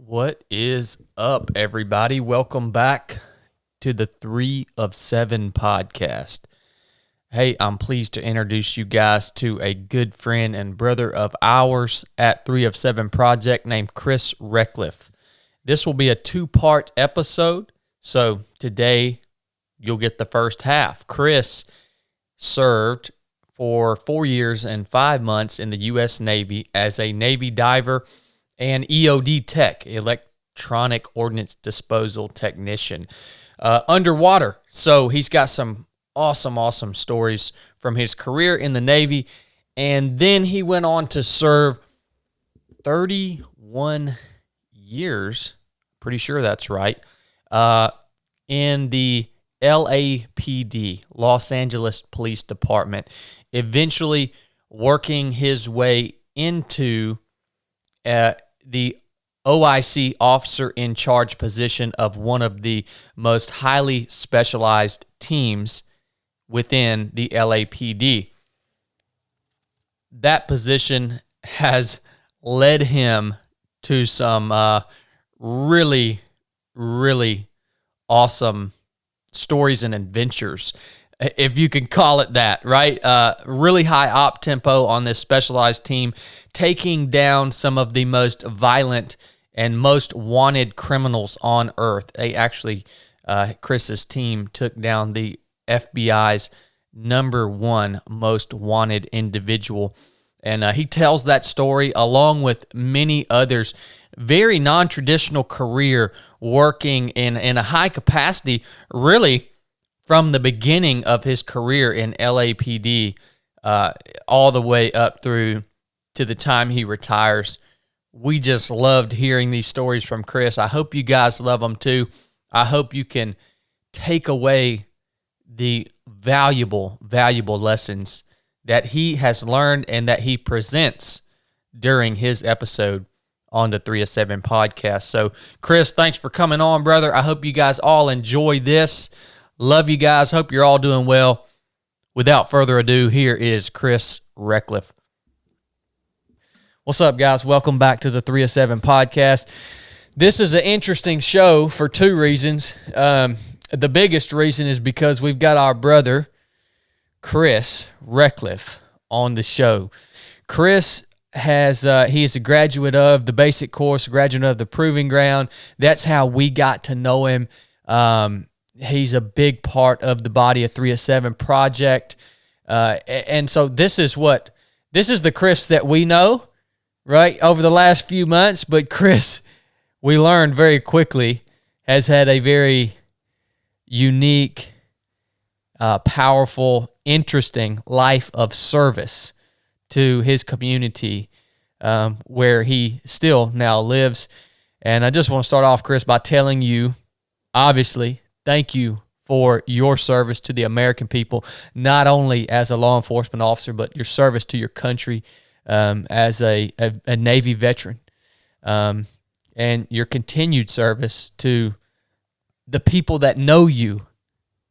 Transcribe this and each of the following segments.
What is up, everybody? Welcome back to the 3 of 7 podcast. Hey, I'm pleased to introduce you guys to a good friend and brother of ours at 3 of 7 Project named Chris Reckleff. This will be a 2-part episode, so today you'll get the first half. Chris served for 4 years and 5 months in the U.S. Navy as a Navy diver and E.O.D. tech, electronic ordnance disposal technician, underwater. So he's got some awesome stories from his career in the Navy. And then he went on to serve 31 years, pretty sure that's right, in the LAPD, Los Angeles Police Department, eventually working his way into the OIC officer in charge position of one of the most highly specialized teams within the LAPD. That position has led him to some really awesome stories and adventures, if you can call it that, right? Really high op tempo on this specialized team, taking down some of the most violent and most wanted criminals on earth. They actually, Chris's team took down the FBI's #1 most wanted individual. And he tells that story along with many others. Very non-traditional career working in a high capacity, really, from the beginning of his career in LAPD all the way up through to the time he retires. We just loved hearing these stories from Chris. I hope you guys love them too. I hope you can take away the valuable lessons that he has learned and that he presents during his episode on the 3 of 7 podcast. So, Chris, thanks for coming on, brother. I hope you guys all enjoy this. Love you guys. Hope you're all doing well. Without further ado, here is Chris Reckleff. What's up, guys? Welcome back to the 3 of 7 podcast. This is an interesting show for 2 reasons. The biggest reason is because we've got our brother, Chris Reckleff, on the show. Chris he is a graduate of the basic course, a graduate of the Proving Ground. That's how we got to know him. He's a big part of the body of 3 of 7 Project. And so this is the Chris that we know, right, over the last few months. But Chris, we learned very quickly, has had a very unique, powerful, interesting life of service to his community, where he still now lives. And I just want to start off, Chris, by telling you, obviously, thank you for your service to the American people, not only as a law enforcement officer, but your service to your country as a Navy veteran, and your continued service to the people that know you,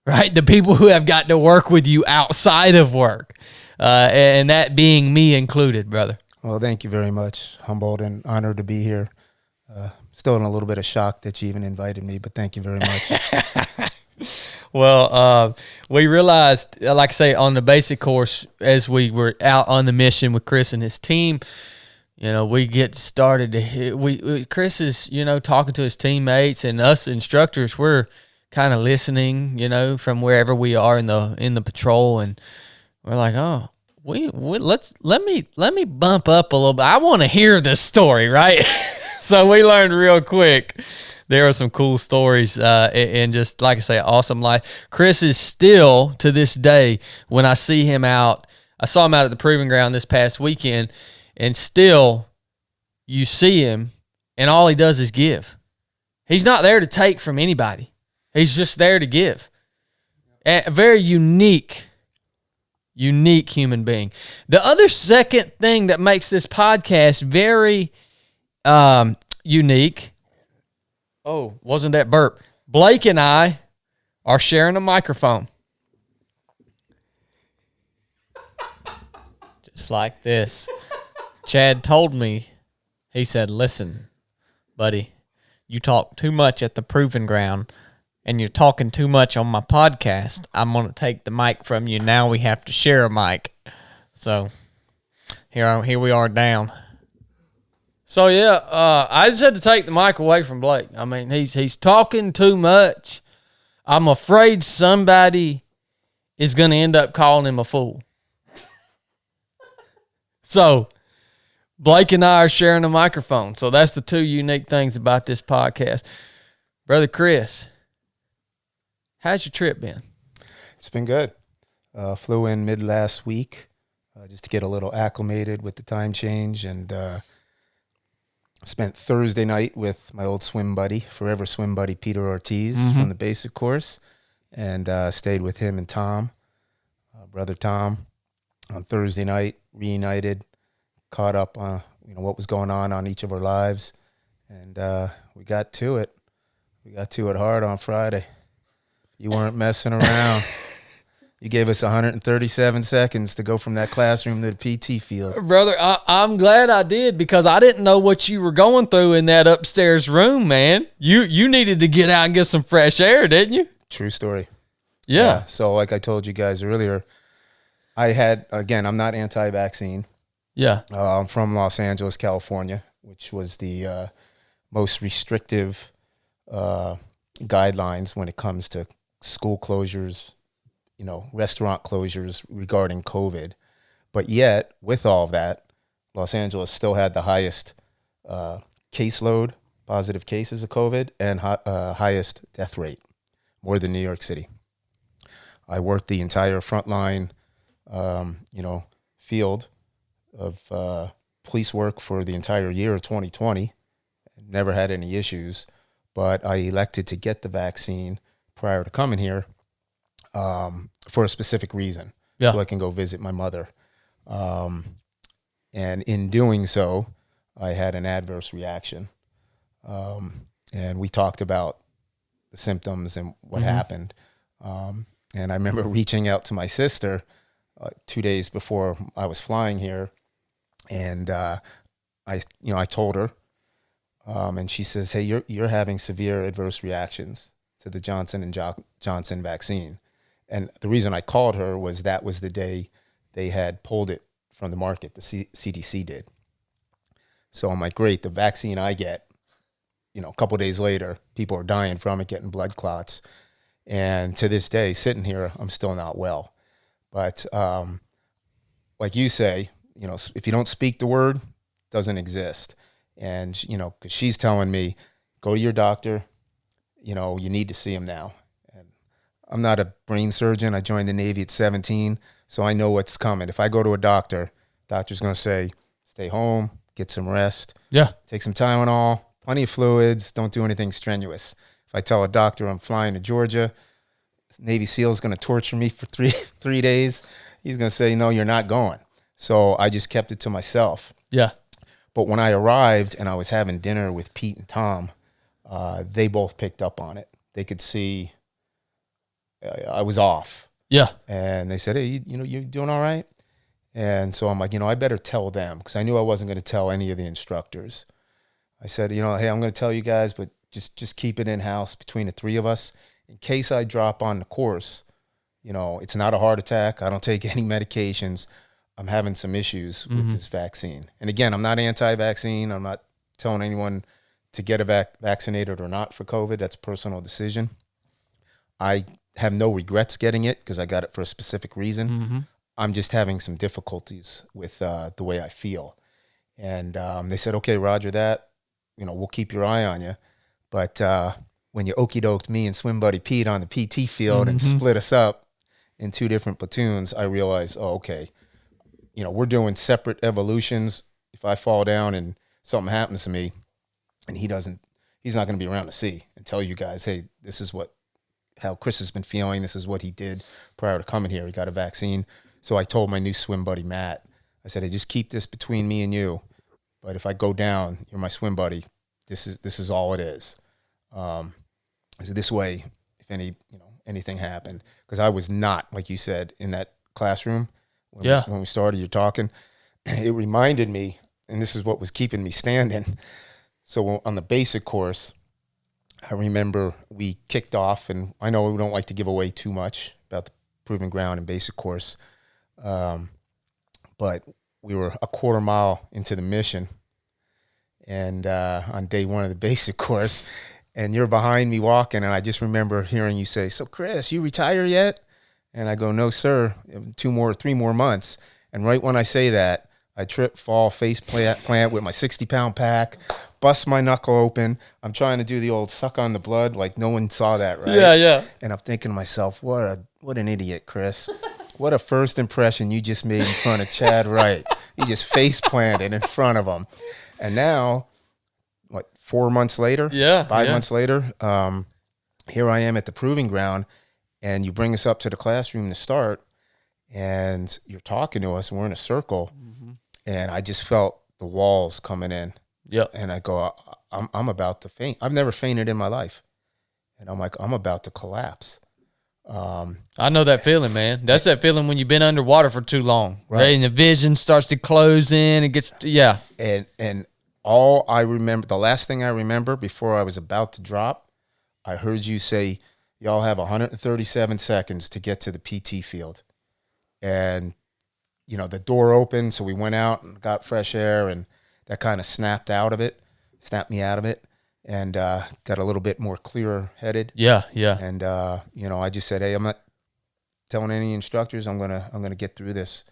right? The people who have got to work with you outside of work, and that being me included, brother. Well, thank you very much. Humbled and honored to be here. Still in a little bit of shock that you even invited me, but thank you very much. Well, we realized, like I say, on the basic course, as we were out on the mission with Chris and his team, we get started to hear, Chris is, talking to his teammates, and us instructors, we're kind of listening, from wherever we are in the patrol, and we're like, oh, let me bump up a little bit. I want to hear this story, right? So we learned real quick. There are some cool stories, and just, like I say, awesome life. Chris is still, to this day, when I see him out, I saw him out at the Proving Ground this past weekend, and still, you see him, and all he does is give. He's not there to take from anybody. He's just there to give. A very unique human being. The other second thing that makes this podcast very unique, wasn't that burp? Blake and I are sharing a microphone. Just like this. Chad told me, he said, listen, buddy, you talk too much at the proving ground and you're talking too much on my podcast, I'm going to take the mic from you. Now we have to share a mic. So here we are down. So yeah, I just had to take the mic away from Blake. I mean, he's talking too much. I'm afraid somebody is going to end up calling him a fool. So Blake and I are sharing a microphone. So that's the two unique things about this podcast. Brother Chris, how's your trip been? It's been good. Flew in mid last week just to get a little acclimated with the time change, and spent Thursday night with my old swim buddy, forever swim buddy, Peter Ortiz from the basic course, and stayed with him and Tom, brother Tom, on Thursday night, reunited, caught up on what was going on each of our lives, and we got to it. We got to it hard on Friday. You weren't messing around. You gave us 137 seconds to go from that classroom to the PT field. Brother, I'm glad I did, because I didn't know what you were going through in that upstairs room, man. You needed to get out and get some fresh air, didn't you? True story. Yeah. So like I told you guys earlier, I'm not anti-vaccine. Yeah. I'm from Los Angeles, California, which was the most restrictive guidelines when it comes to school closures, restaurant closures regarding COVID. But yet, with all of that, Los Angeles still had the highest caseload, positive cases of COVID, and highest death rate, more than New York City. I worked the entire frontline, field of police work for the entire year of 2020. Never had any issues, but I elected to get the vaccine prior to coming here for a specific reason, so I can go visit my mother. And in doing so, I had an adverse reaction. And we talked about the symptoms and what happened. And I remember reaching out to my sister 2 days before I was flying here, and I told her, and she says, "Hey, you're having severe adverse reactions to the Johnson and Johnson vaccine." And the reason I called her was that was the day they had pulled it from the market. The CDC did. So I'm like, great, the vaccine I get, a couple of days later, people are dying from it, getting blood clots. And to this day, sitting here, I'm still not well. But like you say, if you don't speak the word, it doesn't exist. And, because she's telling me, go to your doctor, you need to see him now. And I'm not a brain surgeon. I joined the Navy at 17, so I know what's coming. If I go to a doctor's going to say, stay home, get some rest, take some Tylenol, plenty of fluids, don't do anything strenuous. If I tell a doctor I'm flying to Georgia, Navy SEAL is going to torture me for three days, he's going to say, no, you're not going. So I just kept it to myself. Yeah. But when I arrived and I was having dinner with Pete and Tom, they both picked up on it. They could see I was off. Yeah. And they said, hey, you doing all right? And so I'm like, I better tell them, because I knew I wasn't going to tell any of the instructors. I said, hey, I'm going to tell you guys, but just keep it in-house between the three of us. In case I drop on the course, it's not a heart attack. I don't take any medications. I'm having some issues with this vaccine. And again, I'm not anti-vaccine. I'm not telling anyone to get vaccinated or not for COVID. That's a personal decision. I have no regrets getting it because I got it for a specific reason. I'm just having some difficulties with the way I feel. And they said, okay, roger that. We'll keep your eye on you. But when you okey-doked me and swim buddy Pete on the PT field and split us up in two different platoons, I realized, oh, okay, we're doing separate evolutions. If I fall down and something happens to me and he's not going to be around to see and tell you guys, hey, this is how Chris has been feeling. This is what he did prior to coming here. He got a vaccine. So I told my new swim buddy, Matt, I said, hey, just keep this between me and you. But if I go down, you're my swim buddy. This is all it is. So this way, if anything happened, because I was not, like you said, in that classroom when we started, you're talking, it reminded me, and this is what was keeping me standing. So on the basic course, I remember we kicked off, and I know we don't like to give away too much about the proving ground and basic course, but we were a quarter mile into the mission, and on day one of the basic course, and you're behind me walking, and I just remember hearing you say, "So Chris, you retire yet?" And I go, "No, sir, 3 more months." And right when I say that, I trip, fall, face plant with my 60-pound pack, bust my knuckle open. I'm trying to do the old suck on the blood, like no one saw that, right? Yeah, yeah. And I'm thinking to myself, what an idiot, Chris. What a first impression you just made in front of Chad Wright. You just face planted in front of him. And now, 4 months later? Yeah. 5 months later, here I am at the proving ground, and you bring us up to the classroom to start, and you're talking to us, and we're in a circle, and I just felt the walls coming in. Yep. And I go, I'm about to faint. I've never fainted in my life. And I'm like, I'm about to collapse. I know that feeling, man. That's that feeling when you've been underwater for too long, Right. And the vision starts to close in. It gets, yeah. And all I remember, the last thing I remember before I was about to drop, I heard you say, y'all have 137 seconds to get to the PT field. And, the door opened, so we went out and got fresh air, and that kind of snapped me out of it, and got a little bit more clear-headed. Yeah, yeah. And, I just said, hey, I'm not telling any instructors I'm gonna get through this.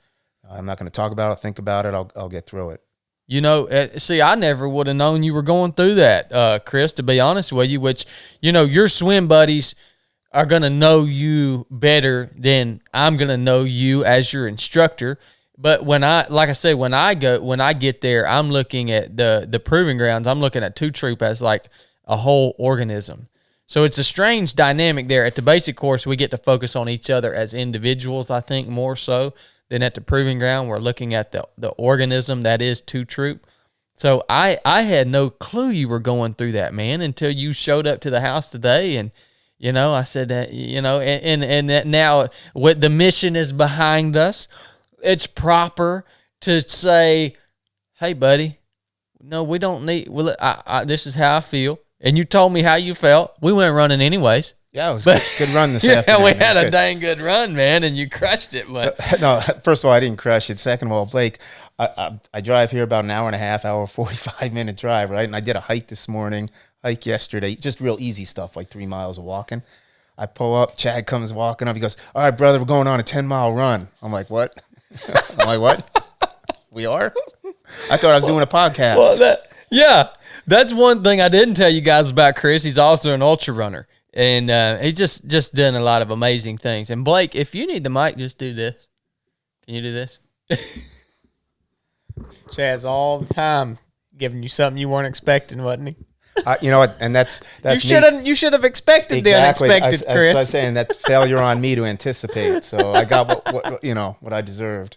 I'm not going to talk about it, think about it. I'll get through it. See, I never would have known you were going through that, Chris, to be honest with you, which, your swim buddies are going to know you better than I'm going to know you as your instructor. But when I get there, I'm looking at the proving grounds. I'm looking at Two Troop as like a whole organism. So it's a strange dynamic there. At the basic course, we get to focus on each other as individuals, I think, more so than at the proving ground. We're looking at the organism that is Two Troop. So I had no clue you were going through that, man, until you showed up to the house today. And, I said that, and that now what the mission is behind us, it's proper to say, hey, buddy, no, we don't need, this is how I feel. And you told me how you felt. We went running anyways. Yeah, it was a good run this afternoon. Yeah, we had a dang good run, man, and you crushed it. But no, first of all, I didn't crush it. Second of all, Blake, I drive here about an hour and a half, 45-minute drive, right? And I did a hike this morning, hike yesterday, just real easy stuff, like 3 miles of walking. I pull up, Chad comes walking up. He goes, all right, brother, we're going on a 10-mile run. I'm like, what? What? We are? I thought I was doing a podcast. Well, that's one thing I didn't tell you guys about Chris. He's also an ultra runner. And he just done a lot of amazing things. And Blake, if you need the mic, just do this. Can you do this? Chad's all the time giving you something you weren't expecting, wasn't he? And that's you should have expected the unexpected, Chris. I was saying that's failure on me to anticipate. So I got what I deserved.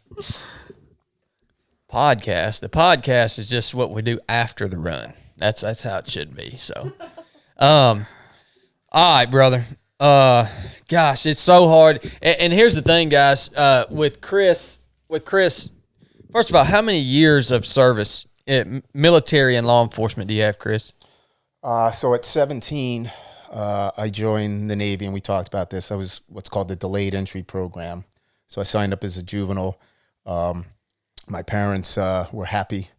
The podcast is just what we do after the run. That's how it should be. So, all right, brother. Gosh, it's so hard. And here's the thing, guys. With Chris. First of all, how many years of service, military and law enforcement, do you have, Chris? So at 17, I joined the Navy, and we talked about this. I was what's called the delayed entry program. So I signed up as a juvenile. My parents were happy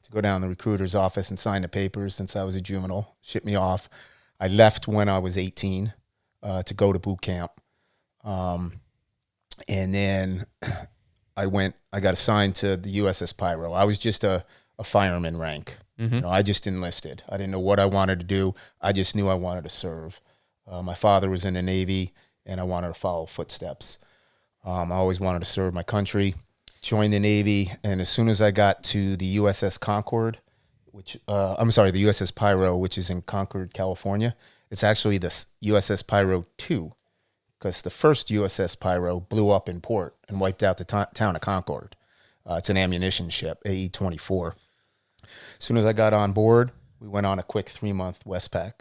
to go down to the recruiter's office and sign the papers since I was a juvenile, shipped me off. I left when I was 18 to go to boot camp. And then I got assigned to the USS Pyro. I was just a fireman rank. Mm-hmm. I just enlisted. I didn't know what I wanted to do. I just knew I wanted to serve. My father was in the Navy, and I wanted to follow footsteps. I always wanted to serve my country. Joined the Navy, and as soon as I got to the USS Concord, the USS Pyro, which is in Concord, California, it's actually the USS Pyro 2, because the first USS Pyro blew up in port and wiped out the town of Concord. It's an ammunition ship, AE-24. As soon as I got on board, we went on a quick 3-month Westpac,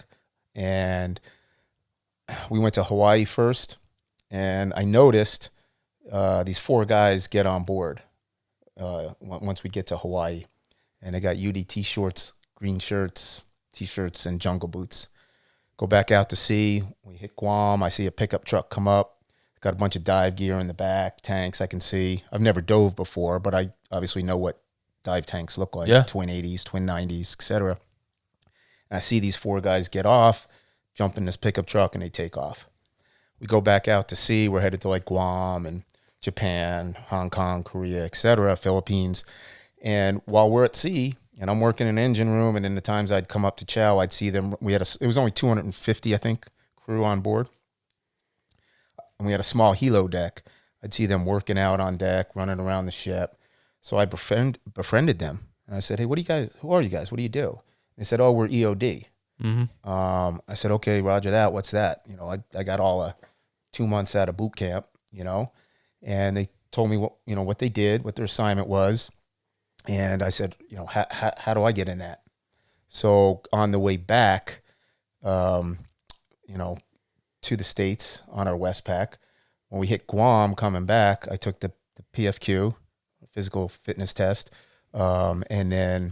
and we went to Hawaii first, and I noticed these 4 guys get on board once we get to Hawaii, and they got UD T-shirts, green shirts, T-shirts, and jungle boots. Go back out to sea. We hit Guam. I see a pickup truck come up. Got a bunch of dive gear in the back, tanks I can see. I've never dove before, but I obviously know what dive tanks look like. Yeah. Twin 80s, Twin 90s, etc. And I see these 4 guys get off, jump in this pickup truck, and they take off. We go back out to sea. We're headed to like Guam and Japan, Hong Kong, Korea, etc., Philippines. And while we're at sea, and I'm working in an engine room, and in the times I'd come up to chow, I'd see them. It was only 250, I think, crew on board. And we had a small helo deck. I'd see them working out on deck, running around the ship. So I befriended them. And I said, hey, who are you guys? What do you do? They said, oh, we're E.O.D. I said, okay, roger that. What's that? I got all 2 months out of boot camp, and they told me what they did, what their assignment was. And I said, how do I get in that? So on the way back, to the States on our Westpac, when we hit Guam coming back, I took the PFQ, physical fitness test. And then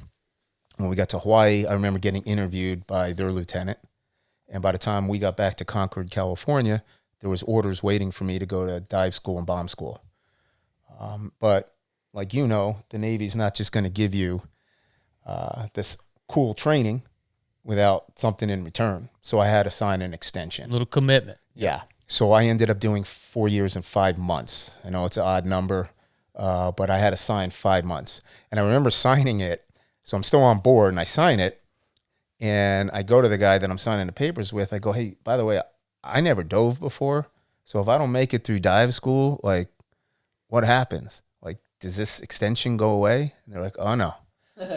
when we got to Hawaii, I remember getting interviewed by their lieutenant. And by the time we got back to Concord, California, there was orders waiting for me to go to dive school and bomb school. But like the Navy's not just going to give you this cool training without something in return. So I had to sign an extension. A little commitment. Yeah. So I ended up doing 4 years and 5 months. I know it's an odd number, but I had to sign 5 months. And I remember signing it. So I'm still on board, and I sign it. And I go to the guy that I'm signing the papers with. I go, hey, by the way, I never dove before. So if I don't make it through dive school, like, what happens? Like, does this extension go away? And they're like, oh, no.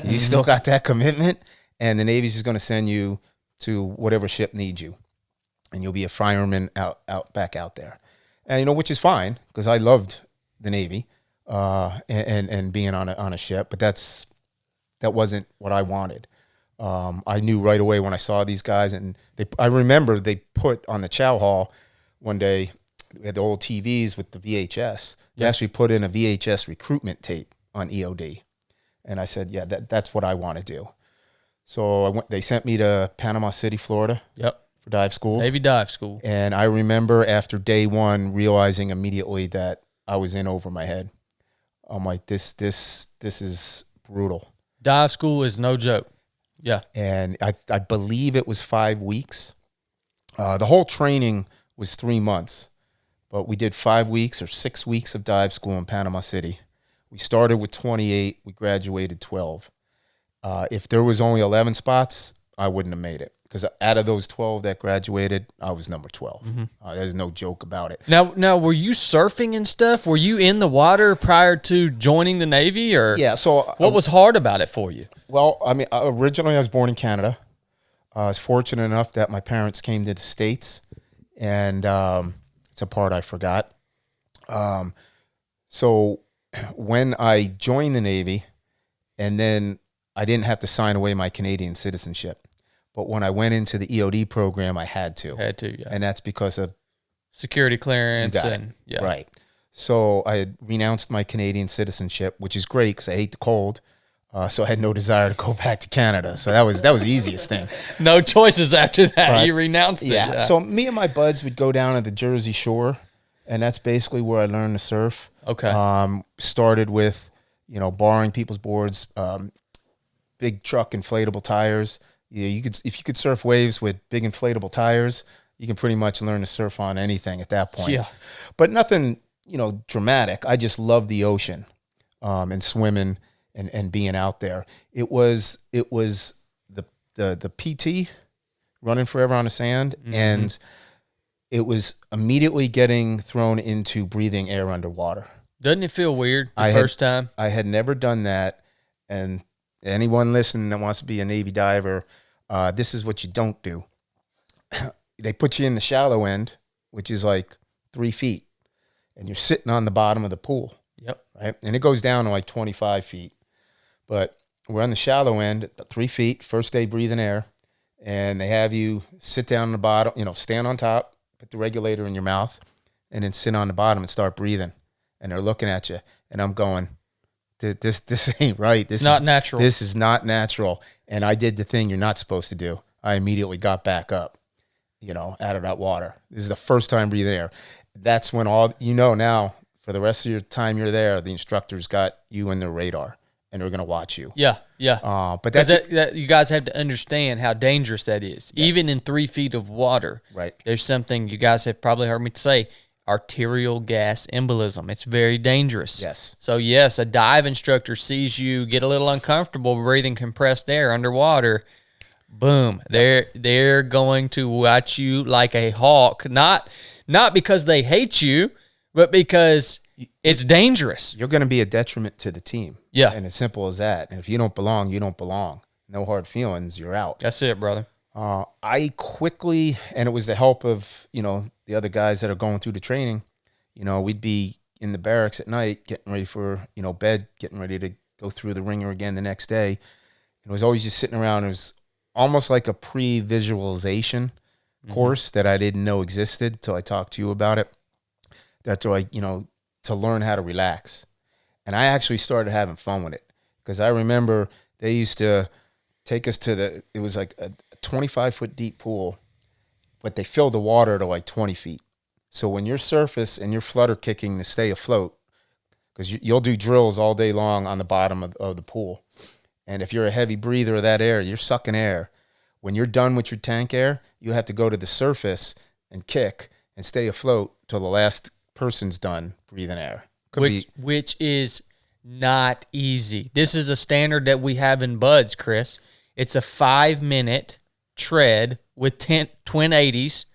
You still got that commitment? And the Navy's just going to send you to whatever ship needs you. And you'll be a fireman back out there. And, which is fine, because I loved the Navy and being on a ship. But that wasn't what I wanted. I knew right away when I saw these guys. And I remember they put on the chow hall one day, we had the old TVs with the VHS. They actually put in a VHS recruitment tape on E.O.D. And I said, yeah, that's what I want to do. So they sent me to Panama City, Florida. Yep. For dive school. Navy dive school. And I remember after day 1 realizing immediately that I was in over my head. I'm like, this is brutal. Dive school is no joke. Yeah. And I believe it was 5 weeks. The whole training was 3 months. But we did 5 weeks or 6 weeks of dive school in Panama City. We started with 28. We graduated 12. If there was only 11 spots, I wouldn't have made it. Because out of those 12 that graduated, I was number 12. There's no joke about it. Now, were you surfing and stuff? Were you in the water prior to joining the Navy? Or yeah, so... what was hard about it for you? Well, I mean, originally I was born in Canada. I was fortunate enough that my parents came to the States. And it's a part I forgot. So when I joined the Navy, and then I didn't have to sign away my Canadian citizenship. But when I went into the E.O.D. program, I had to. Yeah. And that's because of security clearance. Yeah. Right. So I had renounced my Canadian citizenship, which is great because I hate the cold. So I had no desire to go back to Canada. So that was the easiest thing. No choices after that. But, you renounced it. Yeah. So me and my buds would go down to the Jersey Shore, and that's basically where I learned to surf. Okay. Started with, borrowing people's boards, big truck inflatable tires. If you could surf waves with big inflatable tires, you can pretty much learn to surf on anything at that point. Yeah. But nothing, dramatic. I just love the ocean, and swimming and being out there. It was the PT, running forever on the sand, and it was immediately getting thrown into breathing air underwater. Doesn't it feel weird first time? I had never done that, and anyone listening that wants to be a Navy diver, this is what you don't do. They put you in the shallow end, which is like 3 feet, and you're sitting on the bottom of the pool. Yep. Right? And it goes down to like 25 feet. But we're on the shallow end at 3 feet, first day breathing air, and they have you sit down on the bottom, stand on top, put the regulator in your mouth, and then sit on the bottom and start breathing. And they're looking at you, and I'm going, this ain't right. This is not natural. This is not natural. And I did the thing you're not supposed to do. I immediately got back up. out of that water. This is the first time breathing air. That's when now for the rest of your time you're there, the instructor's got you in their radar and they're going to watch you. Yeah. But that's that you guys have to understand how dangerous that is. Yes. Even in 3 feet of water, right. There's something you guys have probably heard me say, arterial gas embolism. It's very dangerous. Yes. So yes, a dive instructor sees you get a little uncomfortable breathing compressed air underwater. Boom. They're going to watch you like a hawk, not because they hate you, but because it's dangerous. You're going to be a detriment to the team. Yeah. And as simple as that. And if you don't belong, you don't belong. No hard feelings, you're out. That's it, brother. I quickly, and it was the help of, the other guys that are going through the training, we'd be in the barracks at night getting ready for, bed, getting ready to go through the ringer again the next day. And it was always just sitting around. It was almost like a pre-visualization course that I didn't know existed until I talked to you about it. That's why, to learn how to relax. And I actually started having fun with it because I remember they used to take us to it was like a 25-foot deep pool, but they filled the water to like 20 feet. So when you're surface and you're flutter kicking to stay afloat, because you'll do drills all day long on the bottom of the pool. And if you're a heavy breather of that air, you're sucking air. When you're done with your tank air, you have to go to the surface and kick and stay afloat till the last person's done breathing air. Which is not easy. This is a standard that we have in BUDS, Chris. It's a 5-minute tread with twin 80s,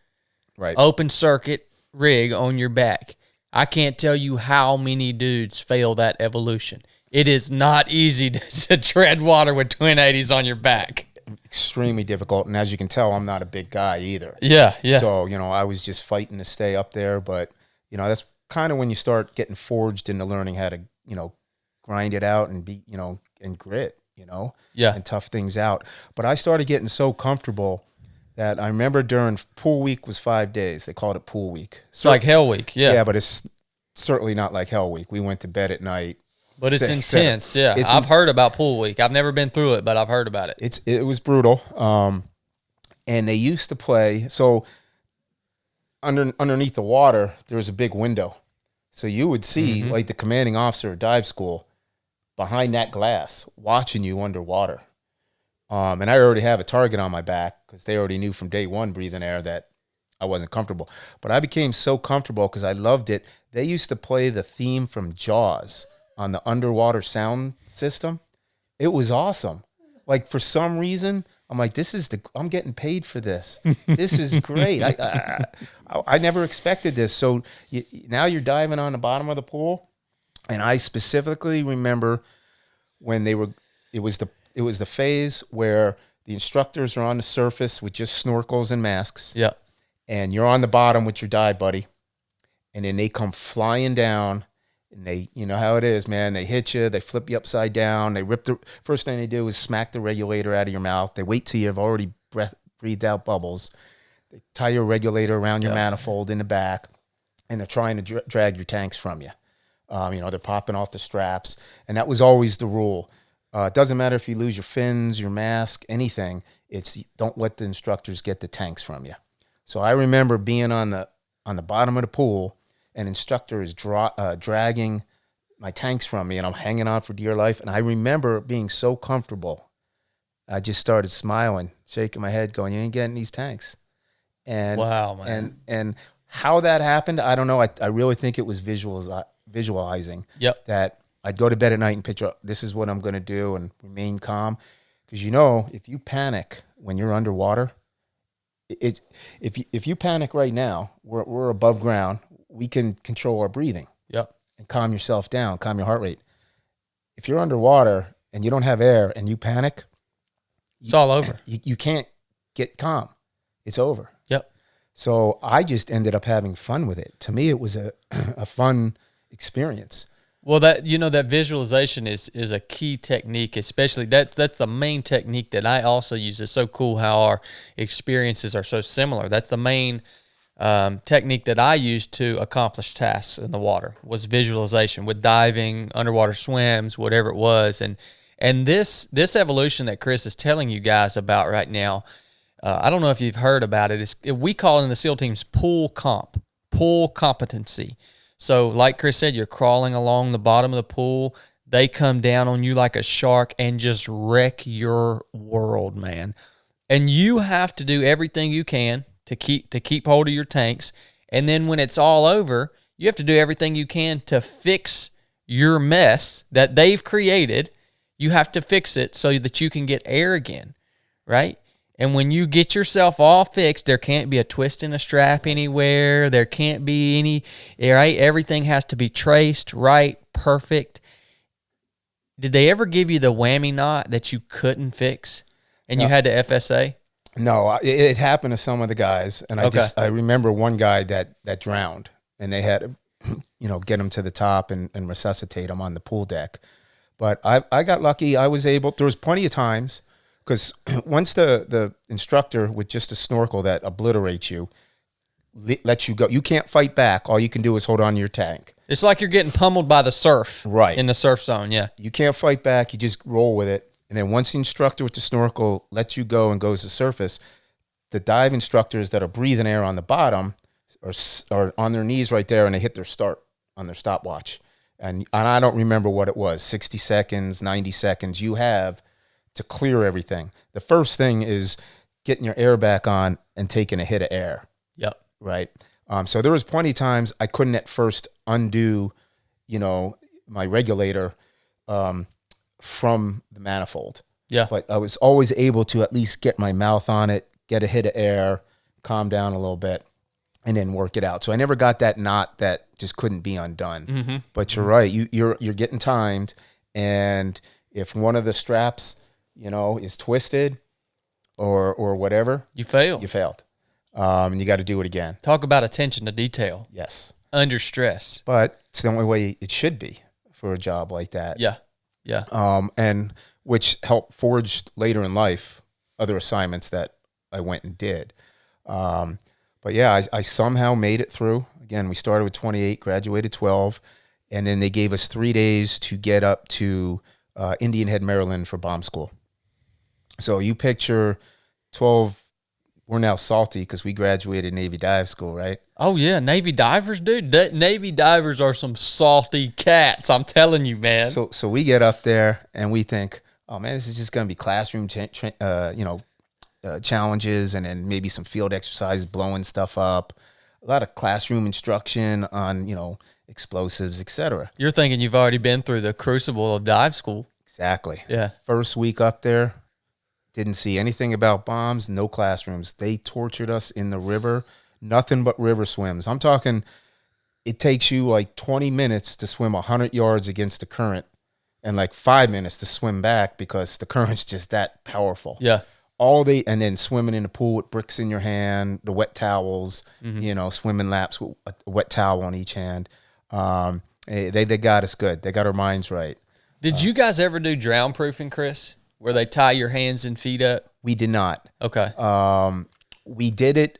right, open circuit rig on your back. I can't tell you how many dudes fail that evolution. It is not easy to tread water with twin 80s on your back. Extremely difficult. And as you can tell, I'm not a big guy either. Yeah. So, I was just fighting to stay up there. But, that's kind of when you start getting forged into learning how to, grind it out and be, and grit, and tough things out. But I started getting so comfortable that I remember during pool week was 5 days. They called it pool week. So like Hell Week. Yeah. Yeah, but it's certainly not like Hell Week. We went to bed at night. But it's intense. Yeah. I've heard about pool week. I've never been through it, but I've heard about it. It was brutal. And they used to play. So underneath the water, there was a big window. So you would see like the commanding officer at dive school behind that glass watching you underwater. And I already have a target on my back because they already knew from day one breathing air that I wasn't comfortable. But I became so comfortable because I loved it. They used to play the theme from Jaws on the underwater sound system. It was awesome. Like for some reason, I'm like, I'm getting paid for this. This is great. I never expected this. So now you're diving on the bottom of the pool. And I specifically remember when it was the phase where the instructors are on the surface with just snorkels and masks. Yeah. And you're on the bottom with your dive buddy. And then they come flying down. And they, you know how it is, man. They hit you. They flip you upside down. They rip first thing they do is smack the regulator out of your mouth. They wait till you've already breathed out bubbles. They tie your regulator around your manifold in the back, and they're trying to drag your tanks from you. They're popping off the straps, and that was always the rule. It doesn't matter if you lose your fins, your mask, anything. It's don't let the instructors get the tanks from you. So I remember being on the bottom of the pool. An instructor is dragging my tanks from me, and I'm hanging on for dear life. And I remember being so comfortable. I just started smiling, shaking my head, going, "You ain't getting these tanks." And wow, man. And how that happened, I don't know. I really think it was visualizing. Yep. That I'd go to bed at night and picture, this is what I'm going to do, and remain calm. Because if you panic when you're underwater, if you panic right now, we're above ground. We can control our breathing. Yep. And calm yourself down, calm your heart rate. If you're underwater and you don't have air and you panic, it's all over. You can't get calm. It's over. Yep. So I just ended up having fun with it. To me, it was a fun experience. Well, that visualization is a key technique, especially that's the main technique that I also use. It's so cool how our experiences are so similar. That's the main technique that I used to accomplish tasks in the water was visualization with diving, underwater swims, whatever it was. And this evolution that Chris is telling you guys about right now, I don't know if you've heard about it. We call it in the SEAL teams pull competency. So like Chris said, you're crawling along the bottom of the pool. They come down on you like a shark and just wreck your world, man. And you have to do everything you can to keep hold of your tanks. And then when it's all over, you have to do everything you can to fix your mess that they've created. You have to fix it so that you can get air again, right? And when you get yourself all fixed, there can't be a twist in a strap anywhere. There can't be any, right? Everything has to be traced, right, perfect. Did they ever give you the whammy knot that you couldn't fix and you had to FSA? No, it happened to some of the guys. And I remember one guy that drowned, and they had to, get him to the top and resuscitate him on the pool deck. But I got lucky. I was able, there was plenty of times, because once the instructor with just a snorkel that obliterates you, lets you go, you can't fight back. All you can do is hold on to your tank. It's like you're getting pummeled by the surf. Right. In the surf zone, yeah. You can't fight back. You just roll with it. And then once the instructor with the snorkel lets you go and goes to surface, the dive instructors that are breathing air on the bottom are on their knees right there, and they hit their start on their stopwatch. And I don't remember what it was, 60 seconds, 90 seconds you have to clear everything. The first thing is getting your air back on and taking a hit of air. Yep. Right. So there was plenty of times I couldn't at first undo, my regulator from the manifold. Yeah. But I was always able to at least get my mouth on it, get a hit of air, calm down a little bit, and then work it out. So I never got that knot that just couldn't be undone. Mm-hmm. But you're right. You're getting timed, and if one of the straps, is twisted or whatever, you failed. You failed. And you got to do it again. Talk about attention to detail. Yes. Under stress. But it's the only way it should be for a job like that. Yeah. Yeah. And which helped forge later in life other assignments that I went and did. But yeah, I somehow made it through. Again, we started with 28, graduated 12, and then they gave us 3 days to get up to Indian Head, Maryland for bomb school. So you picture 12, we're now salty because we graduated Navy dive school, right? Oh, yeah. Navy divers, dude. Navy divers are some salty cats. I'm telling you, man. So we get up there and we think, oh, man, this is just going to be classroom, challenges, and then maybe some field exercises, blowing stuff up. A lot of classroom instruction on, explosives, etc. You're thinking you've already been through the crucible of dive school. Exactly. Yeah. First week up there, didn't see anything about bombs, no classrooms. They tortured us in the river, nothing but river swims. I'm talking, it takes you like 20 minutes to swim 100 yards against the current and like 5 minutes to swim back because the current's just that powerful. Yeah. And then swimming in the pool with bricks in your hand, the wet towels, swimming laps with a wet towel on each hand. They got us good. They got our minds right. Did you guys ever do drown proofing, Chris, where they tie your hands and feet up? We did not. Okay. We did it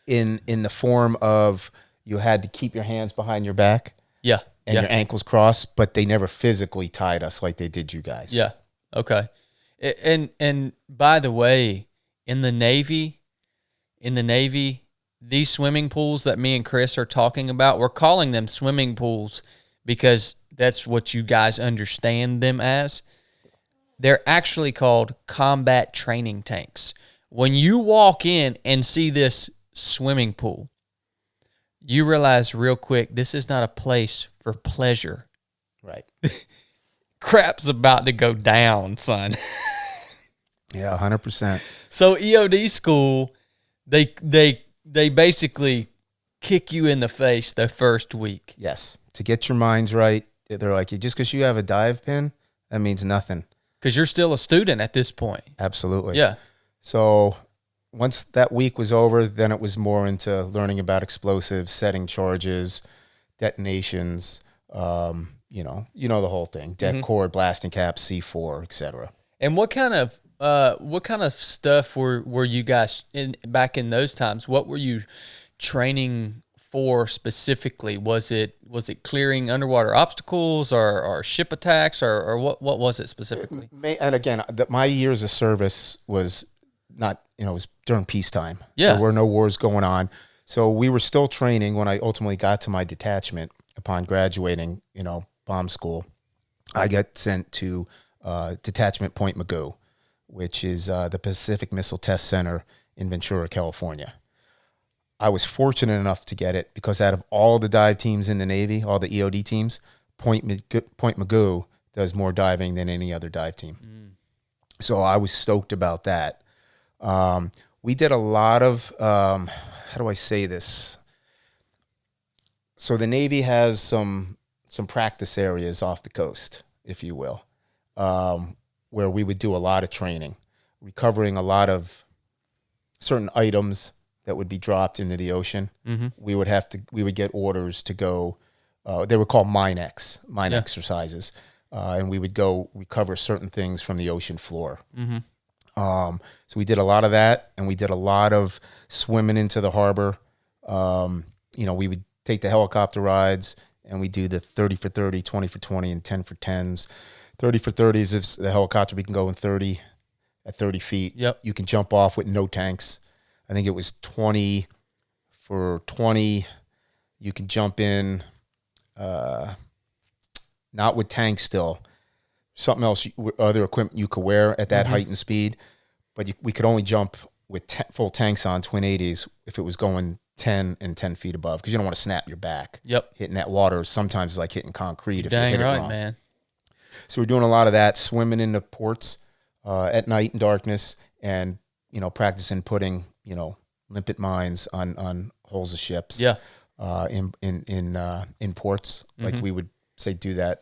in the form of you had to keep your hands behind your back. Yeah. And your ankles crossed, but they never physically tied us like they did you guys. Yeah. Okay. And by the way, in the Navy, these swimming pools that me and Chris are talking about, we're calling them swimming pools because that's what you guys understand them as. They're actually called combat training tanks. When you walk in and see this swimming pool, you realize real quick, this is not a place for pleasure. Right. Crap's about to go down, son. Yeah, 100%. So EOD school, they basically kick you in the face the first week. Yes. To get your minds right, they're like, just because you have a dive pin, that means nothing. Because you're still a student at this point. Absolutely. Yeah. So once that week was over, then it was more into learning about explosives, setting charges, detonations, the whole thing. Det cord, blasting caps, C4, etc. And what kind of stuff were you guys back in those times? What were you training for specifically? Was it clearing underwater obstacles or ship attacks or what was it specifically? And again, my years of service was not, it was during peacetime. Yeah. There were no wars going on. So we were still training when I ultimately got to my detachment upon graduating, bomb school. I got sent to Detachment Point Magoo, which is the Pacific Missile Test Center in Ventura, California. I was fortunate enough to get it because out of all the dive teams in the Navy, all the EOD teams, Point Magoo does more diving than any other dive team. So I was stoked about that. We did a lot of, how do I say this? So the Navy has some practice areas off the coast, if you will, where we would do a lot of training, recovering a lot of certain items that would be dropped into the ocean. Mm-hmm. We would get orders to go, they were called mine exercises. And we would go recover certain things from the ocean floor. Mm-hmm. So we did a lot of that, and we did a lot of swimming into the harbor. We would take the helicopter rides, and we do the 30 for 30, 20 for 20, and 10 for 10s. 30 for 30s is the helicopter, we can go in 30 at 30 feet. Yep. You can jump off with no tanks. I think it was 20 for 20. You can jump in, not with tanks still. Something else, other equipment you could wear at that height and speed. But we could only jump with full tanks on twin 80s if it was going 10 and 10 feet above, because you don't want to snap your back. Yep. Hitting that water sometimes is like hitting concrete if you Dang hit it right, wrong. man. So we're doing a lot of that, swimming in the ports at night in darkness, and practicing putting limpet mines on hulls of ships. Yeah. In ports, like we would say do that.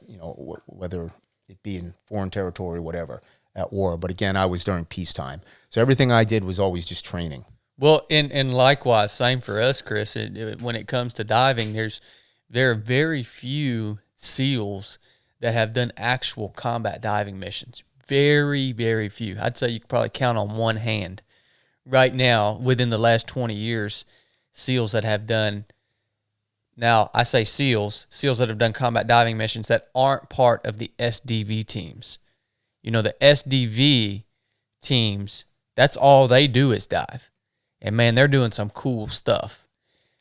Whether it be in foreign territory or whatever at war. But again, I was during peacetime, so everything I did was always just training. Well, and likewise, same for us, Chris. When it comes to diving, there are very few SEALs that have done actual combat diving missions. Very, very few. I'd say you could probably count on one hand right now within the last 20 years, SEALs that have done. Now, I say SEALs that have done combat diving missions that aren't part of the SDV teams. The SDV teams, that's all they do is dive. And man, they're doing some cool stuff.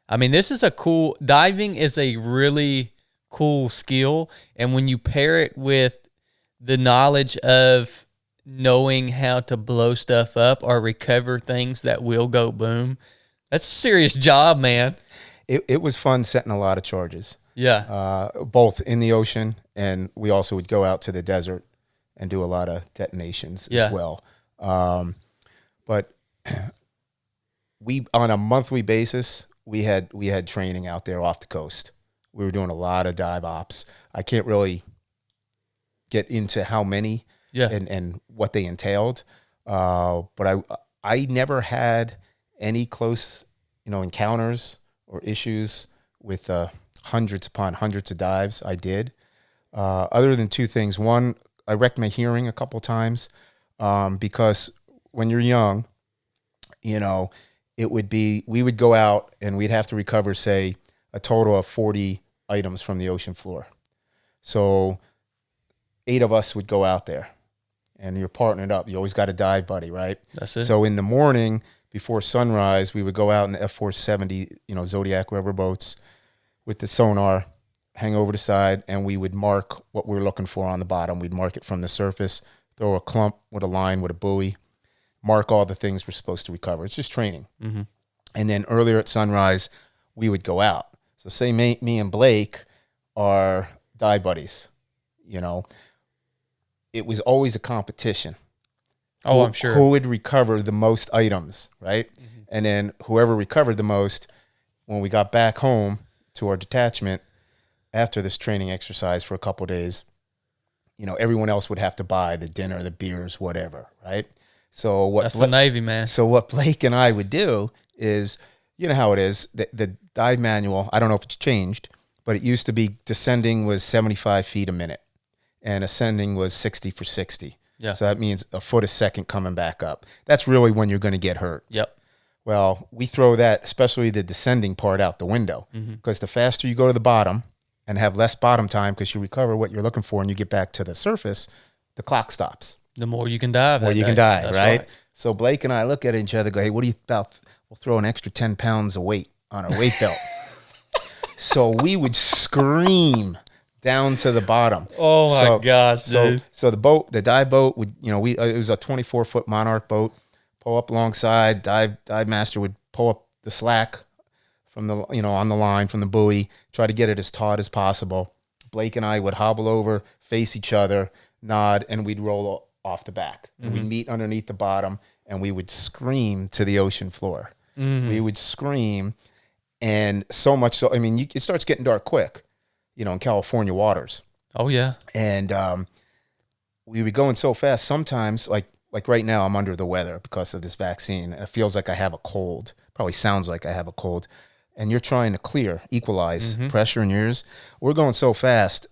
I mean, diving is a really cool skill. And when you pair it with the knowledge of knowing how to blow stuff up or recover things that will go boom, that's a serious job, man. It was fun setting a lot of charges. Yeah. Both in the ocean, and we also would go out to the desert and do a lot of detonations as well. But we, on a monthly basis, we had training out there off the coast. We were doing a lot of dive ops. I can't really get into how many and what they entailed. But I never had any close, encounters or issues with hundreds upon hundreds of dives I did. Other than two things. One, I wrecked my hearing a couple times because when you're young, it would be, we would go out and we'd have to recover, say, a total of 40 items from the ocean floor. So 8 of us would go out there, and you're partnered up. You always got a dive buddy, right? That's it. So in the morning before sunrise, we would go out in the F470, Zodiac rubber boats with the sonar, hang over the side, and we would mark what we were looking for on the bottom. We'd mark it from the surface, throw a clump with a line with a buoy, mark all the things we're supposed to recover. It's just training. Mm-hmm. And then earlier at sunrise, we would go out. So say me and Blake are dive buddies, it was always a competition. Oh, I'm sure. Who would recover the most items, right? Mm-hmm. And then whoever recovered the most, when we got back home to our detachment after this training exercise for a couple of days, everyone else would have to buy the dinner, the beers, whatever, right? So that's the Navy, man. So what Blake and I would do is, how it is, the dive manual, I don't know if it's changed, but it used to be descending was 75 feet a minute and ascending was 60 for 60. Yeah. So that means a foot a second coming back up. That's really when you're going to get hurt. Yep. Well, we throw that, especially the descending part, out the window, because the faster you go to the bottom and have less bottom time because you recover what you're looking for and you get back to the surface, the clock stops. The more you can dive, Or you can day. dive, That's right? So Blake and I look at each other, go, hey, what do you about? We'll throw an extra 10 pounds of weight on our weight belt. So we would scream down to the bottom. Oh my gosh, dude. So the dive boat would, it was a 24-foot Monarch boat, pull up alongside, dive master would pull up the slack from the, on the line from the buoy, try to get it as taut as possible. Blake and I would hobble over, face each other, nod, and we'd roll off the back. And we'd meet underneath the bottom, and we would scream to the ocean floor. We would scream, and so much so, it starts getting dark quick, in California waters. Oh, yeah. And we would go in so fast. Sometimes, like right now, I'm under the weather because of this vaccine. It feels like I have a cold. Probably sounds like I have a cold. And you're trying to equalize pressure in your ears. We're going so fast.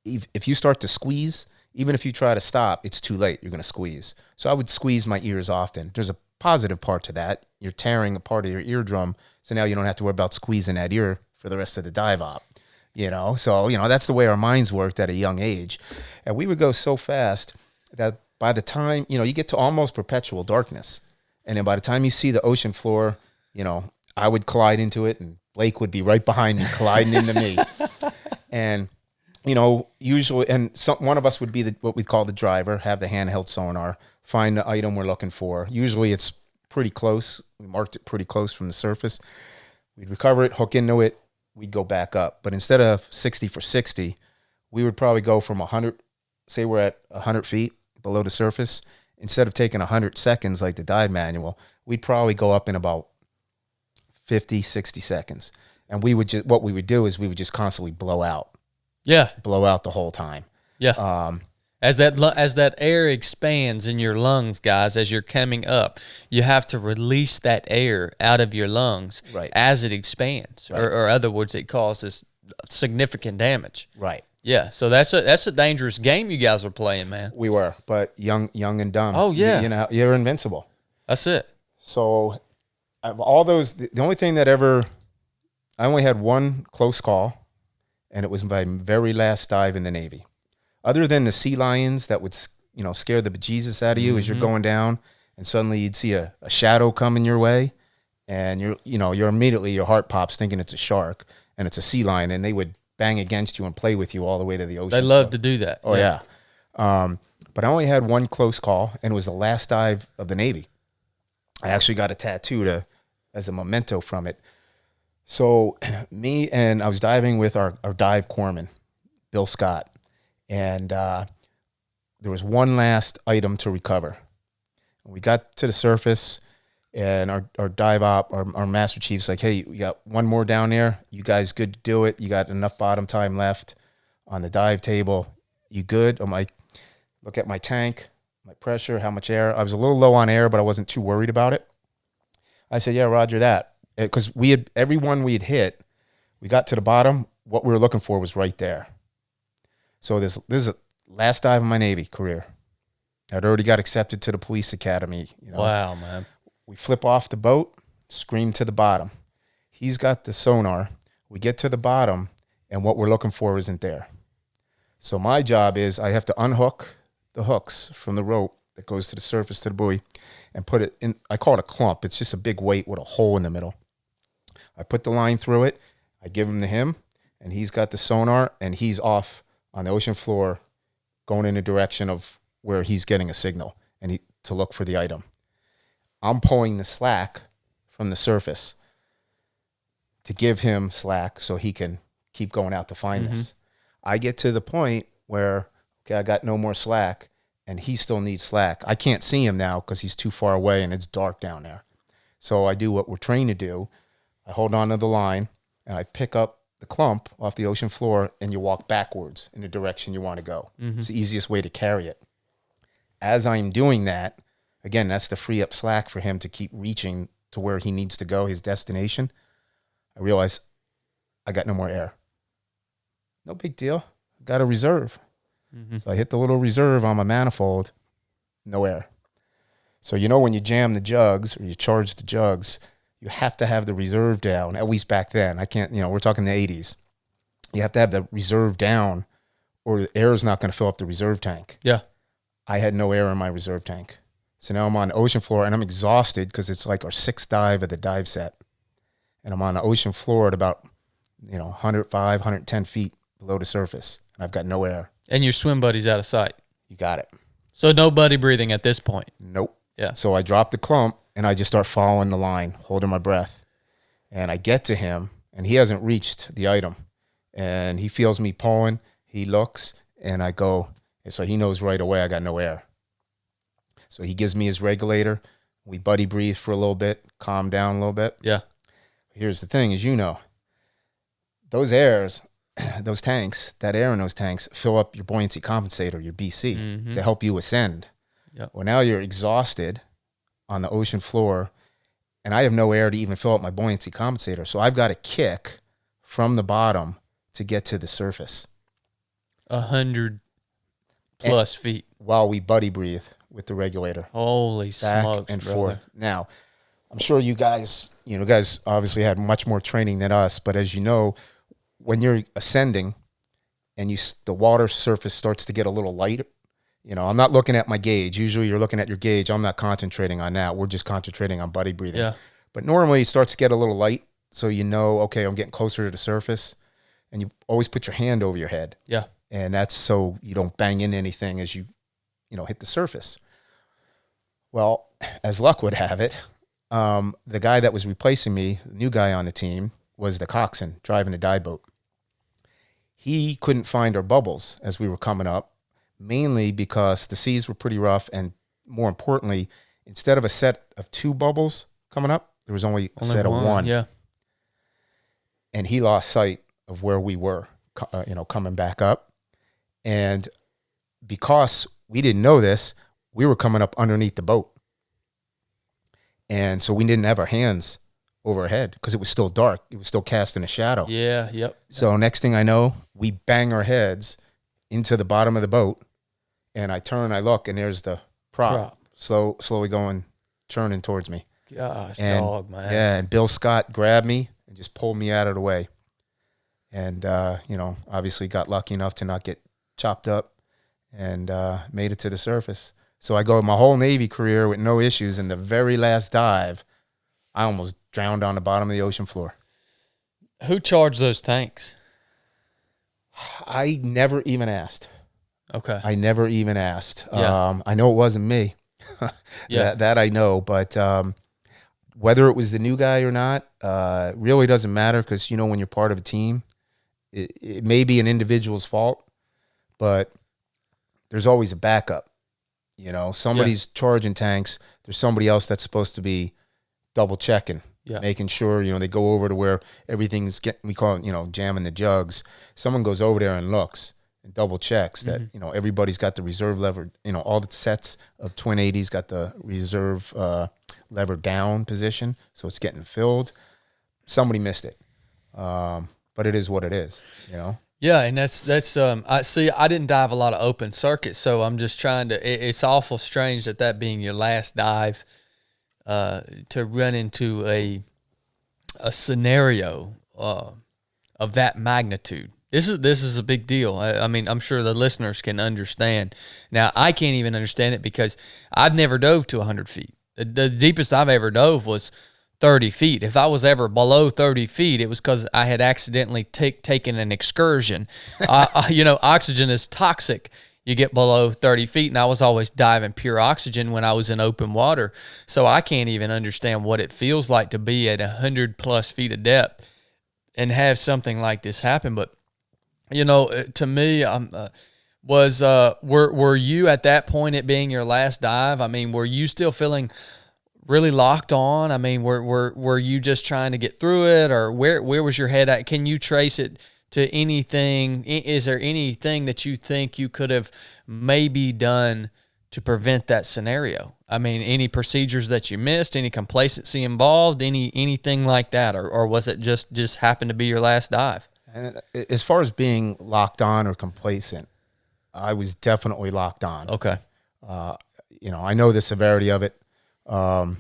If you start to squeeze, even if you try to stop, it's too late. You're going to squeeze. So I would squeeze my ears often. There's a positive part to that. You're tearing a part of your eardrum. So now you don't have to worry about squeezing that ear for the rest of the dive op. So, that's the way our minds worked at a young age. And we would go so fast that by the time, you get to almost perpetual darkness. And then by the time you see the ocean floor, I would collide into it and Blake would be right behind me, colliding into me. And, usually, and one of us would be what we call the driver, have the handheld sonar, find the item we're looking for. Usually it's pretty close. We marked it pretty close from the surface. We'd recover it, hook into it. We'd go back up. But instead of 60 for 60, we would probably go from 100, say we're at 100 feet below the surface. Instead of taking 100 seconds like the dive manual, we'd probably go up in about 50, 60 seconds. And what we would do is we would just constantly blow out. Yeah. Blow out the whole time. Yeah. As that air expands in your lungs, guys, as you're coming up, you have to release that air out of your lungs as it expands, or other words, it causes significant damage. Right. Yeah. So that's a dangerous game you guys were playing, man. We were, but young and dumb. Oh yeah. You're invincible. That's it. So, all those, the only thing I only had one close call, and it was my very last dive in the Navy. Other than the sea lions that would, scare the bejesus out of you as you're going down, and suddenly you'd see a shadow coming your way, and you're immediately, your heart pops thinking it's a shark, and it's a sea lion, and they would bang against you and play with you all the way to the ocean. They love to do that. Oh yeah. But I only had one close call, and it was the last dive of the Navy. I actually got a tattoo as a memento from it. So I was diving with our dive corpsman, Bill Scott. And there was one last item to recover. We got to the surface, and our dive op, our master chief's like, hey, we got one more down there. You guys good to do it? You got enough bottom time left on the dive table? You good? I'm like, look at my tank, my pressure, how much air. I was a little low on air, but I wasn't too worried about it. I said, yeah, roger that. Because everyone we had hit, we got to the bottom, what we were looking for was right there. So this is the last dive of my Navy career. I'd already got accepted to the police academy. Wow, man. We flip off the boat, scream to the bottom. He's got the sonar. We get to the bottom, and what we're looking for isn't there. So my job is I have to unhook the hooks from the rope that goes to the surface to the buoy and put it in. I call it a clump. It's just a big weight with a hole in the middle. I put the line through it. I give him to him, and he's got the sonar, and he's off on the ocean floor going in the direction of where he's getting a signal to look for the item. I'm pulling the slack from the surface to give him slack so he can keep going out to find us. I get to the point where, I got no more slack, and he still needs slack. I can't see him now because he's too far away and it's dark down there. So I do what we're trained to do. I hold on to the line, and I pick up the clump off the ocean floor, and you walk backwards in the direction you want to go. It's the easiest way to carry it. As I'm doing that, again, that's to free up slack for him to keep reaching to where he needs to go, his destination. I realize I got no more air. No big deal. Got a reserve. So I hit the little reserve on my manifold, no air. So when you jam the jugs or you charge the jugs, you have to have the reserve down, at least back then. I can't, we're talking the 80s. You have to have the reserve down, or the air is not going to fill up the reserve tank. Yeah. I had no air in my reserve tank. So now I'm on the ocean floor, and I'm exhausted because it's like our 6th dive of the dive set. And I'm on the ocean floor at about, 105, 110 feet below the surface. And I've got no air. And your swim buddy's out of sight. You got it. So nobody breathing at this point. Nope. Yeah. So I drop the clump, and I just start following the line, holding my breath. And I get to him, and he hasn't reached the item. And he feels me pulling. He looks, and I go. And so he knows right away I got no air. So he gives me his regulator. We buddy breathe for a little bit, calm down a little bit. Yeah. Here's the thing, as you know, those airs, those tanks, that air in those tanks fill up your buoyancy compensator, your BC, to help you ascend. Yep. Well, now you're exhausted on the ocean floor, and I have no air to even fill up my buoyancy compensator. So I've got to kick from the bottom to get to the surface. 100+ feet. While we buddy breathe with the regulator. Holy Back smokes, and brother. forth. Now, I'm sure you guys obviously had much more training than us, but as you know, when you're ascending and the water surface starts to get a little light, I'm not looking at my gauge. Usually you're looking at your gauge. I'm not concentrating on that. We're just concentrating on buddy breathing. Yeah. But normally it starts to get a little light, so okay, I'm getting closer to the surface, and you always put your hand over your head. Yeah. And that's so you don't bang into anything as you hit the surface. Well, as luck would have it, the guy that was replacing me, the new guy on the team, was the coxswain driving the dive boat. He couldn't find our bubbles as we were coming up, mainly because the seas were pretty rough, and more importantly, instead of a set of 2 bubbles coming up, there was only a set of 1. Yeah. And he lost sight of where we were, coming back up. And because we didn't know this, we were coming up underneath the boat. And so we didn't have our hands overhead because it was still dark. It was still casting a shadow. Yeah, yep. So next thing I know, we bang our heads into the bottom of the boat, and I turn, I look, and there's the prop. Slowly turning towards me. Gosh, And, dog, man. Yeah, and Bill Scott grabbed me and just pulled me out of the way. And, obviously got lucky enough to not get chopped up and made it to the surface. So I go my whole Navy career with no issues. In the very last dive, I almost drowned on the bottom of the ocean floor. Who charged those tanks? I never even asked. Okay. I never even asked. Yeah. I know it wasn't me. Yeah. That I know. But whether it was the new guy or not, really doesn't matter because, when you're part of a team, it may be an individual's fault, but there's always a backup. Somebody's charging tanks. There's somebody else that's supposed to be double checking, making sure, they go over to where everything's we call it, jamming the jugs. Someone goes over there and looks and double checks that, everybody's got the reserve lever, all the sets of Twin 80s got the reserve lever down position. So it's getting filled. Somebody missed it. But it is what it is, Yeah, and that's I see. I didn't dive a lot of open circuit, so I'm just trying to. It's awful strange that being your last dive, to run into a scenario of that magnitude. This is a big deal. I mean, I'm sure the listeners can understand. Now, I can't even understand it because I've never dove to 100 feet. The deepest I've ever dove was 30 feet. If I was ever below 30 feet, it was because I had accidentally taken an excursion. Oxygen is toxic. You get below 30 feet, and I was always diving pure oxygen when I was in open water. So I can't even understand what it feels like to be at 100+ feet of depth and have something like this happen. But, to me, were you at that point, it being your last dive? I mean, were you still feeling really locked on? I mean, were you just trying to get through it, or where was your head at? Can you trace it to anything? Is there anything that you think you could have maybe done to prevent that scenario? I mean, any procedures that you missed, any complacency involved, anything like that, or was it just happened to be your last dive? And as far as being locked on or complacent, I was definitely locked on. Okay. I know the severity of it. So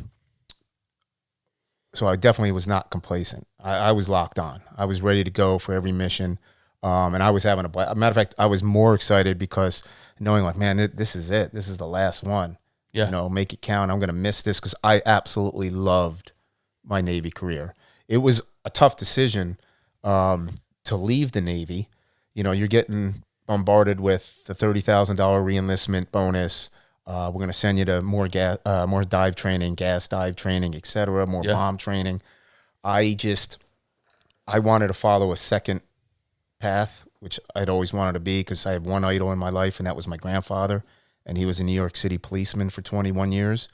I definitely was not complacent. I was locked on. I was ready to go for every mission. And I was having a blast. Matter of fact, I was more excited because knowing like, man, this is it. This is the last one. Yeah. You know, make it count. I'm going to miss this because I absolutely loved my Navy career. It was a tough decision to leave the Navy. You know, you're getting bombarded with the $30,000 reenlistment bonus. We're going to send you to more dive training, gas dive training, etc., more bomb training. I wanted to follow a second path, which I'd always wanted to be because I had one idol in my life, and that was my grandfather, and he was a New York City policeman for 21 years.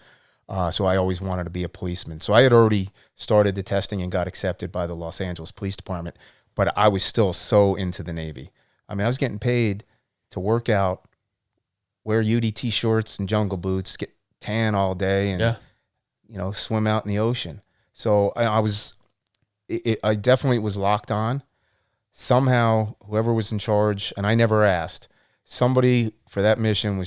So I always wanted to be a policeman. So I had already started the testing and got accepted by the Los Angeles Police Department, but I was still so into the Navy. I mean, I was getting paid to work out, wear UDT shorts and jungle boots, get tan all day, and you know, swim out in the ocean. So I definitely was locked on. Somehow, whoever was in charge, and I never asked, somebody for that mission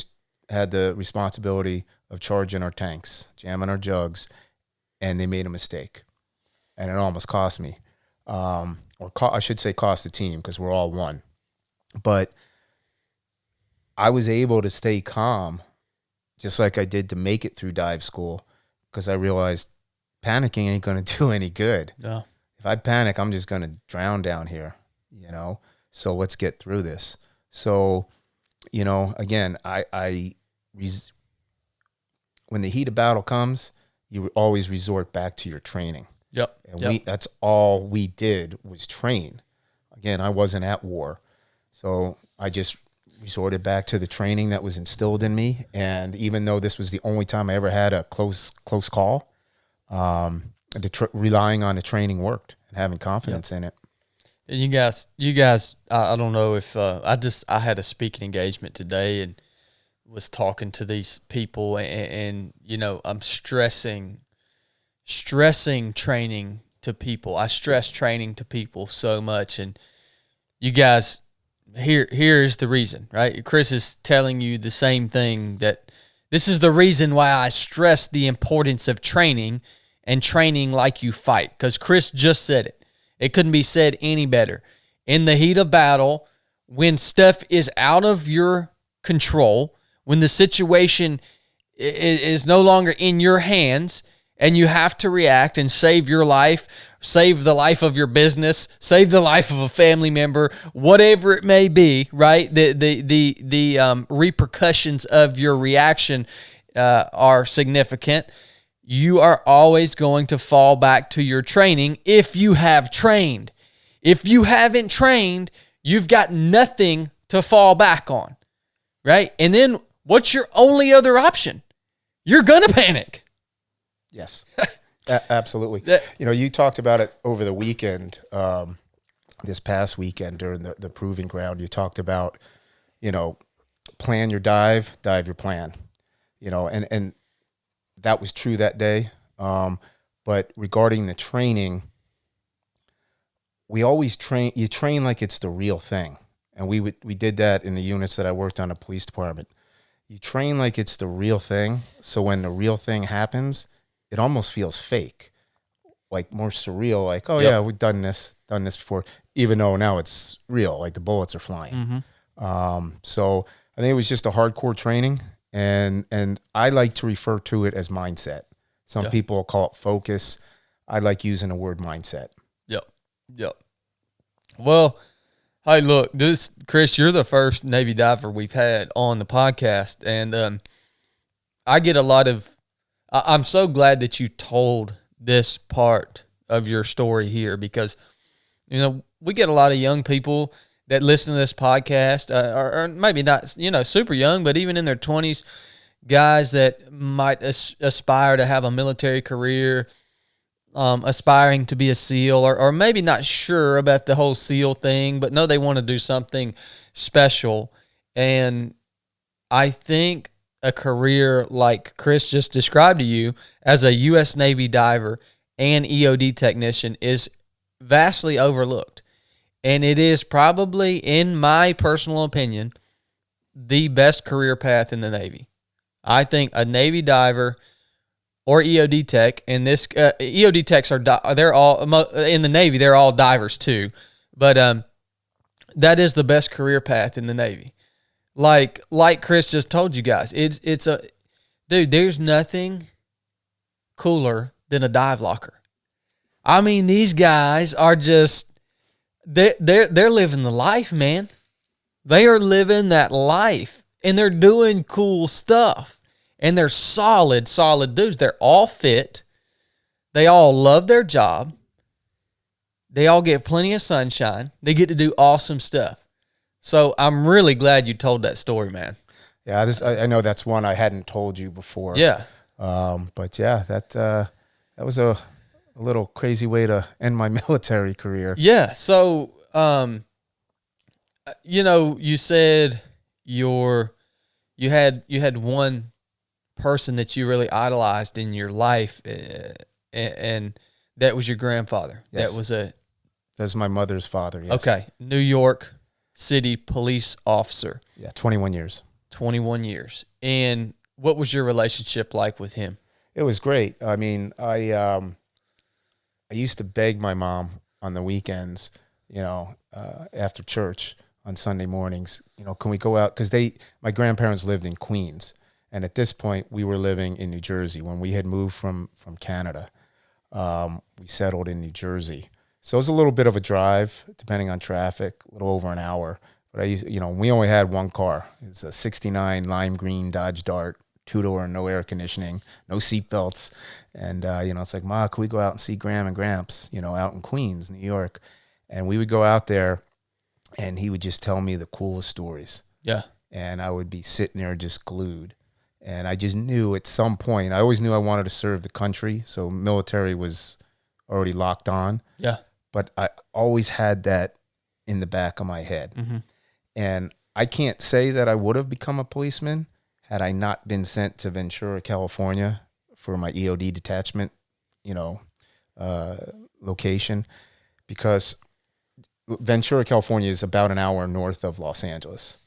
had the responsibility of charging our tanks, jamming our jugs, and they made a mistake, and it almost cost me, I should say cost the team because we're all one. But I was able to stay calm, just like I did to make it through dive school, because I realized panicking ain't going to do any good. No. If I panic, I'm just going to drown down here, you know? So let's get through this. So, you know, again, when the heat of battle comes, you always resort back to your training. Yep. And that's all we did was train. Again, I wasn't at war. So I just resorted back to the training that was instilled in me. And even though this was the only time I ever had a close call, relying on the training worked and having confidence in it. And you guys, I don't know if I had a speaking engagement today and was talking to these people, and you know, I'm stressing training to people. I stress training to people so much, and you guys, here's the reason, right? Chris is telling you the same thing, that this is the reason why I stress the importance of training and training like you fight, because Chris just said it. It couldn't be said any better. In the heat of battle, when stuff is out of your control, when the situation is no longer in your hands and you have to react and save your life, save the life of your business, save the life of a family member, whatever it may be, right? The repercussions of your reaction are significant. You are always going to fall back to your training if you have trained. If you haven't trained, you've got nothing to fall back on, right? And then what's your only other option? You're going to panic. Yes, absolutely. You know, you talked about it over the weekend, this past weekend during the proving ground. You talked about, you know, plan your dive your plan, you know, and that was true that day. But regarding the training, we always you train like it's the real thing. And we did that in the units that I worked on, the police department. You train like it's the real thing. So when the real thing happens, it almost feels fake, like more surreal. Like, oh yeah, we've done this before, even though now it's real. Like the bullets are flying. Mm-hmm. So I think it was just a hardcore training. And I like to refer to it as mindset. Some people call it focus. I like using the word mindset. Yep. Well, hey, look, Chris, you're the first Navy diver we've had on the podcast, and I get a lot of. I'm so glad that you told this part of your story here, because you know we get a lot of young people that listen to this podcast, or maybe not, you know, super young, but even in their 20s, guys that might aspire to have a military career, aspiring to be a SEAL, or maybe not sure about the whole SEAL thing, but know they want to do something special. And I think a career like Chris just described to you as a U.S. Navy diver and EOD technician is vastly overlooked. And it is probably, in my personal opinion, the best career path in the Navy. I think a Navy diver or EOD tech, and this EOD techs they're all in the Navy. They're all divers too, but that is the best career path in the Navy. Like Chris just told you guys, it's a dude. There's nothing cooler than a dive locker. I mean, these guys are just they're living the life, man. They are living that life, and they're doing cool stuff, and they're solid dudes. They're all fit. They all love their job. They all get plenty of sunshine. They get to do awesome stuff. So I'm really glad you told that story, man. Yeah, I know that's one I hadn't told you before. Yeah. But yeah, that was a little crazy way to end my military career. Yeah. So, you said you had one person that you really idolized in your life, and that was your grandfather. Yes. That was my mother's father. Yes. Okay. New York City police officer. Yeah. 21 years. 21 years. And what was your relationship like with him? It was great. I mean, I used to beg my mom on the weekends, after church on Sunday mornings, can we go out? Because my grandparents lived in Queens. And at this point, we were living in New Jersey. When we had moved from Canada, we settled in New Jersey. So it was a little bit of a drive, depending on traffic, a little over an hour. But we only had one car. It's a 69 lime green Dodge Dart, 2-door, no air conditioning, no seat belts. And, it's like, Ma, can we go out and see Graham and Gramps, out in Queens, New York? And we would go out there, and he would just tell me the coolest stories. Yeah. And I would be sitting there just glued. And I just knew at some point, I always knew I wanted to serve the country. So military was already locked on. Yeah. But I always had that in the back of my head. Mm-hmm. And I can't say that I would have become a policeman had I not been sent to Ventura, California for my W.O.D detachment, location, because Ventura, California is about an hour north of Los Angeles.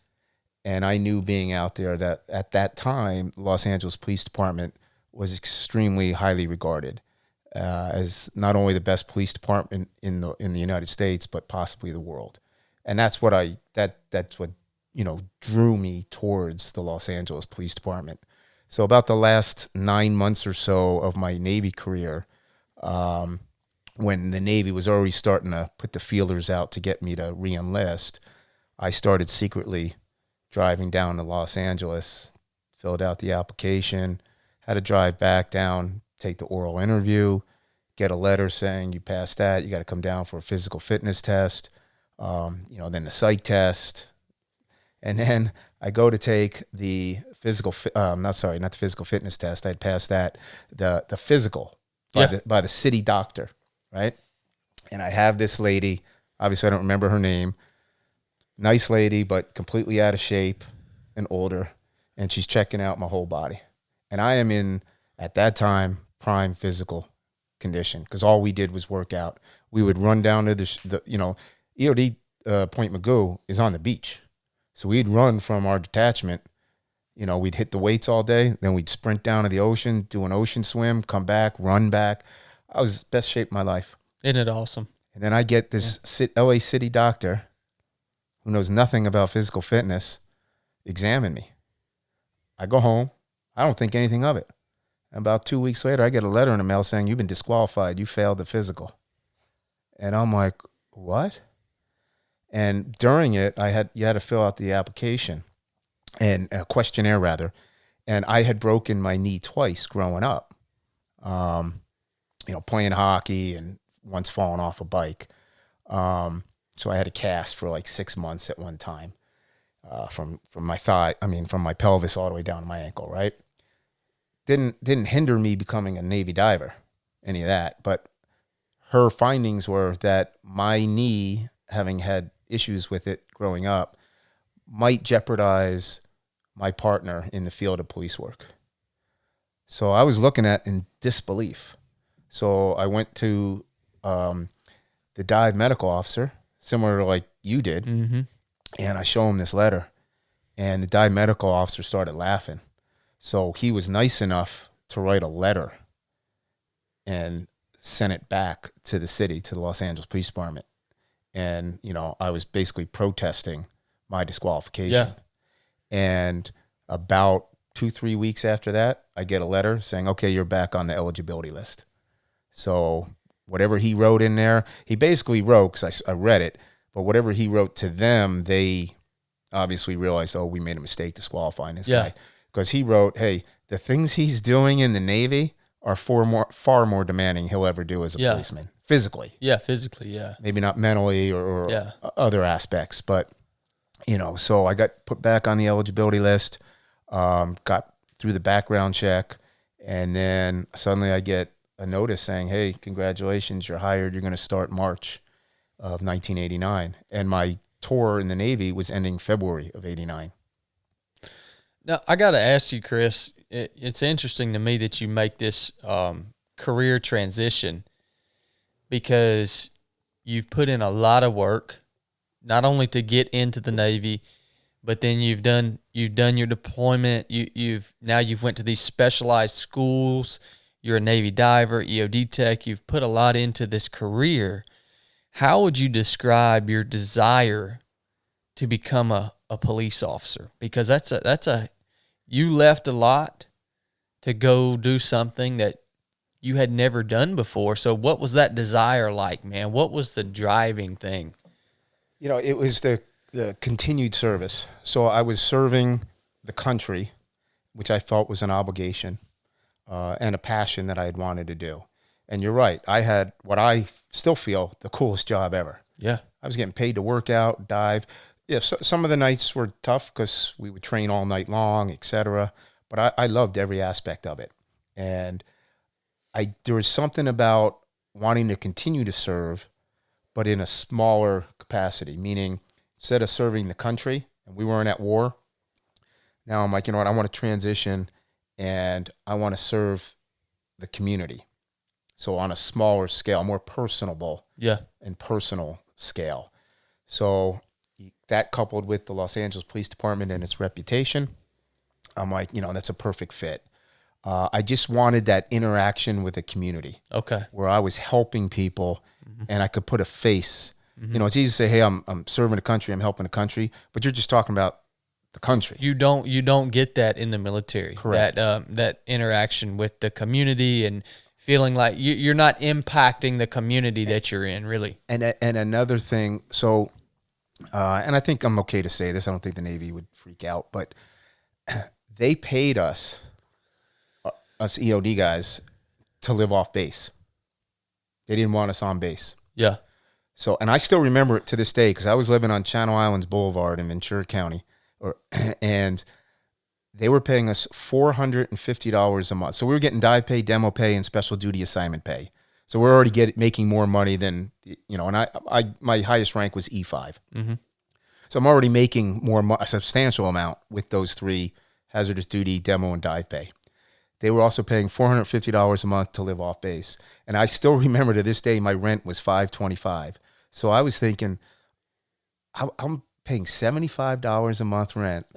And I knew being out there that at that time, Los Angeles Police Department was extremely highly regarded as not only the best police department in the United States, but possibly the world. And that's what drew me towards the Los Angeles Police Department. So about the last 9 months or so of my Navy career, when the Navy was already starting to put the feelers out to get me to re-enlist, I started secretly driving down to Los Angeles, filled out the application, had to drive back down, take the oral interview, get a letter saying you passed that, you got to come down for a physical fitness test, then the psych test. And then I go to take the not the physical fitness test. I'd passed that, the physical by the city doctor, right? And I have this lady, obviously I don't remember her name, nice lady, but completely out of shape and older, and she's checking out my whole body. And I am in, at that time, prime physical condition, because all we did was work out. We would run down to the EOD Point Magoo is on the beach. So we'd run from our detachment, we'd hit the weights all day, then we'd sprint down to the ocean, do an ocean swim, come back, run back. I was best shape of my life. Isn't it awesome? And then I get this LA city doctor who knows nothing about physical fitness examine me. I go home. I don't think anything of it. About 2 weeks later, I get a letter in the mail saying, you've been disqualified. You failed the physical. And I'm like, what? And during it, you had to fill out the application, and a questionnaire rather. And I had broken my knee twice growing up, playing hockey and once falling off a bike. So I had a cast for like 6 months at one time, from my thigh. From my pelvis all the way down to my ankle. Right. Didn't hinder me becoming a Navy diver, any of that. But her findings were that my knee, having had issues with it growing up, might jeopardize my partner in the field of police work. So I was looking at in disbelief. So I went to the dive medical officer, similar to like you did, mm-hmm. and I show him this letter, and the dive medical officer started laughing. So he was nice enough to write a letter and send it back to the city, to the Los Angeles Police Department. and I was basically protesting my disqualification. Yeah. And about 2-3 weeks after that, I get a letter saying, okay, you're back on the eligibility list. So whatever he wrote in there, he basically wrote, because I read it, but whatever he wrote to them, they obviously realized, oh, we made a mistake disqualifying this guy. Because he wrote, hey, the things he's doing in the Navy are far more demanding he'll ever do as a policeman, physically. Yeah, physically, yeah. Maybe not mentally or other aspects, but, so I got put back on the eligibility list, got through the background check, and then suddenly I get a notice saying, hey, congratulations, you're hired. You're going to start March of 1989. And my tour in the Navy was ending February of 89. Now, I got to ask you, Chris, it's interesting to me that you make this career transition, because you've put in a lot of work, not only to get into the Navy, but then you've done your deployment. You've went to these specialized schools. You're a Navy diver, E.O.D. tech. You've put a lot into this career. How would you describe your desire to become a police officer? Because you left a lot to go do something that you had never done before. So what was that desire like, man? What was the driving thing? It was the continued service. So I was serving the country, which I felt was an obligation and a passion that I had wanted to do. And you're right. I had what I still feel the coolest job ever. Yeah. I was getting paid to work out, dive. Yeah, so some of the nights were tough because we would train all night long, etc. But I loved every aspect of it. And there was something about wanting to continue to serve, but in a smaller capacity, meaning instead of serving the country, and we weren't at war, now I'm like, you know what, I want to transition and I want to serve the community. So on a smaller scale, more personable and personal scale. So that coupled with the Los Angeles Police Department and its reputation, I'm like, that's a perfect fit. I just wanted that interaction with the community. Okay. Where I was helping people and I could put a face. It's easy to say, hey, I'm serving the country, I'm helping the country, but you're just talking about the country. You don't get that in the military. Correct. That interaction with the community and feeling like you're not impacting the community that you're in, really. And another thing, so, and I think I'm okay to say this, I don't think the Navy would freak out, but they paid us EOD guys to live off base. They didn't want us on base. Yeah. So, and I still remember it to this day because I was living on Channel Islands Boulevard in Ventura County, and they were paying us $450 a month. So we were getting dive pay, demo pay, and special duty assignment pay. So we're already making more money than, and I my highest rank was E5. Mm-hmm. So I'm already making a substantial amount with those three: hazardous duty, demo, and dive pay. They were also paying $450 a month to live off base. And I still remember to this day, my rent was $525. So I was thinking, I'm paying $75 a month rent.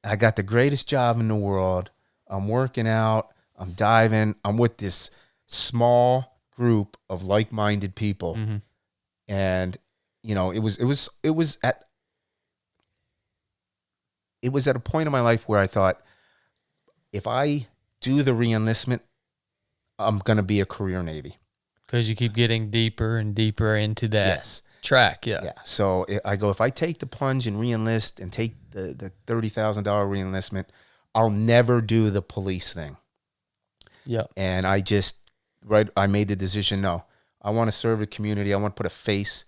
I got the greatest job in the world. I'm working out. I'm diving. I'm with this small group of like-minded people. Mm-hmm. And, it was at a point in my life where I thought, if I do the re-enlistment, I'm going to be a career Navy. Because you keep getting deeper and deeper into that track. Yeah. So I go, if I take the plunge and re-enlist and take the $30,000 re-enlistment, I'll never do the police thing. Yeah. And I made the decision, no, I want to serve the community. I want to put a face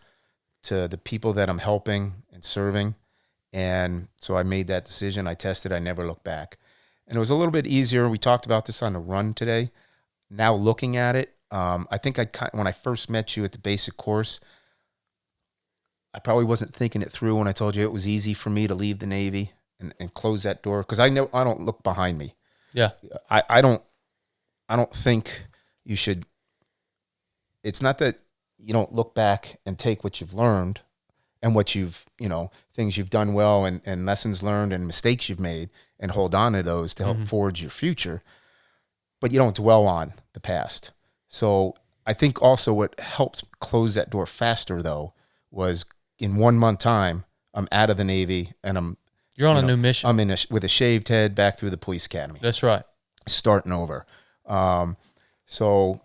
to the people that I'm helping and serving. And so I made that decision. I tested. I never looked back. And it was a little bit easier. We talked about this on the run today. Now looking at it, I think when I first met you at the basic course, I probably wasn't thinking it through when I told you it was easy for me to leave the Navy and close that door, because I don't look behind me. Yeah. I don't think you should. It's not that you don't look back and take what you've learned and what you've, things you've done well and lessons learned and mistakes you've made, and hold on to those to help forge your future. But you don't dwell on the past. So I think also what helped close that door faster, though, was in 1 month time, I'm out of the Navy and You're on a new mission. I'm with a shaved head back through the police academy. That's right. Starting over. So,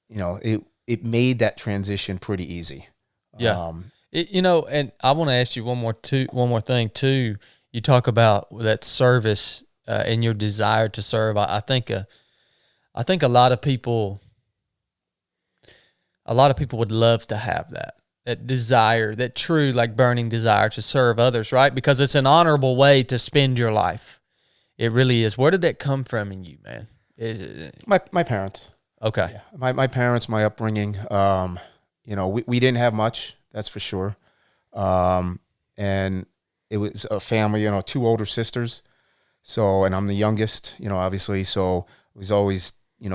it made that transition pretty easy. Yeah. And I want to ask you one more thing too. You talk about that service and your desire to serve. I think a lot of people would love to have that desire, that true, like, burning desire to serve others, right? Because it's an honorable way to spend your life. It really is. Where did that come from in you, man? My parents. Okay. Yeah. My parents, my upbringing. We didn't have much, that's for sure. And it was a family, 2 older sisters. So, and I'm the youngest, obviously. So it was always,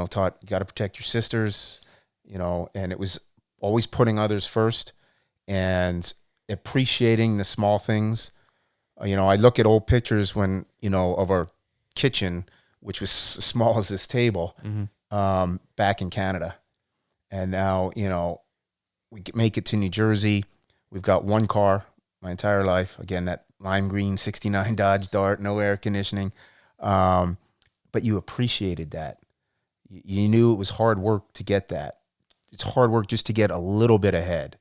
taught, you got to protect your sisters, and it was always putting others first and appreciating the small things. I look at old pictures when, of our kitchen, which was as small as this table, back in Canada. And now, we make it to New Jersey. We've got 1 car my entire life. Again, that lime green 69 Dodge Dart, no air conditioning. But you appreciated that. You knew it was hard work to get that. It's hard work just to get a little bit ahead.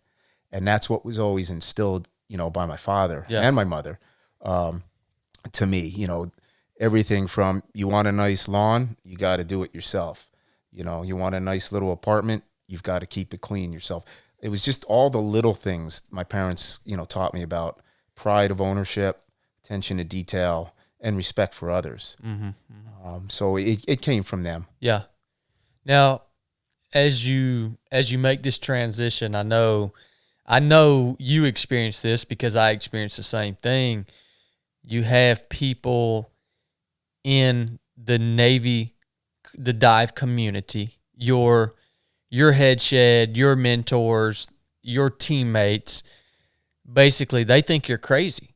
And that's what was always instilled, by my father and my mother, to me. Everything from, you want a nice lawn, you got to do it yourself. You want a nice little apartment, you've got to keep it clean yourself. It was just all the little things my parents, taught me about: pride of ownership, attention to detail, and respect for others. So it came from them. Yeah. Now, as you make this transition, I know you experienced this because I experienced the same thing. You have people in the Navy, the dive community, your head shed, your mentors, your teammates. Basically, they think you're crazy.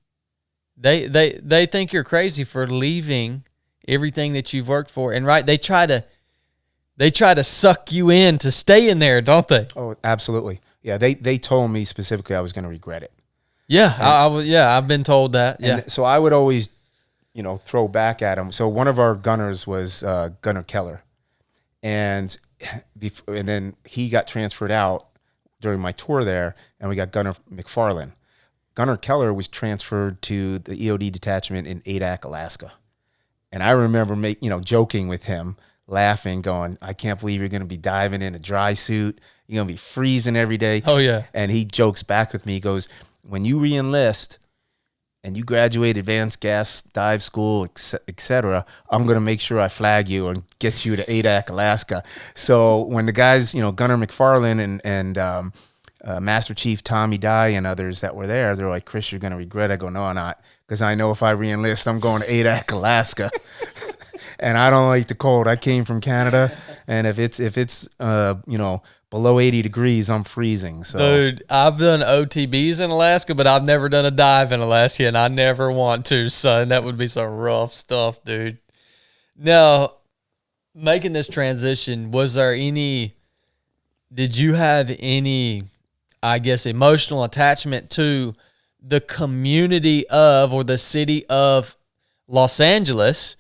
They think you're crazy for leaving everything that you've worked for, and they try to suck you in to stay in there, don't they? Oh, absolutely. Yeah, they told me specifically I was going to regret it. Yeah, I've been told that. Yeah. And so I would always, throw back at them. So one of our gunners was Gunner Keller, and then he got transferred out during my tour there, and we got Gunner McFarland. Gunner Keller was transferred to the E.O.D. detachment in Adak, Alaska, and I remember joking with him, laughing, going, "I can't believe you're going to be diving in a dry suit. You're going to be freezing every day." Oh yeah. And he jokes back with me. He goes, "When you re-enlist and you graduate advanced gas dive school, etc., I'm going to make sure I flag you and get you to Adak, Alaska." So when the guys, Gunner McFarland and Master Chief Tommy Dye and others that were there, they're like, "Chris, you're going to regret it." I go, "No, I'm not, because I know if I re-enlist, I'm going to Adak, Alaska." And I don't like the cold. I came from Canada, and if it's below 80 degrees, I'm freezing. So, dude, I've done OTBs in Alaska, but I've never done a dive in Alaska, and I never want to, son. That would be some rough stuff, dude. Now, making this transition, did you have any, I guess, emotional attachment to the community of, or the city of Los Angeles?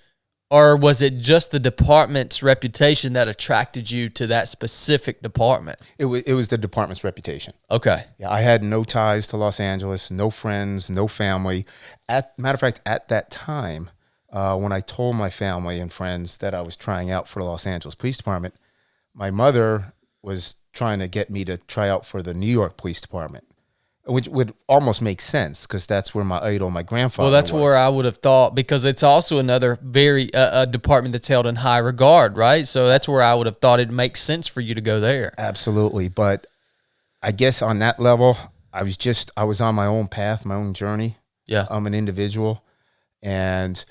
Or was it just the department's reputation that attracted you to that specific department? It was the department's reputation. Okay. Yeah, I had no ties to Los Angeles, no friends, no family. Matter of fact, at that time, when I told my family and friends that I was trying out for the Los Angeles Police Department, my mother was trying to get me to try out for the New York Police Department, which would almost make sense because that's where my idol, my grandfather, well, that's was. Where I would have thought, because it's also another very a department that's held in high regard, right? So that's where I would have thought it makes sense for you to go there. Absolutely. But I guess on that level, I was on my own path, my own journey. Yeah. I'm an individual, and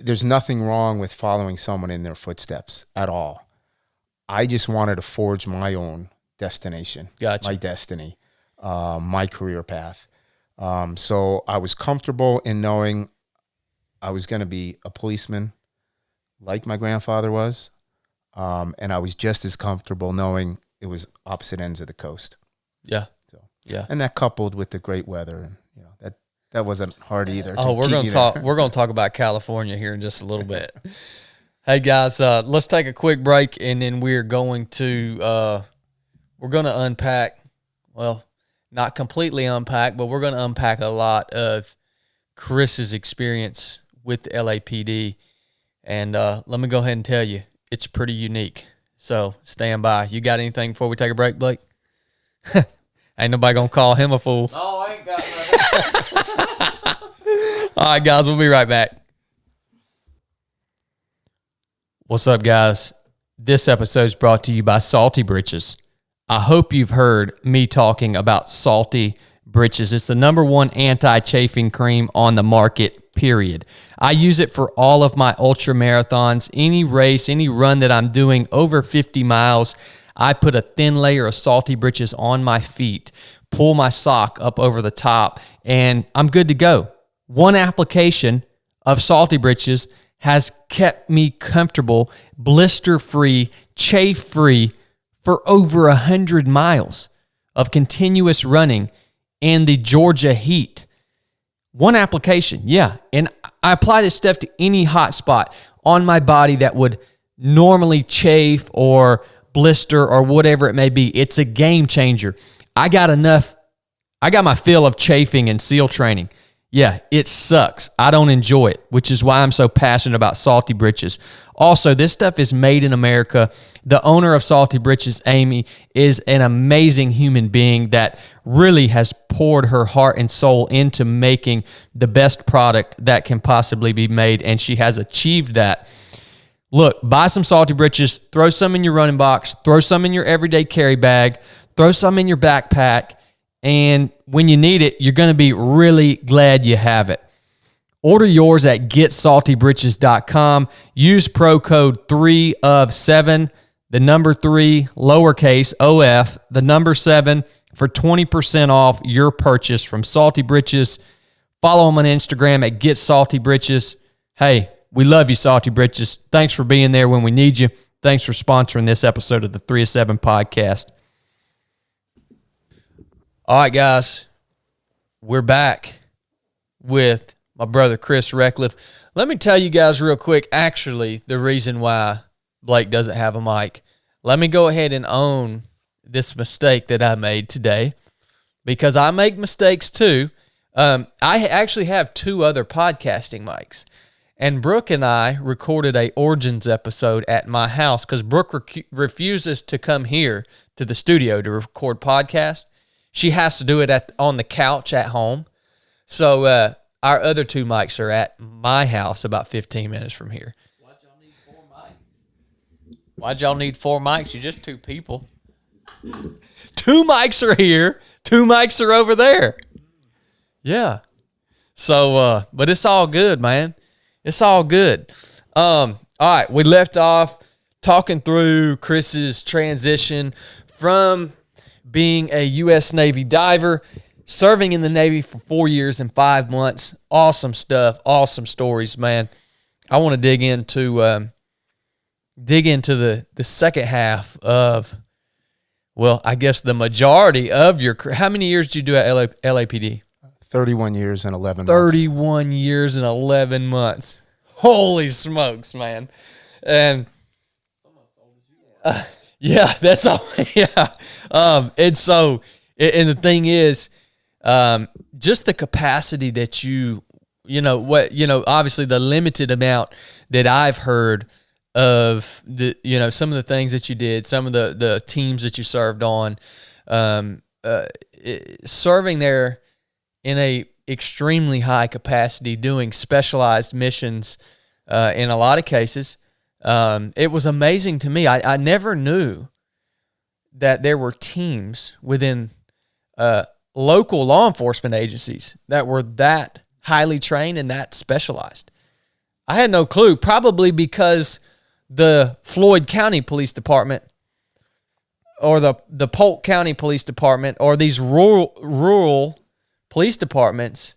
there's nothing wrong with following someone in their footsteps at all. I just wanted to forge my own destination, Gotcha. My destiny, my career path. So I was comfortable in knowing I was going to be a policeman like my grandfather was. And I was just as comfortable knowing it was opposite ends of the coast. Yeah. So Yeah. and that coupled with the great weather, and that wasn't hard either. Oh, we're going to talk. We're going to talk about California here in just a little bit. Hey guys, let's take a quick break, and then we're going to unpack. Well, not completely unpack, but we're going to unpack a lot of Chris's experience with the LAPD, and let me go ahead and tell you, it's pretty unique. So stand by. You got anything before we take a break, Blake? Ain't nobody gonna call him a fool. Oh, I ain't got nothing. All right, guys, we'll be right back. What's up, guys? This episode is brought to you by Salty Britches. I hope you've heard me talking about Salty Britches. It's the #1 anti-chafing cream on the market, period. I use it for all of my ultra marathons, any race, any run that I'm doing over 50 miles. I put a thin layer of Salty Britches on my feet, pull my sock up over the top, and I'm good to go. One application of Salty Britches has kept me comfortable, blister-free, chafe-free for over 100 miles of continuous running in the Georgia heat. One application, yeah. And I apply this stuff to any hot spot on my body that would normally chafe or blister or whatever it may be. It's a game changer. I got my fill of chafing and SEAL training. Yeah, it sucks. I don't enjoy it, which is why I'm so passionate about Salty Britches. Also, this stuff is made in America. The owner of Salty Britches, Amy, is an amazing human being that really has poured her heart and soul into making the best product that can possibly be made, and she has achieved that. Look, buy some Salty Britches, throw some in your running box, throw some in your everyday carry bag, throw some in your backpack, and when you need it, you're going to be really glad you have it. Order yours at getsaltybritches.com. Use pro code 3 of 7, the number 3, lowercase OF, the number 7 for 20% off your purchase from Salty Britches. Follow them on Instagram at getsaltybritches. Hey, we love you, Salty Britches. Thanks for being there when we need you. Thanks for sponsoring this episode of the 3 of 7 podcast. All right, guys, we're back with my brother Chris Reckleff. Let me tell you guys real quick, actually, the reason why Blake doesn't have a mic. Let me go ahead and own this mistake that I made today, because I make mistakes too. I actually have 2 other podcasting mics. And Brooke and I recorded a Origins episode at my house because Brooke refuses to come here to the studio to record podcasts. She has to do it on the couch at home. So our other 2 mics are at my house about 15 minutes from here. Why'd y'all need 4 mics? Why'd y'all need 4 mics? You're just 2 people. 2 mics are here. 2 mics are over there. Yeah. So, but it's all good, man. It's all good. All right, we left off talking through Chris's transition from being a U.S. Navy diver, serving in the Navy for 4 years and 5 months. Awesome stuff, awesome stories, man. I want to dig into the second half of, well, I guess the majority of your career. How many years did you do at LAPD? 31 years and 11 months. 31 years and 11 months. Holy smokes, man. And yeah, that's all. Yeah. And so, and the thing is, just the capacity that obviously the limited amount that I've heard of some of the things that you did, some of the teams that you served on, serving there in a extremely high capacity, doing specialized missions in a lot of cases. It was amazing to me. I never knew that there were teams within local law enforcement agencies that were that highly trained and that specialized. I had no clue, probably because the Floyd County Police Department or the Polk County Police Department or these rural police departments,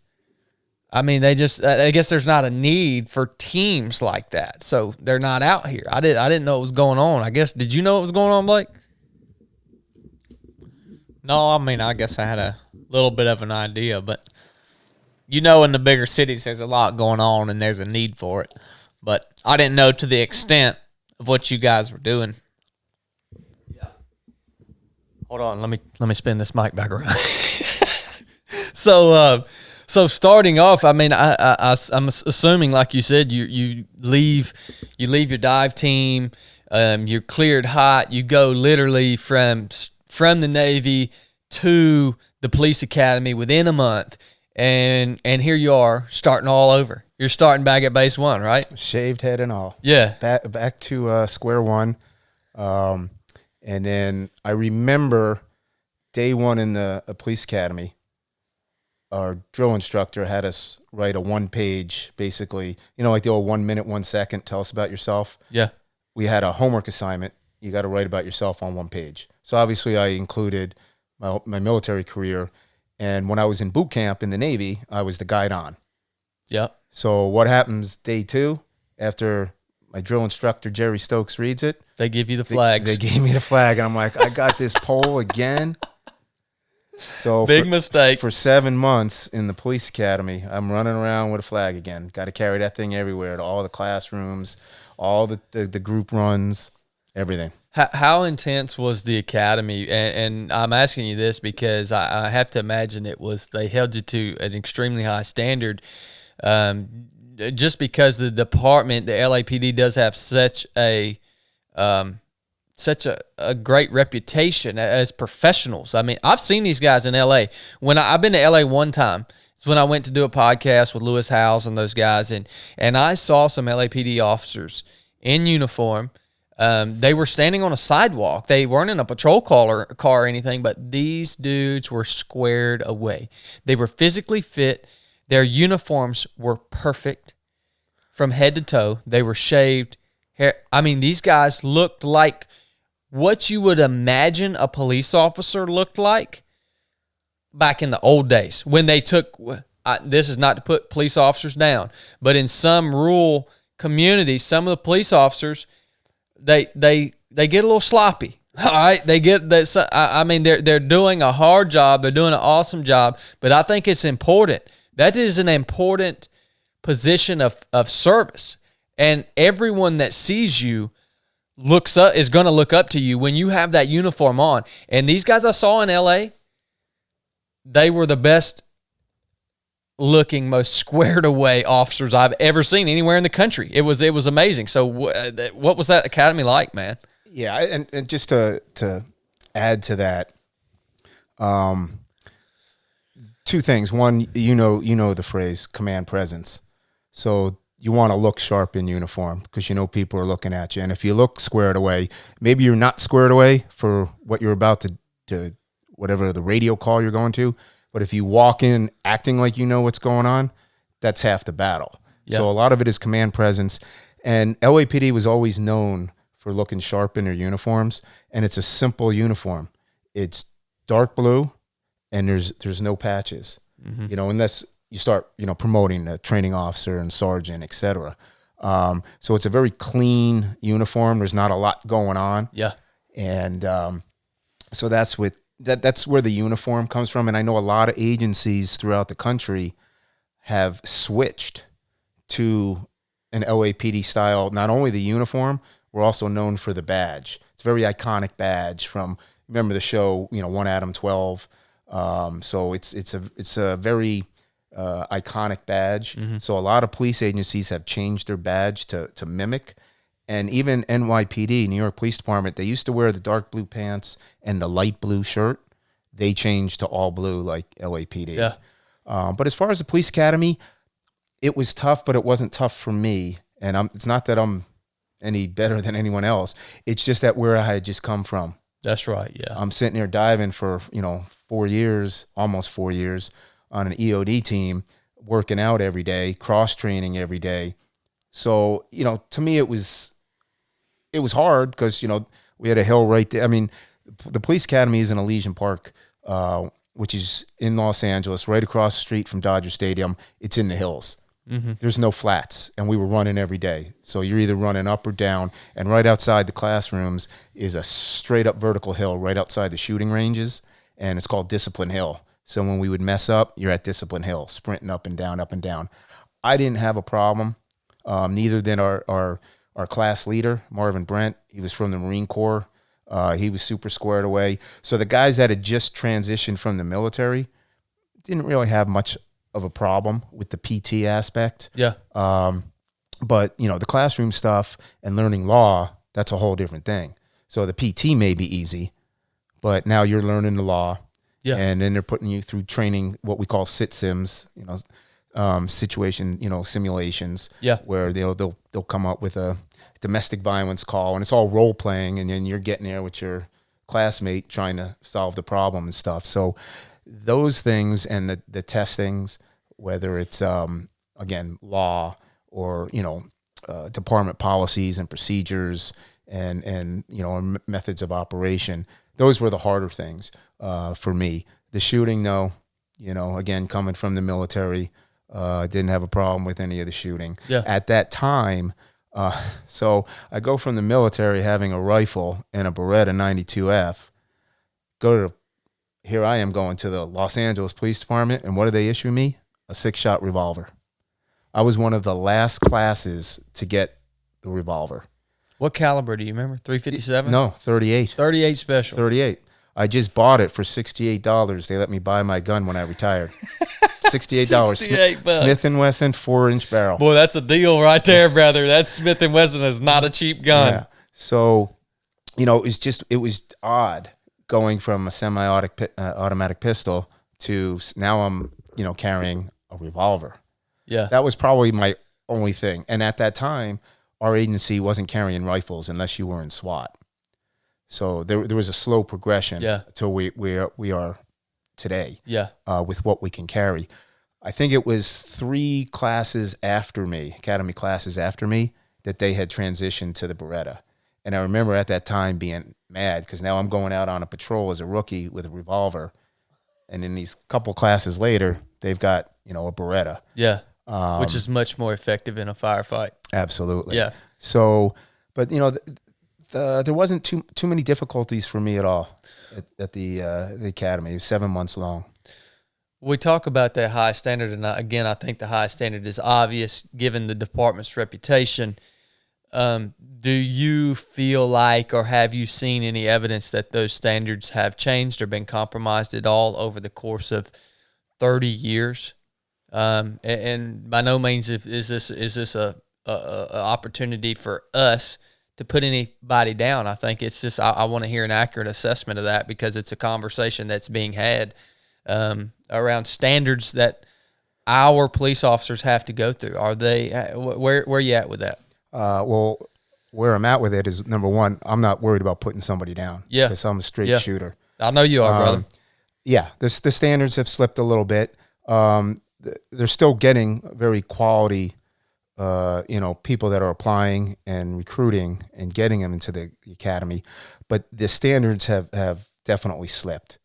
I mean, I guess there's not a need for teams like that, so they're not out here. I didn't know what was going on. I guess, did you know what was going on, Blake? No, I mean, I guess I had a little bit of an idea, but in the bigger cities, there's a lot going on and there's a need for it. But I didn't know to the extent of what you guys were doing. Hold on, let me spin this mic back around. So starting off, I mean, I'm assuming, like you said, you leave your dive team, you're cleared hot, you go literally from the Navy to the police academy within a month, and here you are starting all over. You're starting back at base one, right? Shaved head and all. Yeah. Back to square one. And then I remember day one in the police academy, our drill instructor had us write a 1-page, basically, like the old 1 minute, 1 second, tell us about yourself. Yeah. We had a homework assignment. You got to write about yourself on 1 page. So obviously I included my military career. And when I was in boot camp in the Navy, I was the guide on. Yeah. So what happens day 2 after my drill instructor, Jerry Stokes, reads it? They give you the flags. They gave me the flag, and I'm like, I got this pole again. So Big mistake. For 7 months in the police academy, I'm running around with a flag again. Got to carry that thing everywhere, to all the classrooms, all the group runs, everything. How intense was the academy? And I'm asking you this because I have to imagine they held you to an extremely high standard. Just because the department, the LAPD, does have such a great reputation as professionals. I mean, I've seen these guys in LA. When I've been to LA one time, it's when I went to do a podcast with Lewis Howes and those guys, and I saw some LAPD officers in uniform. They were standing on a sidewalk. They weren't in a patrol car or anything, but these dudes were squared away. They were physically fit. Their uniforms were perfect from head to toe. They were shaved hair. I mean, these guys looked like what you would imagine a police officer looked like back in the old days when they took, this is not to put police officers down, but in some rural communities, some of the police officers, they get a little sloppy. All right, they get that. I mean, they're doing a hard job. They're doing an awesome job, but I think it's important. That is an important position of service, and everyone that sees you is going to look up to you when you have that uniform on. And these guys I saw in LA, they were the best looking, most squared away officers I've ever seen anywhere in the country. It was amazing. So what was that academy like, man? Yeah, and just to add to that, 2 things. One, you know the phrase command presence. So you want to look sharp in uniform because people are looking at you. And if you look squared away, maybe you're not squared away for what you're about to whatever the radio call you're going to. But if you walk in acting like you know what's going on, that's half the battle. Yeah. So a lot of it is command presence. And LAPD was always known for looking sharp in their uniforms. And it's a simple uniform. It's dark blue, and there's no patches, unless you start, promoting a training officer and sergeant, et cetera. So it's a very clean uniform. There's not a lot going on. Yeah. And so that's where the uniform comes from. And I know a lot of agencies throughout the country have switched to an LAPD style. Not only the uniform, we're also known for the badge. It's a very iconic badge from, remember the show, 1 Adam 12. So it's a very iconic badge. Mm-hmm. So a lot of police agencies have changed their badge to mimic. And even NYPD, New York Police Department, they used to wear the dark blue pants and the light blue shirt. They changed to all blue like LAPD. Yeah. But as far as the police academy, it was tough, but it wasn't tough for me. And it's not that I'm any better than anyone else. It's just that where I had just come from. That's right, yeah. I'm sitting here diving for, 4 years, almost 4 years on an EOD team, working out every day, cross-training every day. So, to me it was hard because, we had a hill right there. I mean, the police academy is in Elysian Park, which is in Los Angeles, right across the street from Dodger Stadium. It's in the hills. Mm-hmm. There's no flats, and we were running every day. So you're either running up or down, and right outside the classrooms is a straight-up vertical hill right outside the shooting ranges, and it's called Discipline Hill. So when we would mess up, you're at Discipline Hill, sprinting up and down, up and down. I didn't have a problem. Neither did our class leader, Marvin Brent. He was from the Marine Corps. He was super squared away. So the guys that had just transitioned from the military didn't really have much of a problem with the PT aspect. Yeah. But, the classroom stuff and learning law, that's a whole different thing. So the PT may be easy, but now you're learning the law. Yeah. And then they're putting you through training, what we call sit sims, situation, simulations. Yeah. Where they'll come up with a domestic violence call, and it's all role playing, and then you're getting there with your classmate trying to solve the problem and stuff. So those things and the testings, whether it's again law or department policies and procedures and methods of operation, those were the harder things for me. The shooting, no, again, coming from the military, didn't have a problem with any of the shooting. Yeah. At that time, so I go from the military having a rifle and a Beretta 92F, here I am going to the Los Angeles Police Department, and what do they issue me? A 6-shot revolver. I was one of the last classes to get the revolver. What caliber do you remember? 357? No, 38. 38 special. 38. I just bought it for $68. They let me buy my gun when I retired. $68. $68. Smith & Wesson 4-inch barrel. Boy, that's a deal right there, brother. That Smith & Wesson is not a cheap gun. Yeah. So, it was odd going from a semi-automatic pistol to now I'm, carrying a revolver. Yeah. That was probably my only thing. And at that time, our agency wasn't carrying rifles unless you were in SWAT. So there was a slow progression to where we are today with what we can carry. I think it was 3 classes after me, academy classes after me, that they had transitioned to the Beretta. And I remember at that time being mad because now I'm going out on a patrol as a rookie with a revolver. And then these couple classes later, they've got, a Beretta. Yeah. Which is much more effective in a firefight. Absolutely. Yeah. So, but, there wasn't too many difficulties for me at all at the academy. It was 7 months long. We talk about that high standard, and again, I think the high standard is obvious given the department's reputation. Do you feel like, or have you seen any evidence that those standards have changed or been compromised at all over the course of 30 years? And by no means is this a opportunity for us to put anybody down. I think it's just I want to hear an accurate assessment of that because it's a conversation that's being had around standards that our police officers have to go through. Are they where are you at with that? Well, where I'm at with it is, number one, I'm not worried about putting somebody down. Yeah, because I'm a straight shooter. I know you are, brother. Yeah, the standards have slipped a little bit. They're still getting very quality, people that are applying and recruiting and getting them into the academy, but the standards have definitely slipped.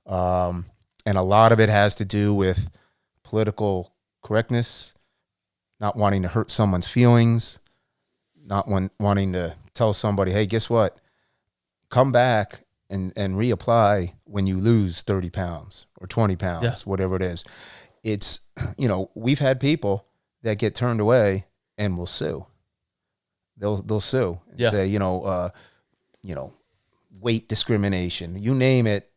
And a lot of it has to do with political correctness, not wanting to hurt someone's feelings, not wanting to tell somebody, hey, guess what? Come back and reapply when you lose 30 pounds or 20 pounds, whatever it is. It's, we've had people that get turned away and will sue. They'll sue and say, weight discrimination, you name it,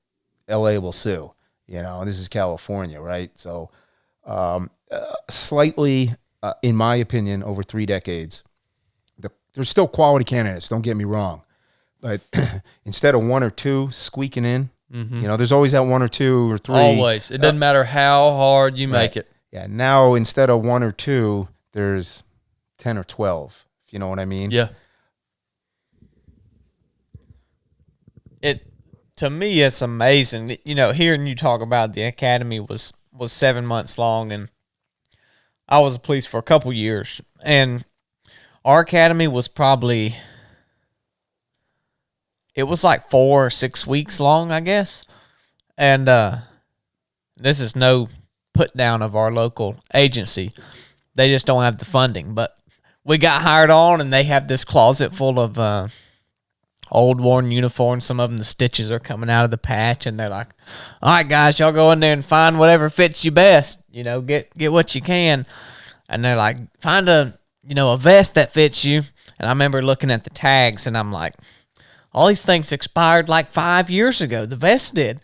LA will sue. This is California, right? So slightly, in my opinion, over 3 decades, there's still quality candidates, don't get me wrong. But instead of 1 or 2 squeaking in, there's always that 1 or 2 or 3. Always. It doesn't matter how hard you make it. Yeah. Now, instead of 1 or 2, there's 10 or 12, if you know what I mean. Yeah. To me, it's amazing. Hearing you talk about the academy was 7 months long, and I was a police for a couple years, and our academy was probably, it was like 4 or 6 weeks long, I guess. And this is no put down of our local agency. They just don't have the funding. But we got hired on, and they have this closet full of old worn uniforms. Some of them, the stitches are coming out of the patch, and they're like, all right, guys, y'all go in there and find whatever fits you best. Get what you can. And they're like, find a vest that fits you. And I remember looking at the tags, and I'm like, all these things expired like 5 years ago. The vest did.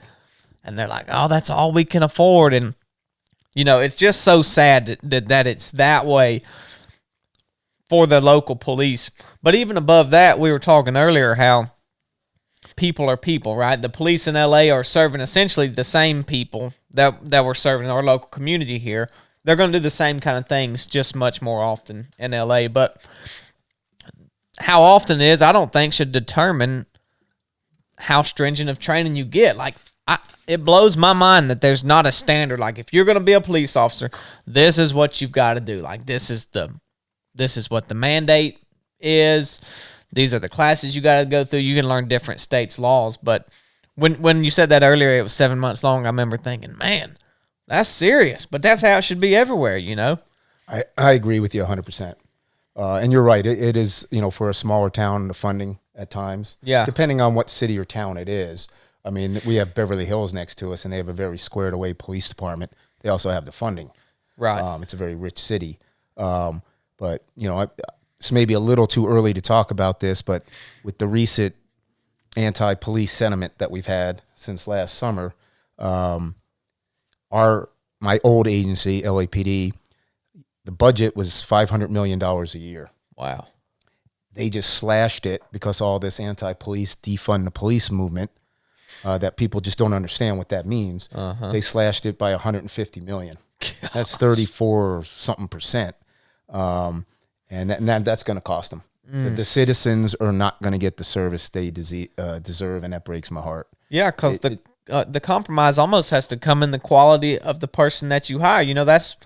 And they're like, oh, that's all we can afford. And, it's just so sad that it's that way for the local police. But even above that, we were talking earlier how people are people, right? The police in LA are serving essentially the same people that we're serving in our local community here. They're going to do the same kind of things, just much more often in LA. But how often it is, I don't think should determine how stringent of training you get. Like, it blows my mind that there's not a standard. Like, if you're going to be a police officer, this is what you've got to do. Like, this is what the mandate is. These are the classes you got to go through. You can learn different states' laws. But when you said that earlier, it was 7 months long, I remember thinking, man, that's serious. But that's how it should be everywhere, I agree with you 100%. And you're right. It is, for a smaller town, the funding at times. Yeah. Depending on what city or town it is. I mean, we have Beverly Hills next to us, and they have a very squared away police department. They also have the funding. Right. It's a very rich city. But, it's maybe a little too early to talk about this, but with the recent anti-police sentiment that we've had since last summer, my old agency, LAPD, the budget was $500 million a year. Wow. They just slashed it because all this anti-police, defund the police movement, that people just don't understand what that means. Uh-huh. They slashed it by $150 million. That's 34 something percent. And that's going to cost them. The citizens are not going to get the service they deserve, and that breaks my heart. Yeah, because the compromise almost has to come in the quality of the person that you hire. That's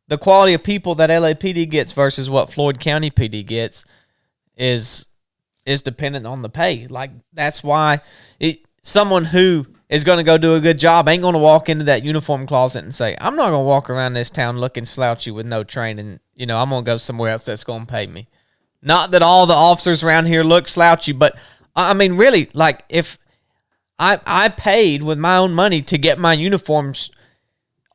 the quality of people that LAPD gets versus what Floyd County PD gets is dependent on the pay. Like, that's why someone who is going to go do a good job ain't going to walk into that uniform closet and say, I'm not going to walk around this town looking slouchy with no training. I'm going to go somewhere else that's going to pay me. Not that all the officers around here look slouchy, but I mean, really, like, if I paid with my own money to get my uniforms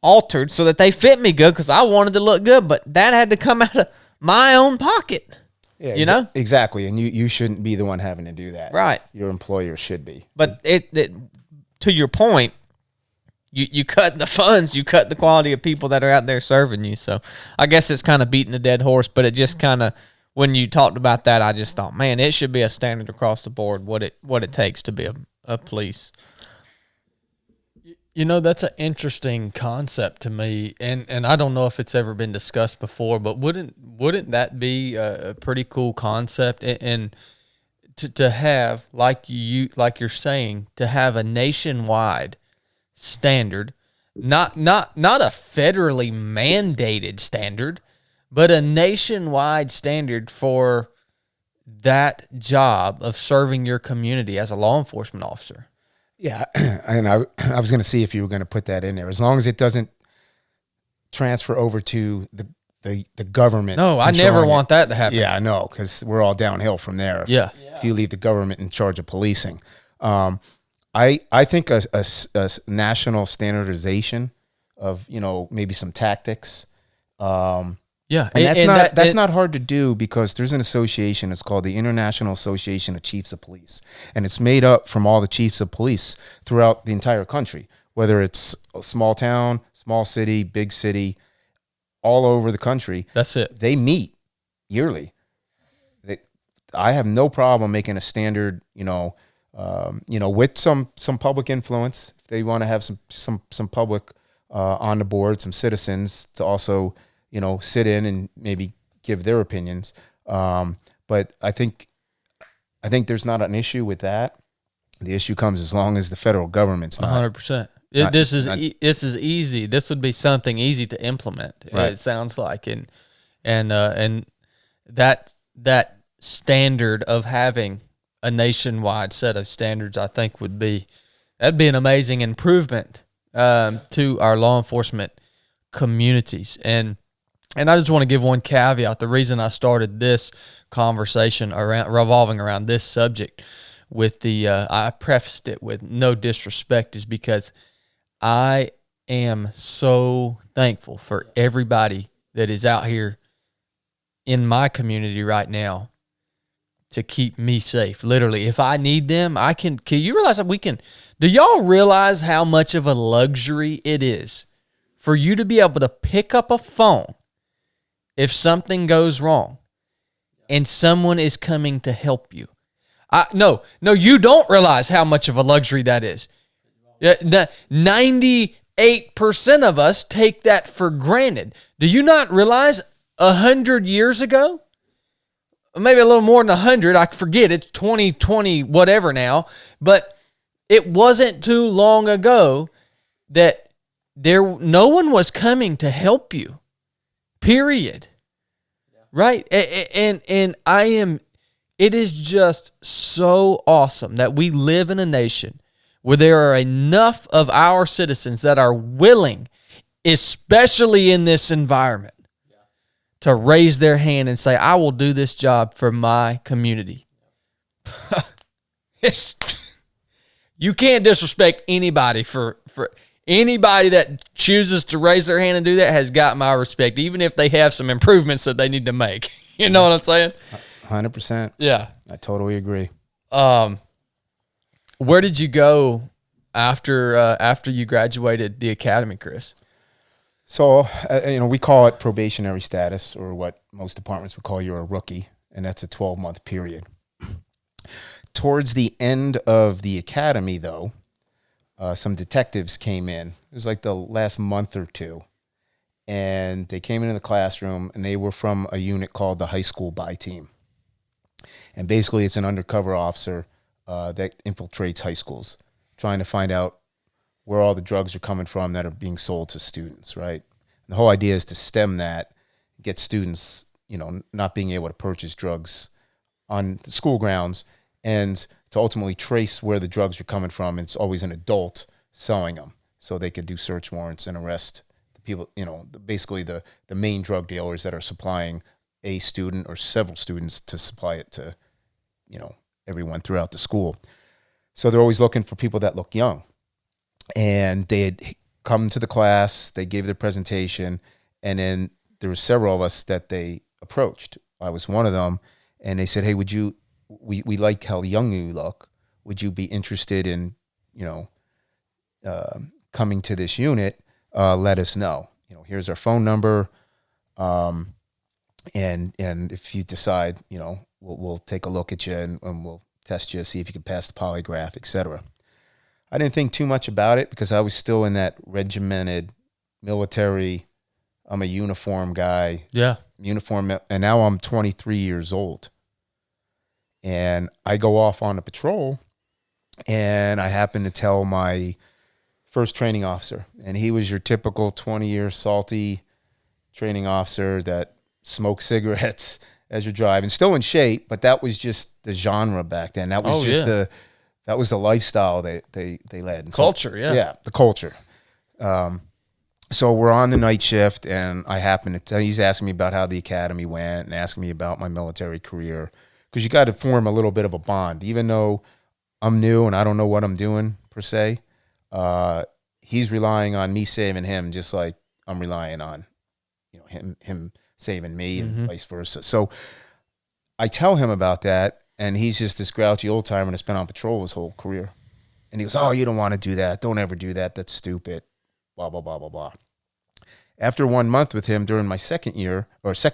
altered so that they fit me good because I wanted to look good, but that had to come out of my own pocket. Yeah, exactly. And you shouldn't be the one having to do that. Right. Your employer should be. But it to your point, you cut the funds, you cut the quality of people that are out there serving you. So I guess it's kind of beating a dead horse, but it just kind of, when you talked about that, I just thought, man, it should be a standard across the board what it takes to be a police. That's an interesting concept to me, and I don't know if it's ever been discussed before, but wouldn't that be a pretty cool concept? And to have, like you're saying, to have a nationwide standard, not a federally mandated standard, but a nationwide standard for that job of serving your community as a law enforcement officer. Yeah, and I was going to see if you were going to put that in there. As long as it doesn't transfer over to the government. No, I never want that to happen. Yeah, I know, because we're all downhill from there. If you leave the government in charge of policing. I think a national standardization of, maybe some tactics. Yeah, and that's not hard to do because there's an association. It's called the International Association of Chiefs of Police, and it's made up from all the chiefs of police throughout the entire country, whether it's a small town, small city, big city, all over the country. That's it. They meet yearly. I have no problem making a standard, with some public influence. If they want to have some public on the board, some citizens to also, sit in and maybe give their opinions. But I think there's not an issue with that. The issue comes as long as the federal government's not 100%. This is easy. This would be something easy to implement. Right. It sounds like, and that standard of having a nationwide set of standards, I think that'd be an amazing improvement to our law enforcement communities. And I just want to give one caveat. The reason I started this conversation revolving around this subject with the I prefaced it with no disrespect, is because I am so thankful for everybody that is out here in my community right now to keep me safe. Literally, if I need them, I can you realize that we can? Do y'all realize how much of a luxury it is for you to be able to pick up a phone if something goes wrong and someone is coming to help you? No, you don't realize how much of a luxury that is. 98% of us take that for granted. Do you not realize 100 years ago, maybe a little more than 100, I forget, it's 2020 whatever now, but it wasn't too long ago that no one was coming to help you, period. Right? And it is just so awesome that we live in a nation where there are enough of our citizens that are willing, especially in this environment, to raise their hand and say, I will do this job for my community. You can't disrespect anybody for anybody that chooses to raise their hand and do that has got my respect, even if they have some improvements that they need to make. You know what I'm saying? 100%. Yeah. I totally agree. Where did you go after you graduated the academy, Chris? So, we call it probationary status, or what most departments would call you're a rookie, and that's a 12-month period. Towards the end of the academy, though, some detectives came in. It was like the last month or two. And they came into the classroom, and they were from a unit called the High School Buy Team. And basically, it's an undercover officer that infiltrates high schools, trying to find out where all the drugs are coming from that are being sold to students, right? And the whole idea is to stem that, get students, not being able to purchase drugs on the school grounds, and to ultimately trace where the drugs are coming from. It's always an adult selling them, so they could do search warrants and arrest the people, basically the main drug dealers that are supplying a student or several students to supply it to, everyone throughout the school. So they're always looking for people that look young. And they had come to the class, they gave their presentation, and then there were several of us that they approached. I was one of them, and they said, hey, we like how young you look. Would you be interested in, coming to this unit? Let us know. Here's our phone number. And if you decide, we'll take a look at you and we'll test you, see if you can pass the polygraph, etc. I didn't think too much about it because I was still in that regimented military. I'm a uniform guy. Yeah. Uniform. And now I'm 23 years old. And I go off on a patrol, and I happen to tell my first training officer. And he was your typical 20-year salty training officer that smoked cigarettes as you're driving. Still in shape, but that was just the genre back then. That was that was the lifestyle they led. And culture, so, yeah. Yeah, the culture. So we're on the night shift, and I happen to tell, he's asking me about how the academy went and asking me about my military career, because you got to form a little bit of a bond. Even though I'm new and I don't know what I'm doing per se, he's relying on me saving him just like I'm relying on him saving me, and vice versa. So I tell him about that, and he's just this grouchy old timer that's been on patrol his whole career. And he goes, oh, you don't want to do that. Don't ever do that. That's stupid. Blah, blah, blah, blah, blah. After 1 month with him during my second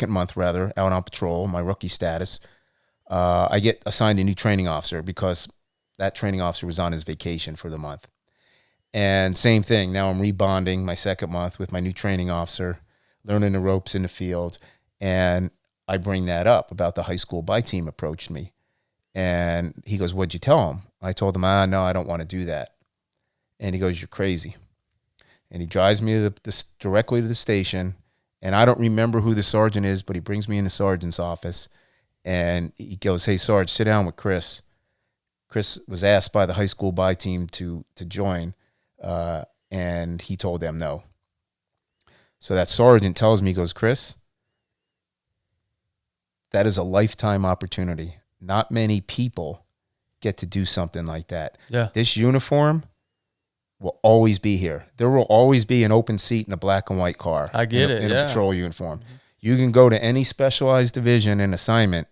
month out on patrol, my rookie status, I get assigned a new training officer because that training officer was on his vacation for the month. And same thing. Now I'm rebonding my second month with my new training officer, learning the ropes in the field. And I bring that up about the high school buy team approached me. And he goes, what'd you tell him? I told him, no, I don't want to do that. And he goes, you're crazy. And he drives me directly to the station. And I don't remember who the sergeant is, but he brings me in the sergeant's office. And he goes, hey, Sarge, sit down with Chris. Chris was asked by the high school buy team to join, and he told them no. So that sergeant tells me, he goes, Chris, that is a lifetime opportunity. Not many people get to do something like that. Yeah. This uniform will always be here. There will always be an open seat in a black and white car. I get in it, a yeah. patrol uniform. You can go to any specialized division and assignment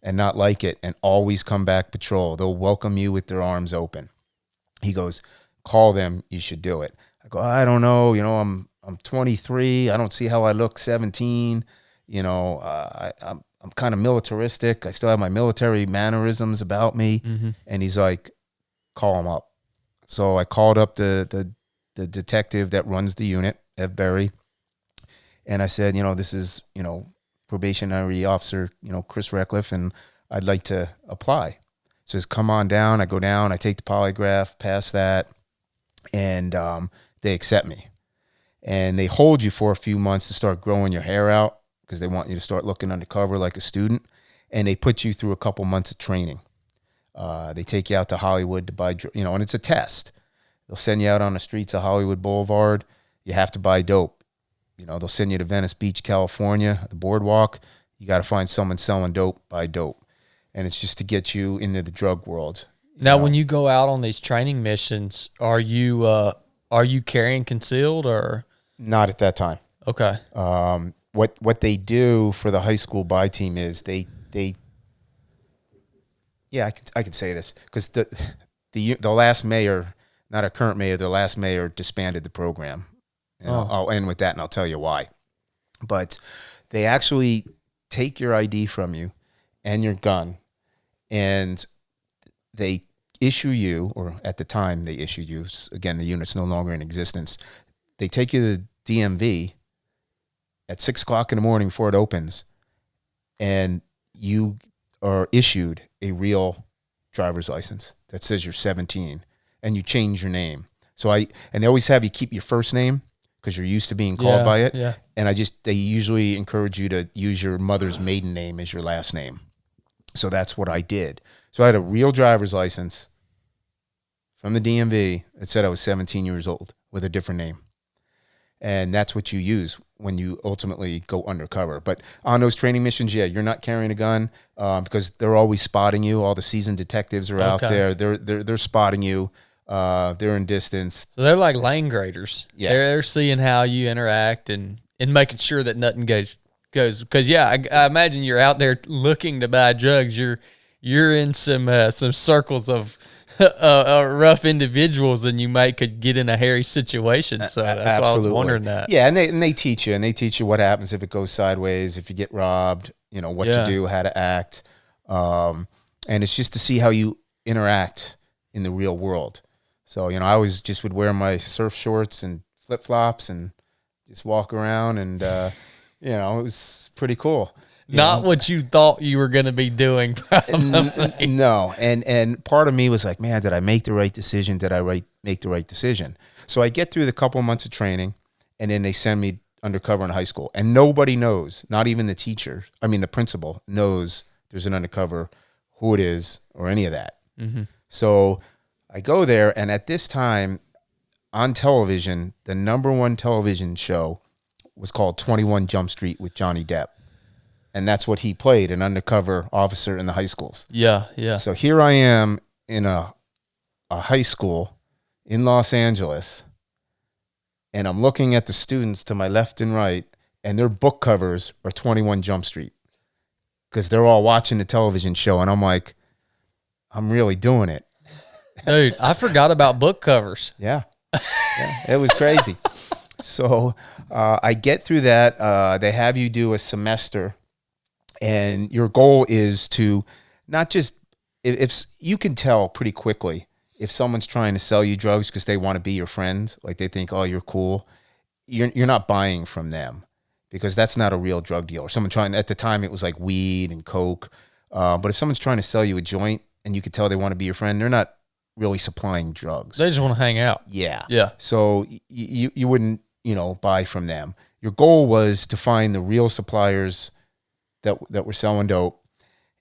and not like it and always come back patrol. They'll welcome you with their arms open. He goes, call them. You should do it. I go, I don't know. You know, I'm 23. I don't see how I look 17. You know, I'm kind of militaristic. I still have my military mannerisms about me. Mm-hmm. And he's like, call him up. So I called up the detective that runs the unit at Berry. And I said, you know, this is, you know, probationary officer, you know, Chris Reckleff, and I'd like to apply. So he says, come on down. I go down. I take the polygraph, pass that, and they accept me. And they hold you for a few months to start growing your hair out because they want you to start looking undercover like a student. And they put you through a couple months of training. They take you out to Hollywood to buy, you know, and it's a test. They'll send you out on the streets of Hollywood Boulevard. You have to buy dope. You know, they'll send you to Venice Beach, California, the boardwalk. You got to find someone selling dope, buy dope. And it's just to get you into the drug world. Now, when you go out on these training missions, are you carrying concealed or? Not at that time. Okay. What they do for the high school buy team is they yeah, I could say this because the last mayor, not our current mayor, the last mayor disbanded the program. And I'll end with that, and I'll tell you why. But they actually take your ID from you and your gun, and they issue you, or at the time they issued you, again, the unit's no longer in existence. They take you to the DMV at 6 o'clock in the morning before it opens, and you are issued a real driver's license that says you're 17, and you change your name. And they always have you keep your first name because you're used to being called by it. Yeah. And they usually encourage you to use your mother's maiden name as your last name. So that's what I did. So I had a real driver's license from the DMV that said I was 17 years old with a different name. And that's what you use when you ultimately go undercover. But on those training missions, yeah, you're not carrying a gun because they're always spotting you. All the seasoned detectives are out there. They're spotting you. They're in distance. So they're like lane graders. Yeah. They're seeing how you interact and making sure that nothing goes because I imagine you're out there looking to buy drugs. You're in some circles of rough individuals, and you could get in a hairy situation. So that's Absolutely. why I was wondering that. Yeah, and they teach you, what happens if it goes sideways, if you get robbed, you know, what to do, how to act. And it's just to see how you interact in the real world. So, you know, I always just would wear my surf shorts and flip-flops and just walk around, and, you know, it was pretty cool. Not what you thought you were going to be doing, probably. No. And part of me was like, man, did I make the right decision? Did I make the right decision? So I get through the couple of months of training, and then they send me undercover in high school. And nobody knows, not even the principal knows there's an undercover, who it is, or any of that. Mm-hmm. So I go there, and at this time on television, the number one television show was called 21 Jump Street with Johnny Depp. And that's what he played, an undercover officer in the high schools. Yeah, yeah. So here I am in a high school in Los Angeles, and I'm looking at the students to my left and right, and their book covers are 21 Jump Street because they're all watching the television show, and I'm like, I'm really doing it. Dude, I forgot about book covers. Yeah, it was crazy. So I get through that. They have you do a semester. And your goal is to not just, if you can tell pretty quickly if someone's trying to sell you drugs because they want to be your friend, like they think, oh, you're cool, you're not buying from them because that's not a real drug dealer. Someone trying, at the time it was like weed and coke. But if someone's trying to sell you a joint and you can tell they want to be your friend, they're not really supplying drugs. They just want to hang out. Yeah. Yeah. So you wouldn't, you know, buy from them. Your goal was to find the real suppliers that were selling dope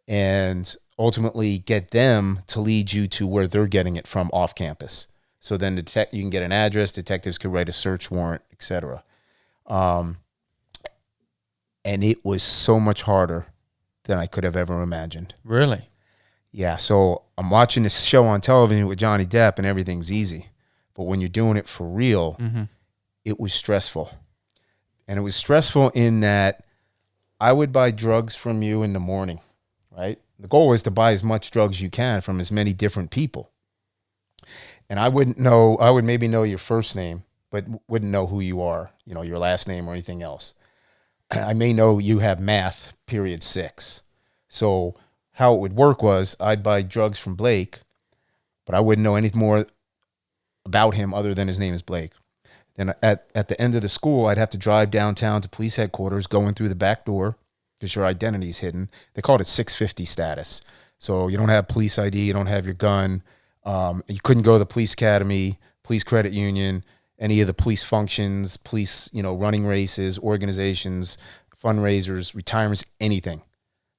and ultimately get them to lead you to where they're getting it from off campus. So then you can get an address, detectives could write a search warrant, etc. And it was so much harder than I could have ever imagined. Really? Yeah, so I'm watching this show on television with Johnny Depp and everything's easy. But when you're doing it for real, it was stressful. And it was stressful in that I would buy drugs from you in the morning, right? The goal was to buy as much drugs you can from as many different people. And I would maybe know your first name, but wouldn't know who you are, your last name or anything else. I may know you have math, period 6. So how it would work was I'd buy drugs from Blake, but I wouldn't know any more about him other than his name is Blake. Then at the end of the school, I'd have to drive downtown to police headquarters, going through the back door because your identity's hidden. They called it 650 status. So you don't have police ID, you don't have your gun. You couldn't go to the police academy, police credit union, any of the police functions, police, running races, organizations, fundraisers, retirements, anything.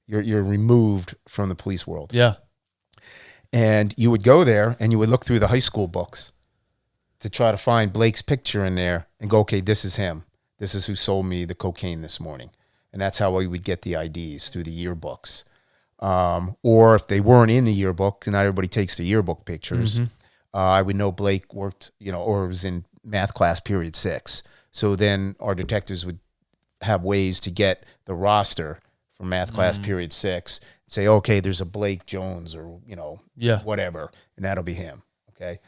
You're removed from the police world. Yeah. And you would go there and you would look through the high school books to try to find Blake's picture in there and go, okay, this is him. This is who sold me the cocaine this morning. And that's how we would get the IDs, through the yearbooks. Or if they weren't in the yearbook, and not everybody takes the yearbook pictures, I would know Blake worked, or was in math class period 6. So then our detectives would have ways to get the roster for math class period 6, say, okay, there's a Blake Jones or, whatever, and that'll be him. Okay.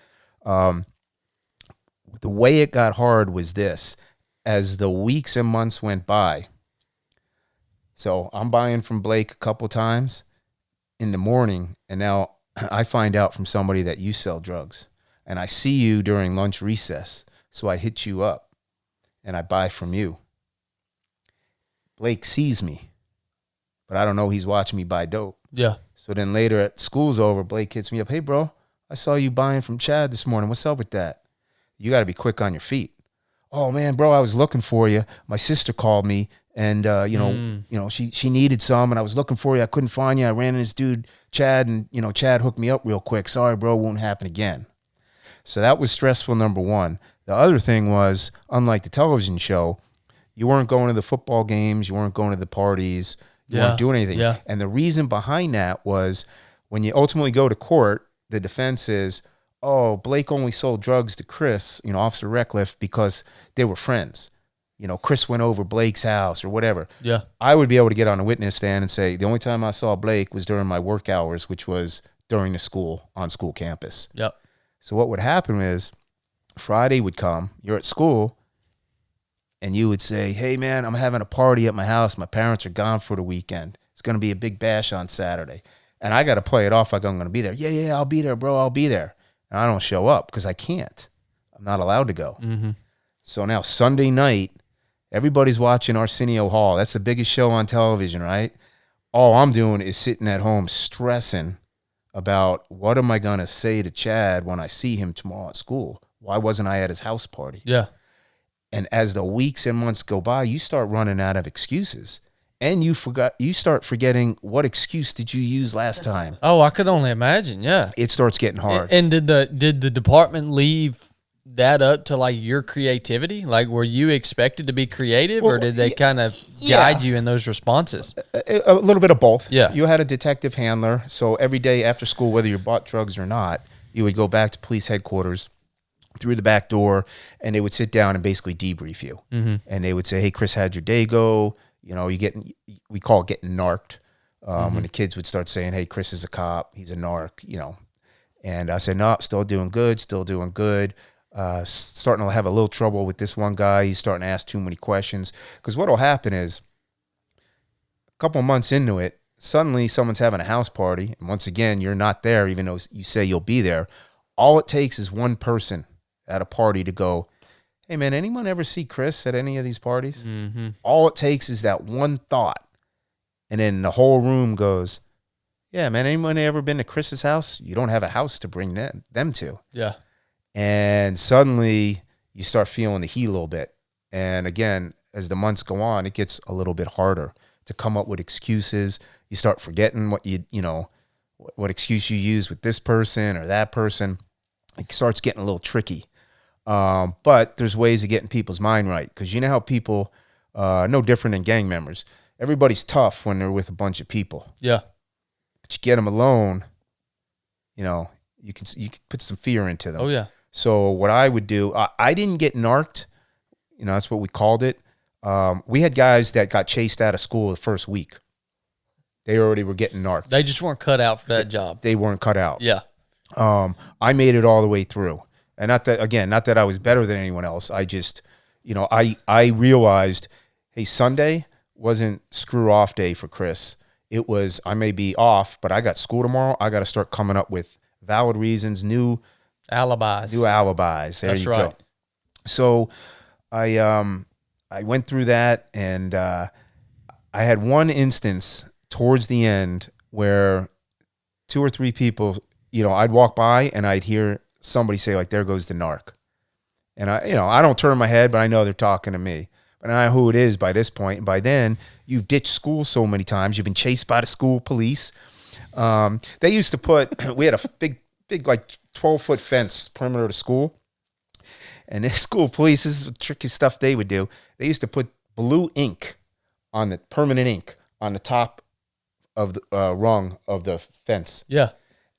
The way it got hard was this: as the weeks and months went by, so I'm buying from Blake a couple times in the morning, and now I find out from somebody that you sell drugs, and I see you during lunch recess, so I hit you up, and I buy from you. Blake sees me, but I don't know he's watching me buy dope. Yeah. So then later at school's over, Blake hits me up. Hey, bro, I saw you buying from Chad this morning. What's up with that? You got to be quick on your feet. Oh, man, bro, I was looking for you. My sister called me, and, she needed some, and I was looking for you. I couldn't find you. I ran into this dude, Chad, and, Chad hooked me up real quick. Sorry, bro, won't happen again. So that was stressful, number one. The other thing was, unlike the television show, you weren't going to the football games. You weren't going to the parties. You weren't doing anything. Yeah. And the reason behind that was when you ultimately go to court, the defense is, oh, Blake only sold drugs to Chris, Officer Reckleff, because they were friends. Chris went over Blake's house or whatever. Yeah. I would be able to get on a witness stand and say, the only time I saw Blake was during my work hours, which was during the school, on school campus. Yep. So what would happen is Friday would come, you're at school, and you would say, hey, man, I'm having a party at my house. My parents are gone for the weekend. It's going to be a big bash on Saturday. And I got to play it off like I'm going to be there. Yeah, I'll be there, bro. I'll be there. And I don't show up because I can't. I'm not allowed to go. Mm-hmm. So now Sunday night, everybody's watching Arsenio Hall. That's the biggest show on television, right? All I'm doing is sitting at home stressing about what am I going to say to Chad when I see him tomorrow at school? Why wasn't I at his house party? Yeah. And as the weeks and months go by, you start running out of excuses. And you start forgetting, what excuse did you use last time? Oh, I could only imagine. Yeah. It starts getting hard. And did the department leave that up to like your creativity? Like, were you expected to be creative, or did they kind of guide you in those responses? A little bit of both. Yeah. You had a detective handler. So every day after school, whether you bought drugs or not, you would go back to police headquarters through the back door, and they would sit down and basically debrief you. Mm-hmm. And they would say, hey, Chris, how'd your day go? We call it getting narked. When the kids would start saying, hey, Chris is a cop, he's a narc, And I said, no, still doing good. Starting to have a little trouble with this one guy. He's starting to ask too many questions. Because what will happen is, a couple months into it, suddenly someone's having a house party. And once again, you're not there, even though you say you'll be there. All it takes is one person at a party to go, hey, man, anyone ever see Chris at any of these parties? Mm-hmm. All it takes is that one thought. And then the whole room goes, yeah, man, anyone ever been to Chris's house? You don't have a house to bring them to. Yeah. And suddenly you start feeling the heat a little bit. And again, as the months go on, it gets a little bit harder to come up with excuses. You start forgetting what excuse you use with this person or that person. It starts getting a little tricky. But there's ways of getting people's mind right. Because you know how people, no different than gang members, everybody's tough when they're with a bunch of people. Yeah. But you get them alone, you can put some fear into them. Oh yeah. So what I would do, I didn't get narked. That's what we called it. We had guys that got chased out of school the first week. They already were getting narked. They just weren't cut out for that job. They weren't cut out. Yeah. I made it all the way through. And not that I was better than anyone else. I just, I realized, hey, Sunday wasn't screw off day for Chris. It was, I may be off, but I got school tomorrow. I got to start coming up with valid reasons, new alibis. There you go. So I went through that, and I had one instance towards the end where 2 or 3 people, I'd walk by and I'd hear somebody say, like, there goes the narc. And I don't turn my head, but I know they're talking to me. But I know who it is by this point. And by then, you've ditched school so many times. You've been chased by the school police. They used to we had a big, like 12-foot fence perimeter of the school. And the school police, this is the tricky stuff they would do. They used to put blue ink on the permanent ink on the top of the rung of the fence. Yeah.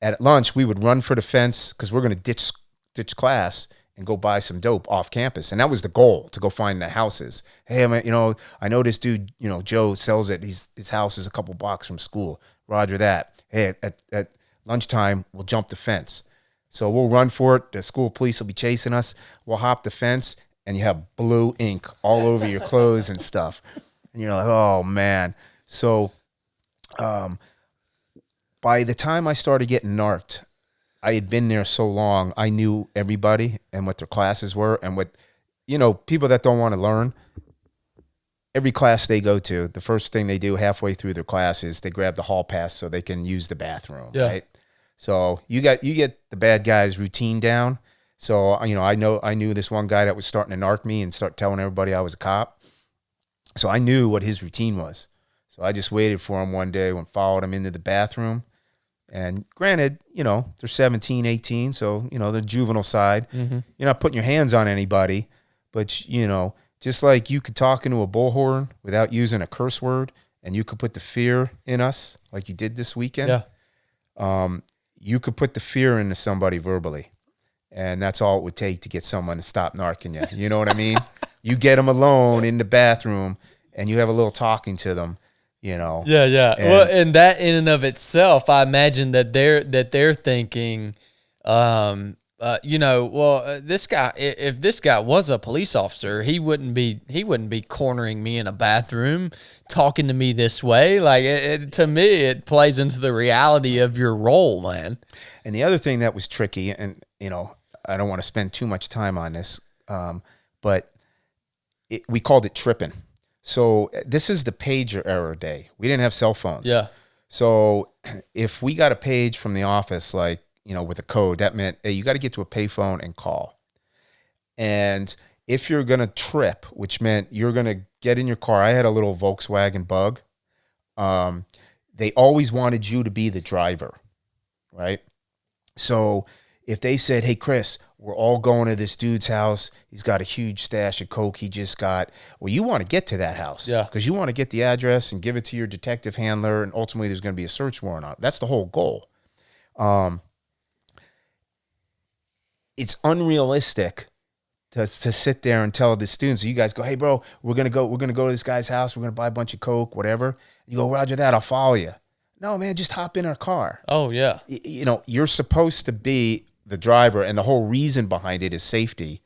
And at lunch, we would run for the fence because we're going to ditch class and go buy some dope off campus. And that was the goal, to go find the houses. Hey, I know this dude, Joe sells it. His house is a couple blocks from school. Roger that. Hey, at lunchtime, we'll jump the fence. So we'll run for it. The school police will be chasing us. We'll hop the fence, and you have blue ink all over your clothes and stuff. And you're like, oh, man. So by the time I started getting narked, I had been there so long, I knew everybody and what their classes were, and what, people that don't want to learn, every class they go to, the first thing they do halfway through their class is they grab the hall pass so they can use the bathroom, right? So you get the bad guys routine down. So, I knew this one guy that was starting to narc me and start telling everybody I was a cop. So I knew what his routine was. So I just waited for him one day and followed him into the bathroom. And granted, they're 17, 18, so, the juvenile side. Mm-hmm. You're not putting your hands on anybody, but, just like you could talk into a bullhorn without using a curse word, and you could put the fear in us like you did this weekend, you could put the fear into somebody verbally. And that's all it would take to get someone to stop narking you. You know what I mean? You get them alone in the bathroom, and you have a little talking to them. Yeah. And that in and of itself, I imagine that they're thinking, this guy, if this guy was a police officer, he wouldn't be cornering me in a bathroom, talking to me this way. Like, to me, it plays into the reality of your role, man. And the other thing that was tricky, and I don't want to spend too much time on this, but we called it tripping. So this is the pager era day. We didn't have cell phones. Yeah. So if we got a page from the office, like, with a code, that meant, hey, you got to get to a payphone and call. And if you're going to trip, which meant you're going to get in your car. I had a little Volkswagen Bug. They always wanted you to be the driver, right? So if they said, hey, Chris, we're all going to this dude's house. He's got a huge stash of coke he just got. Well, you want to get to that house. Yeah. Because you want to get the address and give it to your detective handler, and ultimately there's going to be a search warrant on it. That's the whole goal. It's unrealistic to sit there and tell the students, you guys go, hey, bro, we're going to go to this guy's house. We're going to buy a bunch of coke, whatever. You go, roger that, I'll follow you. No, man, just hop in our car. Oh, yeah. You're supposed to be the driver, and the whole reason behind it is safety,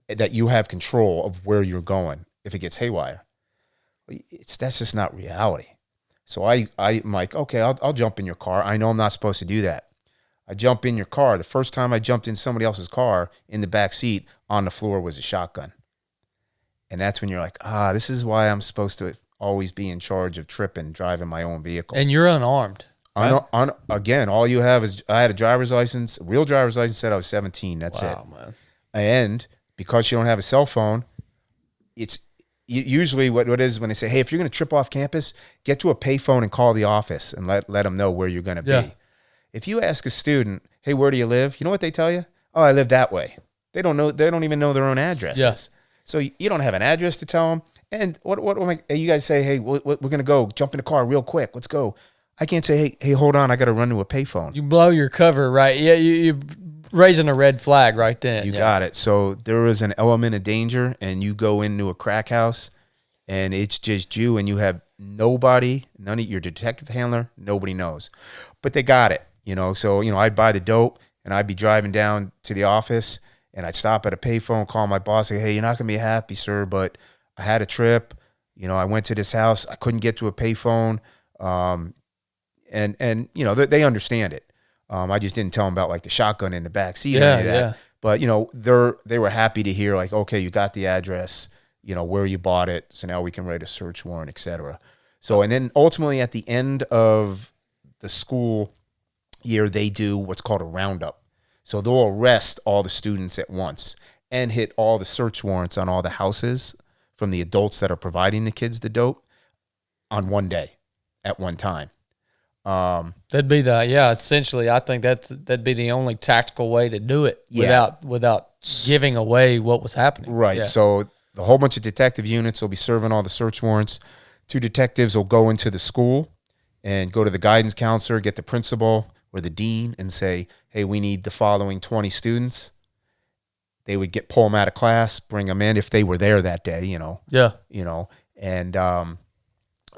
that you have control of where you're going if it gets haywire. That's just not reality. So I'm like, okay, I'll jump in your car. I know I'm not supposed to do that. I jump in your car. The first time I jumped in somebody else's car, in the back seat on the floor was a shotgun. And that's when you're like, this is why I'm supposed to always be in charge of tripping, driving my own vehicle. And you're unarmed. Right? Again, all you have is, I had a driver's license, a real driver's license, said I was 17. That's it. Wow, man. And because you don't have a cell phone, it's usually what it is when they say, hey, if you're going to trip off campus, get to a payphone and call the office and let them know where you're going to be. If you ask a student, hey, where do you live? You know what they tell you? Oh, I live that way. They don't know. They don't even know their own addresses. Yes. So you don't have an address to tell them. And what you guys say, hey, we're going to go jump in the car real quick. Let's go. I can't say, hey, hold on, I got to run to a payphone. You blow your cover, right? Yeah, you raising a red flag right then. You got it. So there is an element of danger, and you go into a crack house, and it's just you, and you have nobody, none of your detective handler, nobody knows. But they got it, So, I'd buy the dope, and I'd be driving down to the office, and I'd stop at a payphone, call my boss, say, hey, you're not going to be happy, sir, but I had a trip. I went to this house. I couldn't get to a payphone. And they understand it. I just didn't tell them about like the shotgun in the back seat or any of that. Yeah. But they were happy to hear like, okay, you got the address, where you bought it, so now we can write a search warrant, etc. So, and then ultimately at the end of the school year, they do what's called a roundup. So they'll arrest all the students at once and hit all the search warrants on all the houses from the adults that are providing the kids the dope on one day at one time. That'd be essentially, I think that'd be the only tactical way to do it without giving away what was happening. Right. Yeah. So the whole bunch of detective units will be serving all the search warrants. 2 detectives will go into the school and go to the guidance counselor, get the principal or the dean and say, hey, we need the following 20 students. They would pull them out of class, bring them in if they were there that day, Yeah. And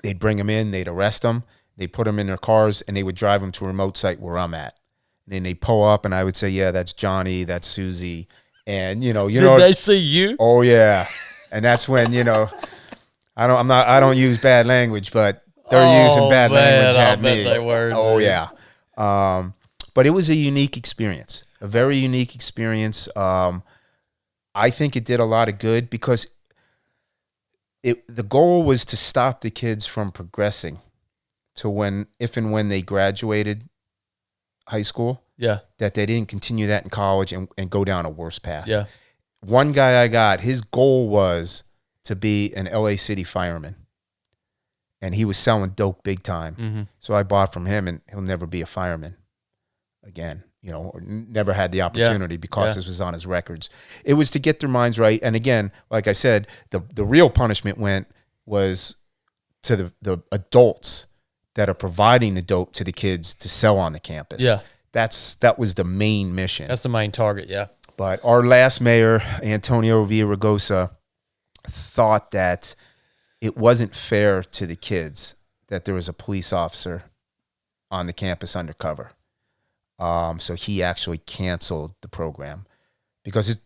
they'd bring them in, they'd arrest them. They put them in their cars, and they would drive them to a remote site where I'm at. And then they pull up, and I would say, yeah, that's Johnny, that's Susie. And, Did they see you? Oh, yeah. And that's when, I don't use bad language, but they're using bad language at me. They were. Oh, yeah. But it was a unique experience, a very unique experience. I think it did a lot of good because the goal was to stop the kids from progressing to if and when they graduated high school, that they didn't continue that in college and go down a worse path. Yeah. One guy I got, his goal was to be an LA City fireman, and he was selling dope big time. Mm-hmm. So I bought from him, and he'll never be a fireman again, or never had the opportunity because this was on his records. It was to get their minds right. And again, like I said, the real punishment was to the adults that are providing the dope to the kids to sell on the campus. Yeah. That was the main mission. That's the main target, yeah. But our last mayor, Antonio Villaraigosa, thought that it wasn't fair to the kids that there was a police officer on the campus undercover. So he actually canceled the program because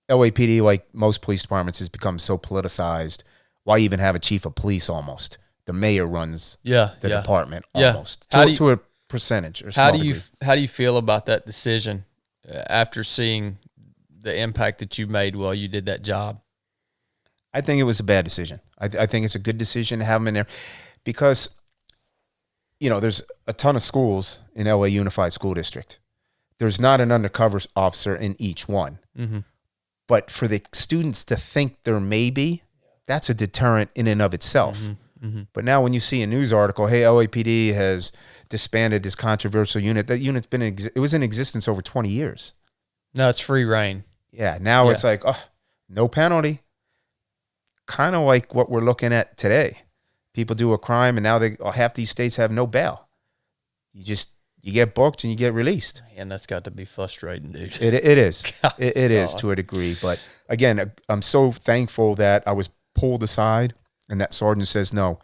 LAPD, like most police departments, has become so politicized. Why even have a chief of police almost? The mayor runs the department almost to a percentage or how do you feel about that decision after seeing the impact that you made while you did that job? I think it was a bad decision. I think it's a good decision to have him in there because, there's a ton of schools in LA Unified School District. There's not an undercover officer in each one. Mm-hmm. But for the students to think there may be, that's a deterrent in and of itself. Mm-hmm. Mm-hmm. But now when you see a news article, hey, LAPD has disbanded this controversial unit. That unit's it was in existence over 20 years. No, it's free reign. Yeah, now it's like, no penalty. Kind of like what we're looking at today. People do a crime, and now half these states have no bail. You get booked and you get released. And that's got to be frustrating, dude. It is. It is to a degree. But again, I'm so thankful that I was pulled aside and that sergeant says, no,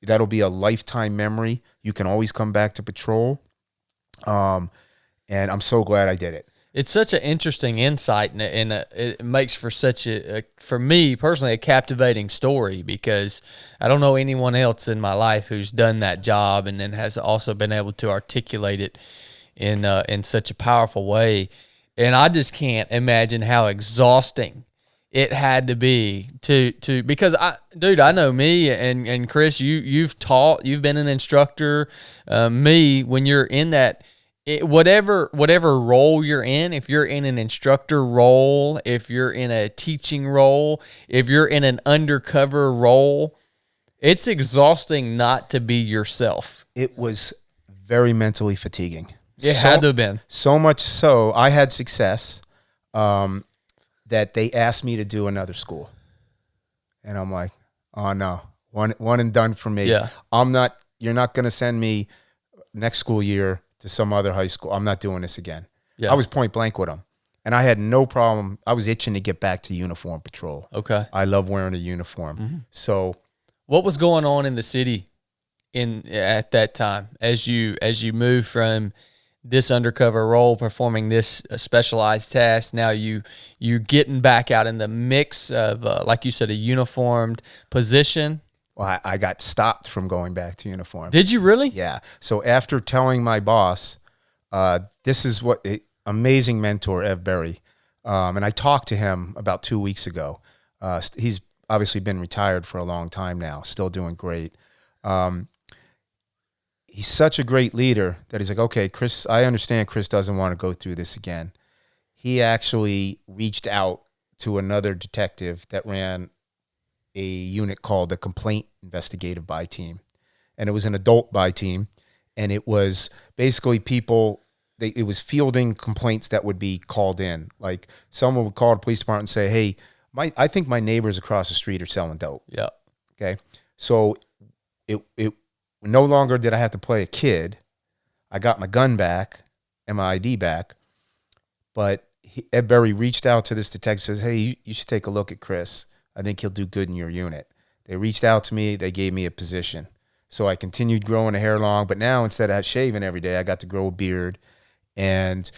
that'll be a lifetime memory. You can always come back to patrol. And I'm so glad I did it. It's such an interesting insight, and it makes for such for me personally, a captivating story because I don't know anyone else in my life who's done that job and then has also been able to articulate it in such a powerful way. And I just can't imagine how exhausting it had to be to because I know me and Chris, you've taught, you've been an instructor. Me, when you're in that. Whatever role you're in, if you're in an instructor role, if you're in a teaching role, if you're in an undercover role, it's exhausting not to be yourself. It was very mentally fatiguing. It had to have been. So much so, I had success that they asked me to do another school. And I'm like, oh no, one and done for me. Yeah. I'm not you're not going to send me next school year to some other high school. I'm not doing this again. Yeah. I was point blank with him. And I had no problem. I was itching to get back to uniform patrol. Okay. I love wearing a uniform. So what was going on in the city at that time as you move from this undercover role, performing this specialized task? Now you getting back out in the mix of, like you said, a uniformed position. well, I got stopped from going back to uniform. Did you really? Yeah. So after telling my boss, this is what amazing mentor, Ev Berry. And I talked to him about 2 weeks ago. He's obviously been retired for a long time now, still doing great. He's such a great leader that he's like, okay, Chris, I understand Chris doesn't want to go through this again. He actually reached out to another detective that ran a unit called the Complaint Investigative Buy Team. And it was an adult buy team. And it was basically people, it was fielding complaints that would be called in. Like someone would call the police department and say, hey, I think my neighbors across the street are selling dope. Yeah. Okay. So it no longer did I have to play a kid. I got my gun back and my ID back. But Ed Berry reached out to this detective, says, hey, you should take a look at Chris. I think he'll do good in your unit. They reached out to me. They gave me a position. So I continued growing the hair long. But now instead of shaving every day, I got to grow a beard. And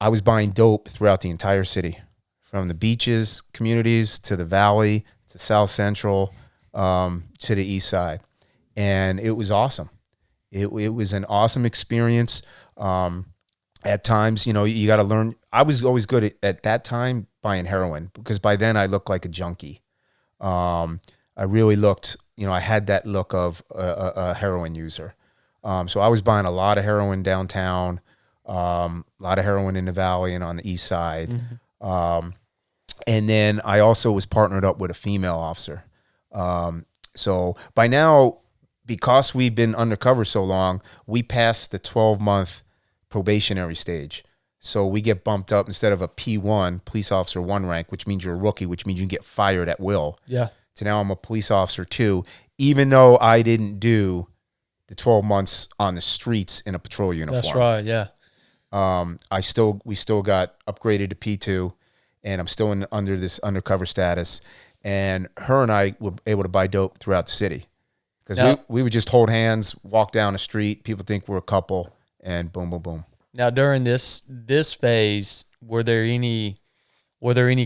I was buying dope throughout the entire city, from the beaches, communities, to the valley, to South Central, to the east side. And it was awesome. It was an awesome experience. At times, you got to learn. I was always good at that time buying heroin, because by then I looked like a junkie. I really looked, I had that look of a heroin user. So I was buying a lot of heroin downtown, a lot of heroin in the valley and on the east side. Mm-hmm. And then I also was partnered up with a female officer. So by now, because we've been undercover so long, we passed the 12-month probationary stage. So we get bumped up instead of a P1, police officer 1 rank, which means you're a rookie, which means you can get fired at will. Yeah. To now I'm a police officer 2, even though I didn't do the 12 months on the streets in a patrol uniform. That's right, yeah. We still got upgraded to P2, and I'm still under this undercover status. And her and I were able to buy dope throughout the city, because we would just hold hands, walk down the street. People think we're a couple, and boom, boom, boom. Now, during this phase, were there any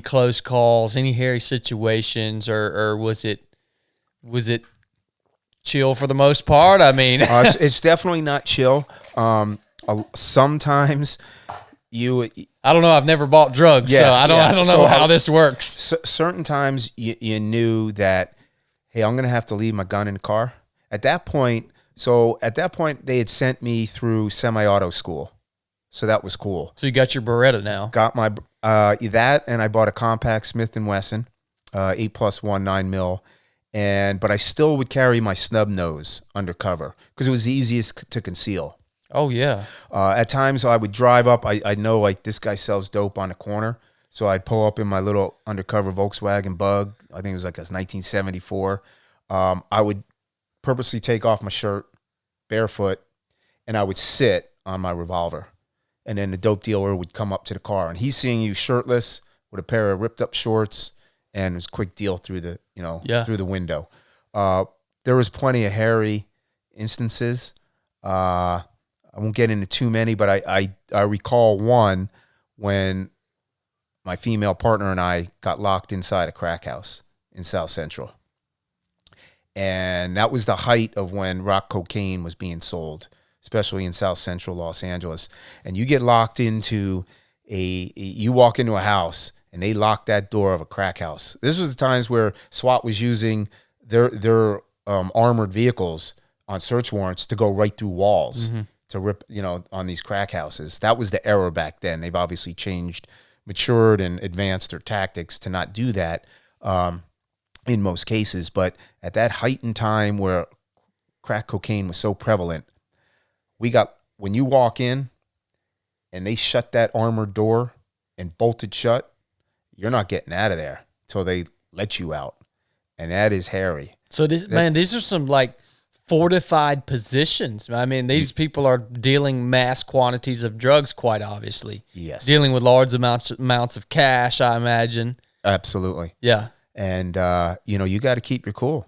close calls, any hairy situations, or was it chill for the most part? I mean, it's definitely not chill. Sometimes I don't know. I've never bought drugs, so I don't know how this works. Certain times you knew that, hey, I'm going to have to leave my gun in the car. At that point, they had sent me through semi-auto school. So that was cool. So you got your Beretta now. Got my that, and I bought a compact Smith & Wesson, 8+1 9 mil, but I still would carry my snub nose undercover because it was the easiest to conceal. Oh yeah. At times I would drive up. I know, like, this guy sells dope on the corner, so I'd pull up in my little undercover Volkswagen Bug. I think it was like a 1974. I would purposely take off my shirt, barefoot, and I would sit on my revolver. And then the dope dealer would come up to the car, and he's seeing you shirtless with a pair of ripped up shorts, and it was a quick deal through the, through the window. There was plenty of hairy instances. I won't get into too many, but I recall one when my female partner and I got locked inside a crack house in South Central. And that was the height of when rock cocaine was being sold, especially in South Central Los Angeles. And you get locked into you walk into a house and they lock that door of a crack house. This was the times where SWAT was using their armored vehicles on search warrants to go right through walls to rip, on these crack houses. That was the era back then. They've obviously matured and advanced their tactics to not do that in most cases. But at that heightened time where crack cocaine was so prevalent, when you walk in and they shut that armored door and bolted shut, you're not getting out of there till they let you out. And that is hairy. So these are some like fortified positions. I mean, these people are dealing mass quantities of drugs, quite obviously. Yes. Dealing with large amounts of cash, I imagine. Absolutely. Yeah. And you got to keep your cool.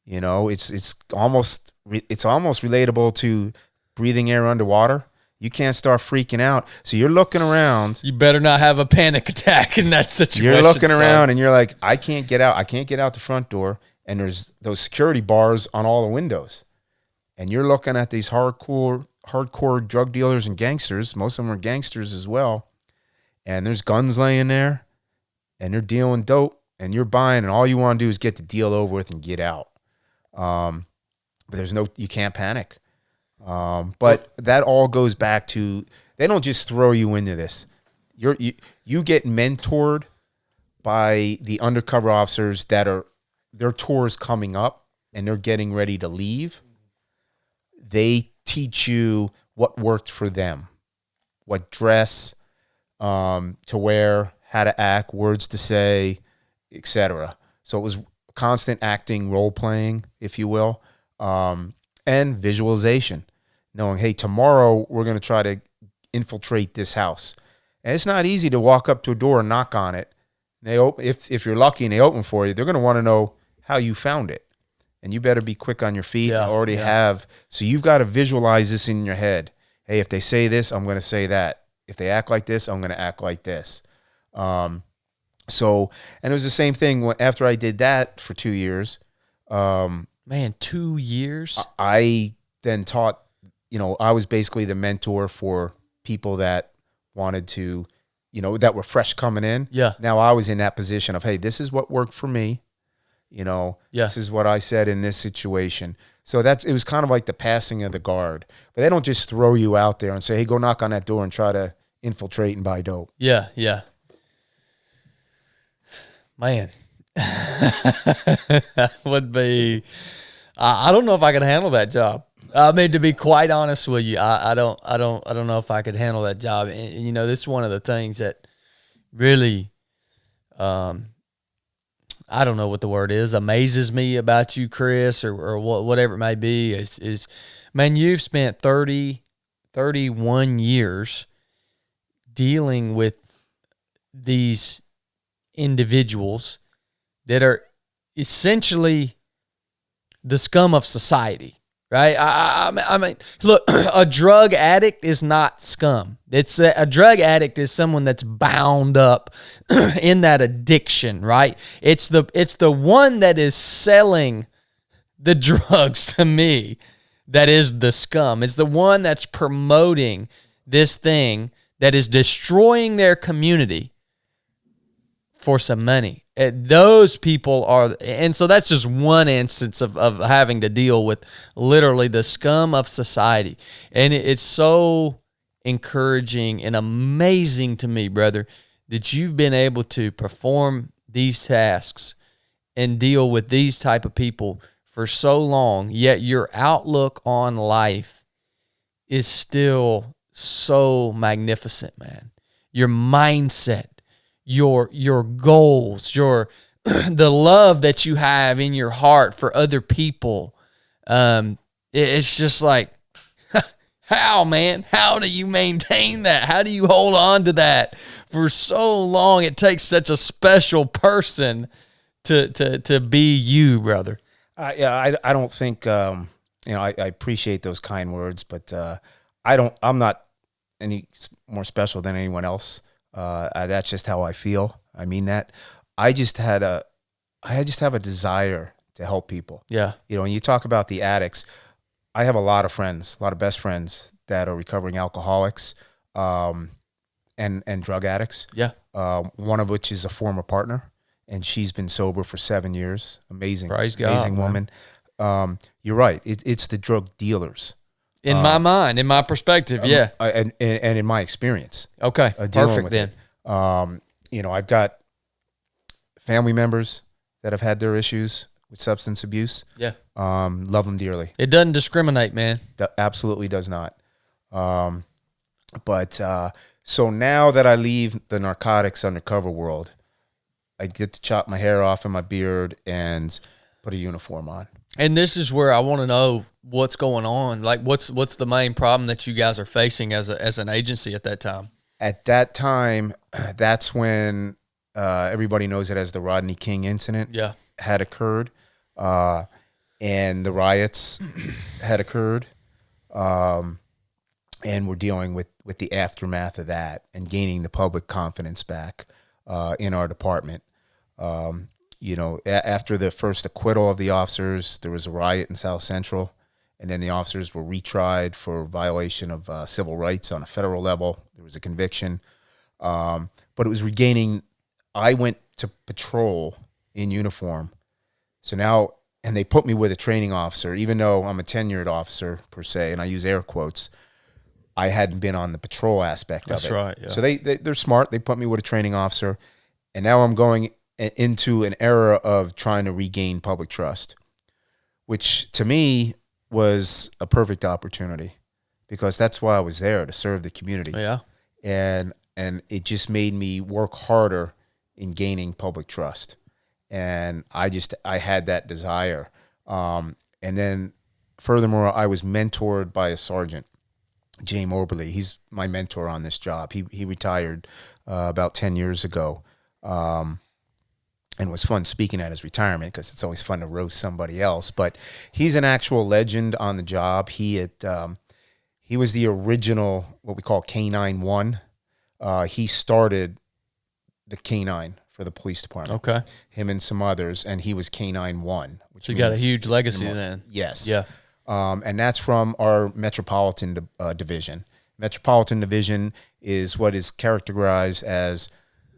It's almost relatable to breathing air underwater. You can't start freaking out. So you're looking around. You better not have a panic attack in that situation. You're looking around and you're like, I can't get out. I can't get out the front door. And there's those security bars on all the windows. And you're looking at these hardcore drug dealers and gangsters. Most of them are gangsters as well. And there's guns laying there. And they're dealing dope. And you're buying. And all you want to do is get the deal over with and get out. But you can't panic. But that all goes back to, they don't just throw you into this. You get mentored by the undercover officers that are, their tour is coming up and they're getting ready to leave. They teach you what worked for them, what dress to wear, how to act, words to say, etc. So it was constant acting, role playing, if you will, and visualization. Knowing, hey, tomorrow we're going to try to infiltrate this house. And it's not easy to walk up to a door and knock on it. They open, if you're lucky and they open for you, they're going to want to know how you found it. And you better be quick on your feet. So you've got to visualize this in your head. Hey, if they say this, I'm going to say that. If they act like this, I'm going to act like this. And it was the same thing after I did that for 2 years. 2 years? I then taught, I was basically the mentor for people that wanted to, that were fresh coming in. Yeah. Now I was in that position of, hey, this is what worked for me. This is what I said in this situation. So it was kind of like the passing of the guard. But they don't just throw you out there and say, hey, go knock on that door and try to infiltrate and buy dope. Yeah, yeah. Man. That would be, I don't know if I could handle that job. I mean, to be quite honest with you, I don't know if I could handle that job. And this is one of the things that really, I don't know what the word is, amazes me about you, Chris, or whatever it may be, is man, you've spent 31 years dealing with these individuals that are essentially the scum of society. Right? I mean, look, a drug addict is not scum. A drug addict is someone that's bound up in that addiction, right? It's the one that is selling the drugs to me that is the scum. It's the one that's promoting this thing that is destroying their community for some money. Those people are, and so that's just one instance of having to deal with literally the scum of society. And it's so encouraging and amazing to me, brother, that you've been able to perform these tasks and deal with these type of people for so long, yet your outlook on life is still so magnificent, man. Your mindset, your goals, the love that you have in your heart for other people. It's just like, how, man? How do you maintain that? How do you hold on to that for so long? It takes such a special person to be you, brother. I don't think, I appreciate those kind words, but I'm not any more special than anyone else. That's just how I feel. I mean that. I just have a desire to help people. Yeah. When you talk about the addicts, I have a lot of friends, a lot of best friends that are recovering alcoholics, and drug addicts. Yeah. One of which is a former partner, and she's been sober for 7 years. Amazing. Praise God, amazing woman. You're right. It's the drug dealers. In my mind, in my perspective, yeah. And in my experience. Okay, perfect then. I've got family members that have had their issues with substance abuse. Yeah. Love them dearly. It doesn't discriminate, man. That absolutely does not. So now that I leave the narcotics undercover world, I get to chop my hair off and my beard and put a uniform on. And this is where I want to know what's going on? Like, what's the main problem that you guys are facing as an agency at that time? At that time, that's when everybody knows it as the Rodney King incident had occurred, and the riots had occurred, and we're dealing with the aftermath of that and gaining the public confidence back in our department. After the first acquittal of the officers, there was a riot in South Central, and then the officers were retried for violation of civil rights on a federal level. There was a conviction, but it was regaining. I went to patrol in uniform, so now, and they put me with a training officer, even though I'm a tenured officer per se, and I use air quotes. I hadn't been on the patrol aspect of it. That's right. Yeah. So they're smart. They put me with a training officer, and now I'm going into an era of trying to regain public trust, which to me was a perfect opportunity because that's why I was there, to serve the community. Yeah. And it just made me work harder in gaining public trust. And I had that desire. And then furthermore, I was mentored by a sergeant, Jay Moberly. He's my mentor on this job. He retired about 10 years ago. And it was fun speaking at his retirement because it's always fun to roast somebody else. But he's an actual legend on the job. He was the original, what we call K-9-1. He started the K-9 for the police department. Okay. Him and some others, and he was K-9-1. So you got a huge legacy then. Yes. Yeah. And that's from our Metropolitan Division. Metropolitan Division is what is characterized as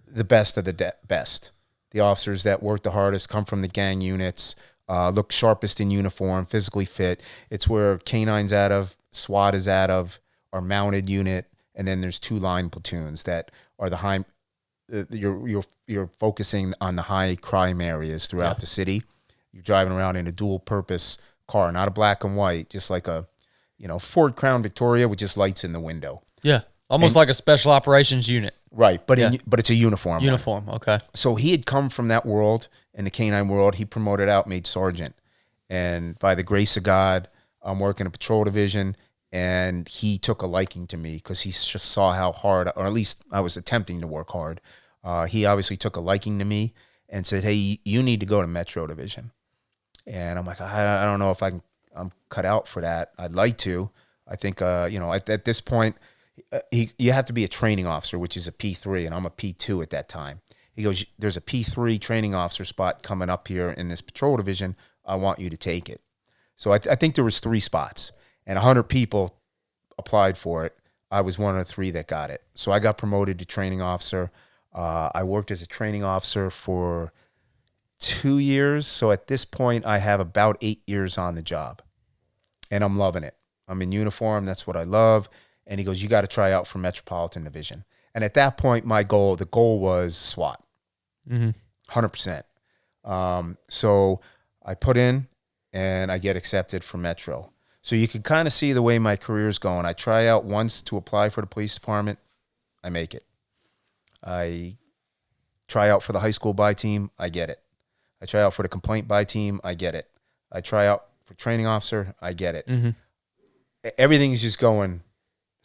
the best of the best. The officers that work the hardest come from the gang units, look sharpest in uniform, physically fit. It's where K-9's out of, SWAT is out of, our mounted unit, and then there's 2 line platoons that are the high. You're focusing on the high crime areas throughout the city. You're driving around in a dual purpose car, not a black and white, just like a Ford Crown Victoria with just lights in the window. Yeah. Almost like a special operations unit. Right, but but it's a uniform. Uniform, okay. So he had come from that world, in the K-9 world. He promoted out, made sergeant. And by the grace of God, I'm working a patrol division, and he took a liking to me because he just saw how hard, or at least I was attempting to work hard. He obviously took a liking to me and said, hey, you need to go to Metro Division. And I'm like, I don't know if I'm cut out for that. I'd like to. I think, at this point, you have to be a training officer, which is a P3, and I'm a P2 at that time. He goes, there's a P3 training officer spot coming up here in this patrol division. I want you to take it. So I think there was 3 spots, and 100 people applied for it. I was one of the 3 that got it. So I got promoted to training officer. I worked as a training officer for 2 years. So at this point, I have about 8 years on the job, and I'm loving it. I'm in uniform. That's what I love. And he goes, you got to try out for Metropolitan Division. And at that point, the goal was SWAT, 100%. So I put in, and I get accepted for Metro. So you can kind of see the way my career is going. I try out once to apply for the police department. I make it. I try out for the high school buy team. I get it. I try out for the complaint buy team. I get it. I try out for training officer. I get it. Mm-hmm. Everything's just going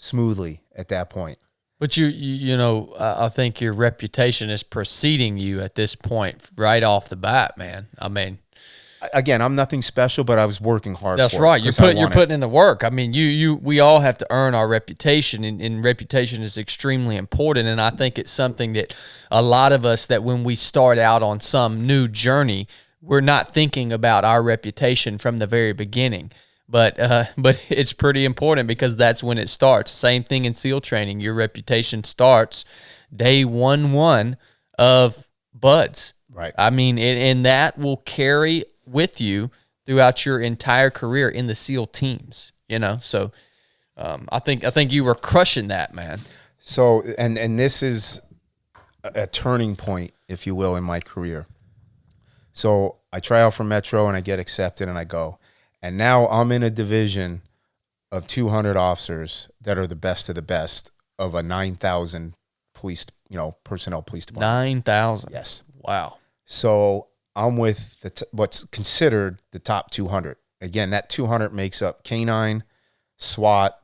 smoothly at that point. But I think your reputation is preceding you at this point right off the bat, man. I mean, again, I'm nothing special, but I was working hard. That's right. You're putting in the work. I mean, we all have to earn our reputation, and reputation is extremely important. And I think it's something that a lot of us, that when we start out on some new journey, we're not thinking about our reputation from the very beginning. But it's pretty important because that's when it starts. Same thing in SEAL training. Your reputation starts day 1 of buds. Right. I mean, and that will carry with you throughout your entire career in the SEAL teams. So I think you were crushing that, man. So and this is a turning point, if you will, in my career. So I try out for Metro and I get accepted and I go. And now I'm in a division of 200 officers that are the best of the best of a 9,000 police, personnel police department. 9,000. Yes. Wow. So I'm with what's considered the top 200. again, that 200 makes up K9, SWAT,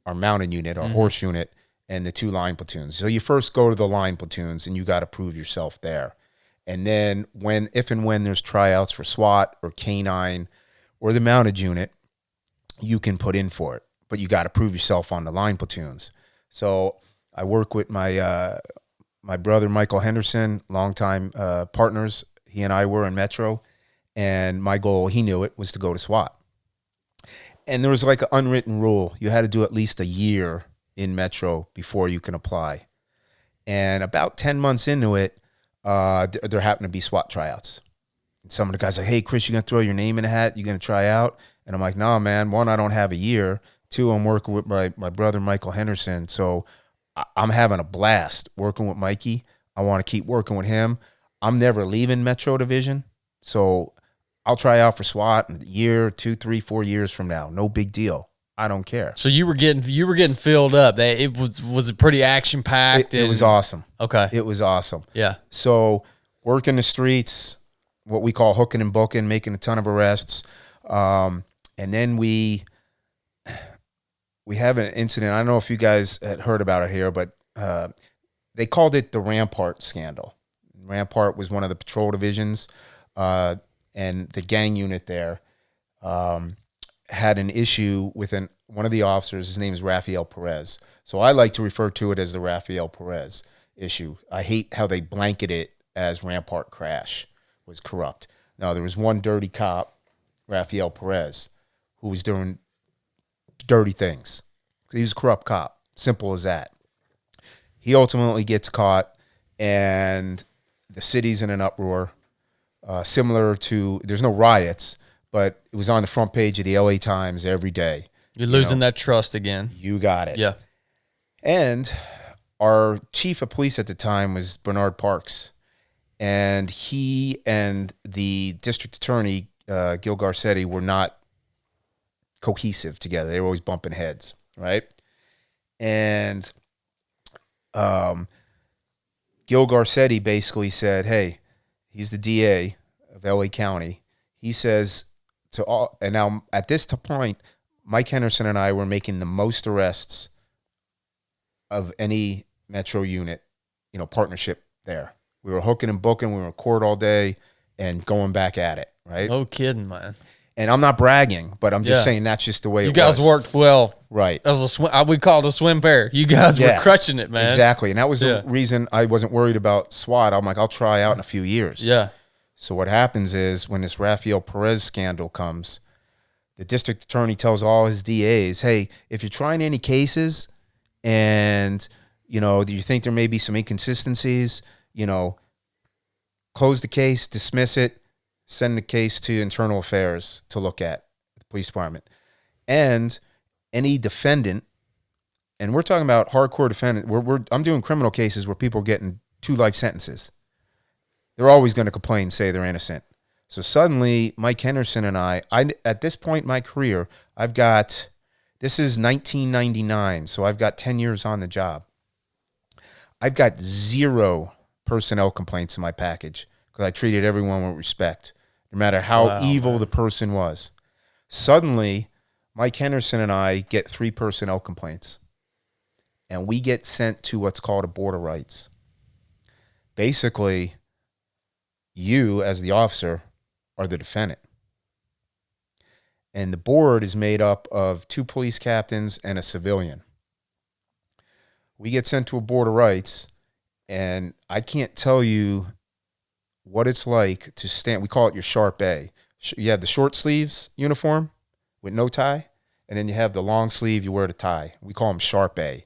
our mounted unit, our horse unit, and the 2 line platoons. So you first go to the line platoons, and you got to prove yourself there. And then if and when there's tryouts for SWAT or K9 or the mounted unit, you can put in for it. But you got to prove yourself on the line platoons. So I work with my my brother, Michael Henderson, longtime partners. He and I were in Metro. And my goal, he knew it, was to go to SWAT. And there was like an unwritten rule. You had to do at least a year in Metro before you can apply. And about 10 months into it, there happened to be SWAT tryouts. And some of the guys like, hey, Chris, you going to throw your name in a hat? You going to try out? And I'm like, no, man. 1, I don't have a year. 2, I'm working with my brother, Michael Henderson. So I'm having a blast working with Mikey. I want to keep working with him. I'm never leaving Metro Division. So I'll try out for SWAT in a year, 2, 3, 4 years from now. No big deal. I don't care. So you were getting filled up. It was it pretty action packed. It was awesome. Okay. It was awesome. Yeah. So working the streets, what we call hooking and booking, making a ton of arrests. And then we have an incident. I don't know if you guys had heard about it here, but they called it the Rampart scandal. Rampart was one of the patrol divisions. And the gang unit there had an issue with one of the officers. His name is Rafael Perez. So I like to refer to it as the Rafael Perez issue. I hate how they blanket it as Rampart crash was corrupt. Now, there was one dirty cop, Rafael Perez, who was doing dirty things. He was a corrupt cop. Simple as that. He ultimately gets caught, and the city's in an uproar. Similar to, there's no riots, but it was on the front page of the LA Times every day. You're losing that trust again. You got it. Yeah. And our chief of police at the time was Bernard Parks. And he and the district attorney, Gil Garcetti, were not cohesive together. They were always bumping heads, right? And Gil Garcetti basically said, hey, he's the DA of LA County. He says to all, and now at this point, Mike Henderson and I were making the most arrests of any Metro unit, partnership there. We were hooking and booking. We were in court all day and going back at it, right? No kidding, man. And I'm not bragging, but I'm just saying that's just the way it was. You guys worked well. Right. As we called it a swim pair. You guys were crushing it, man. Exactly. And that was the reason I wasn't worried about SWAT. I'm like, I'll try out in a few years. Yeah. So what happens is when this Rafael Perez scandal comes, the district attorney tells all his DAs, hey, if you're trying any cases and, do you think there may be some inconsistencies, close the case, dismiss it, send the case to internal affairs to look at the police department. And any defendant, and we're talking about hardcore defendant, I'm doing criminal cases where people are getting 2 life sentences. They're always going to complain, say they're innocent. So suddenly, Mike Henderson and I, at this point in my career, this is 1999, so I've got 10 years on the job. I've got 0 personnel complaints in my package because I treated everyone with respect, no matter how evil the person was. Suddenly, Mike Henderson and I get 3 personnel complaints, and we get sent to what's called a board of rights. Basically, you, as the officer, are the defendant. And the board is made up of 2 police captains and a civilian. We get sent to a board of rights, and I can't tell you what it's like to stand. We call it your Sharp A. You have the short sleeves uniform with no tie, and then you have the long sleeve, you wear the tie. We call them Sharp A.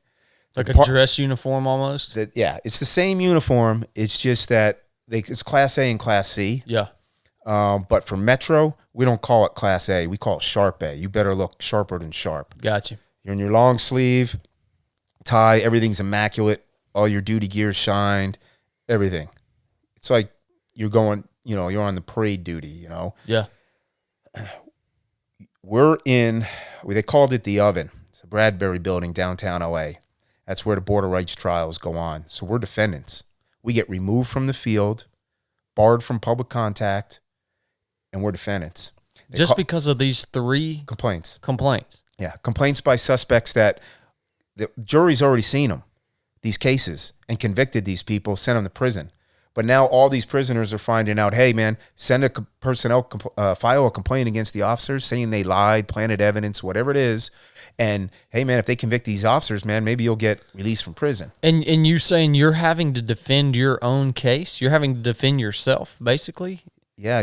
Like a dress uniform almost? It's the same uniform. It's just that it's Class A and Class C. Yeah. But for Metro, we don't call it Class A. We call it Sharp A. You better look sharper than sharp. Gotcha. You're in your long sleeve, tie, everything's immaculate. All your duty gear shined, everything. It's like you're going, you're on the parade duty, Yeah. They called it the Oven. It's a Bradbury building downtown LA. That's where the border rights trials go on. So we're defendants. We get removed from the field, barred from public contact, and we're defendants. Just because of these 3 complaints. Yeah, complaints by suspects that the jury's already seen them, these cases, and convicted these people, sent them to prison. But now all these prisoners are finding out, hey, man, send a file a complaint against the officers saying they lied, planted evidence, whatever it is. And, hey, man, if they convict these officers, man, maybe you'll get released from prison. And you saying you're having to defend your own case? You're having to defend yourself, basically? Yeah,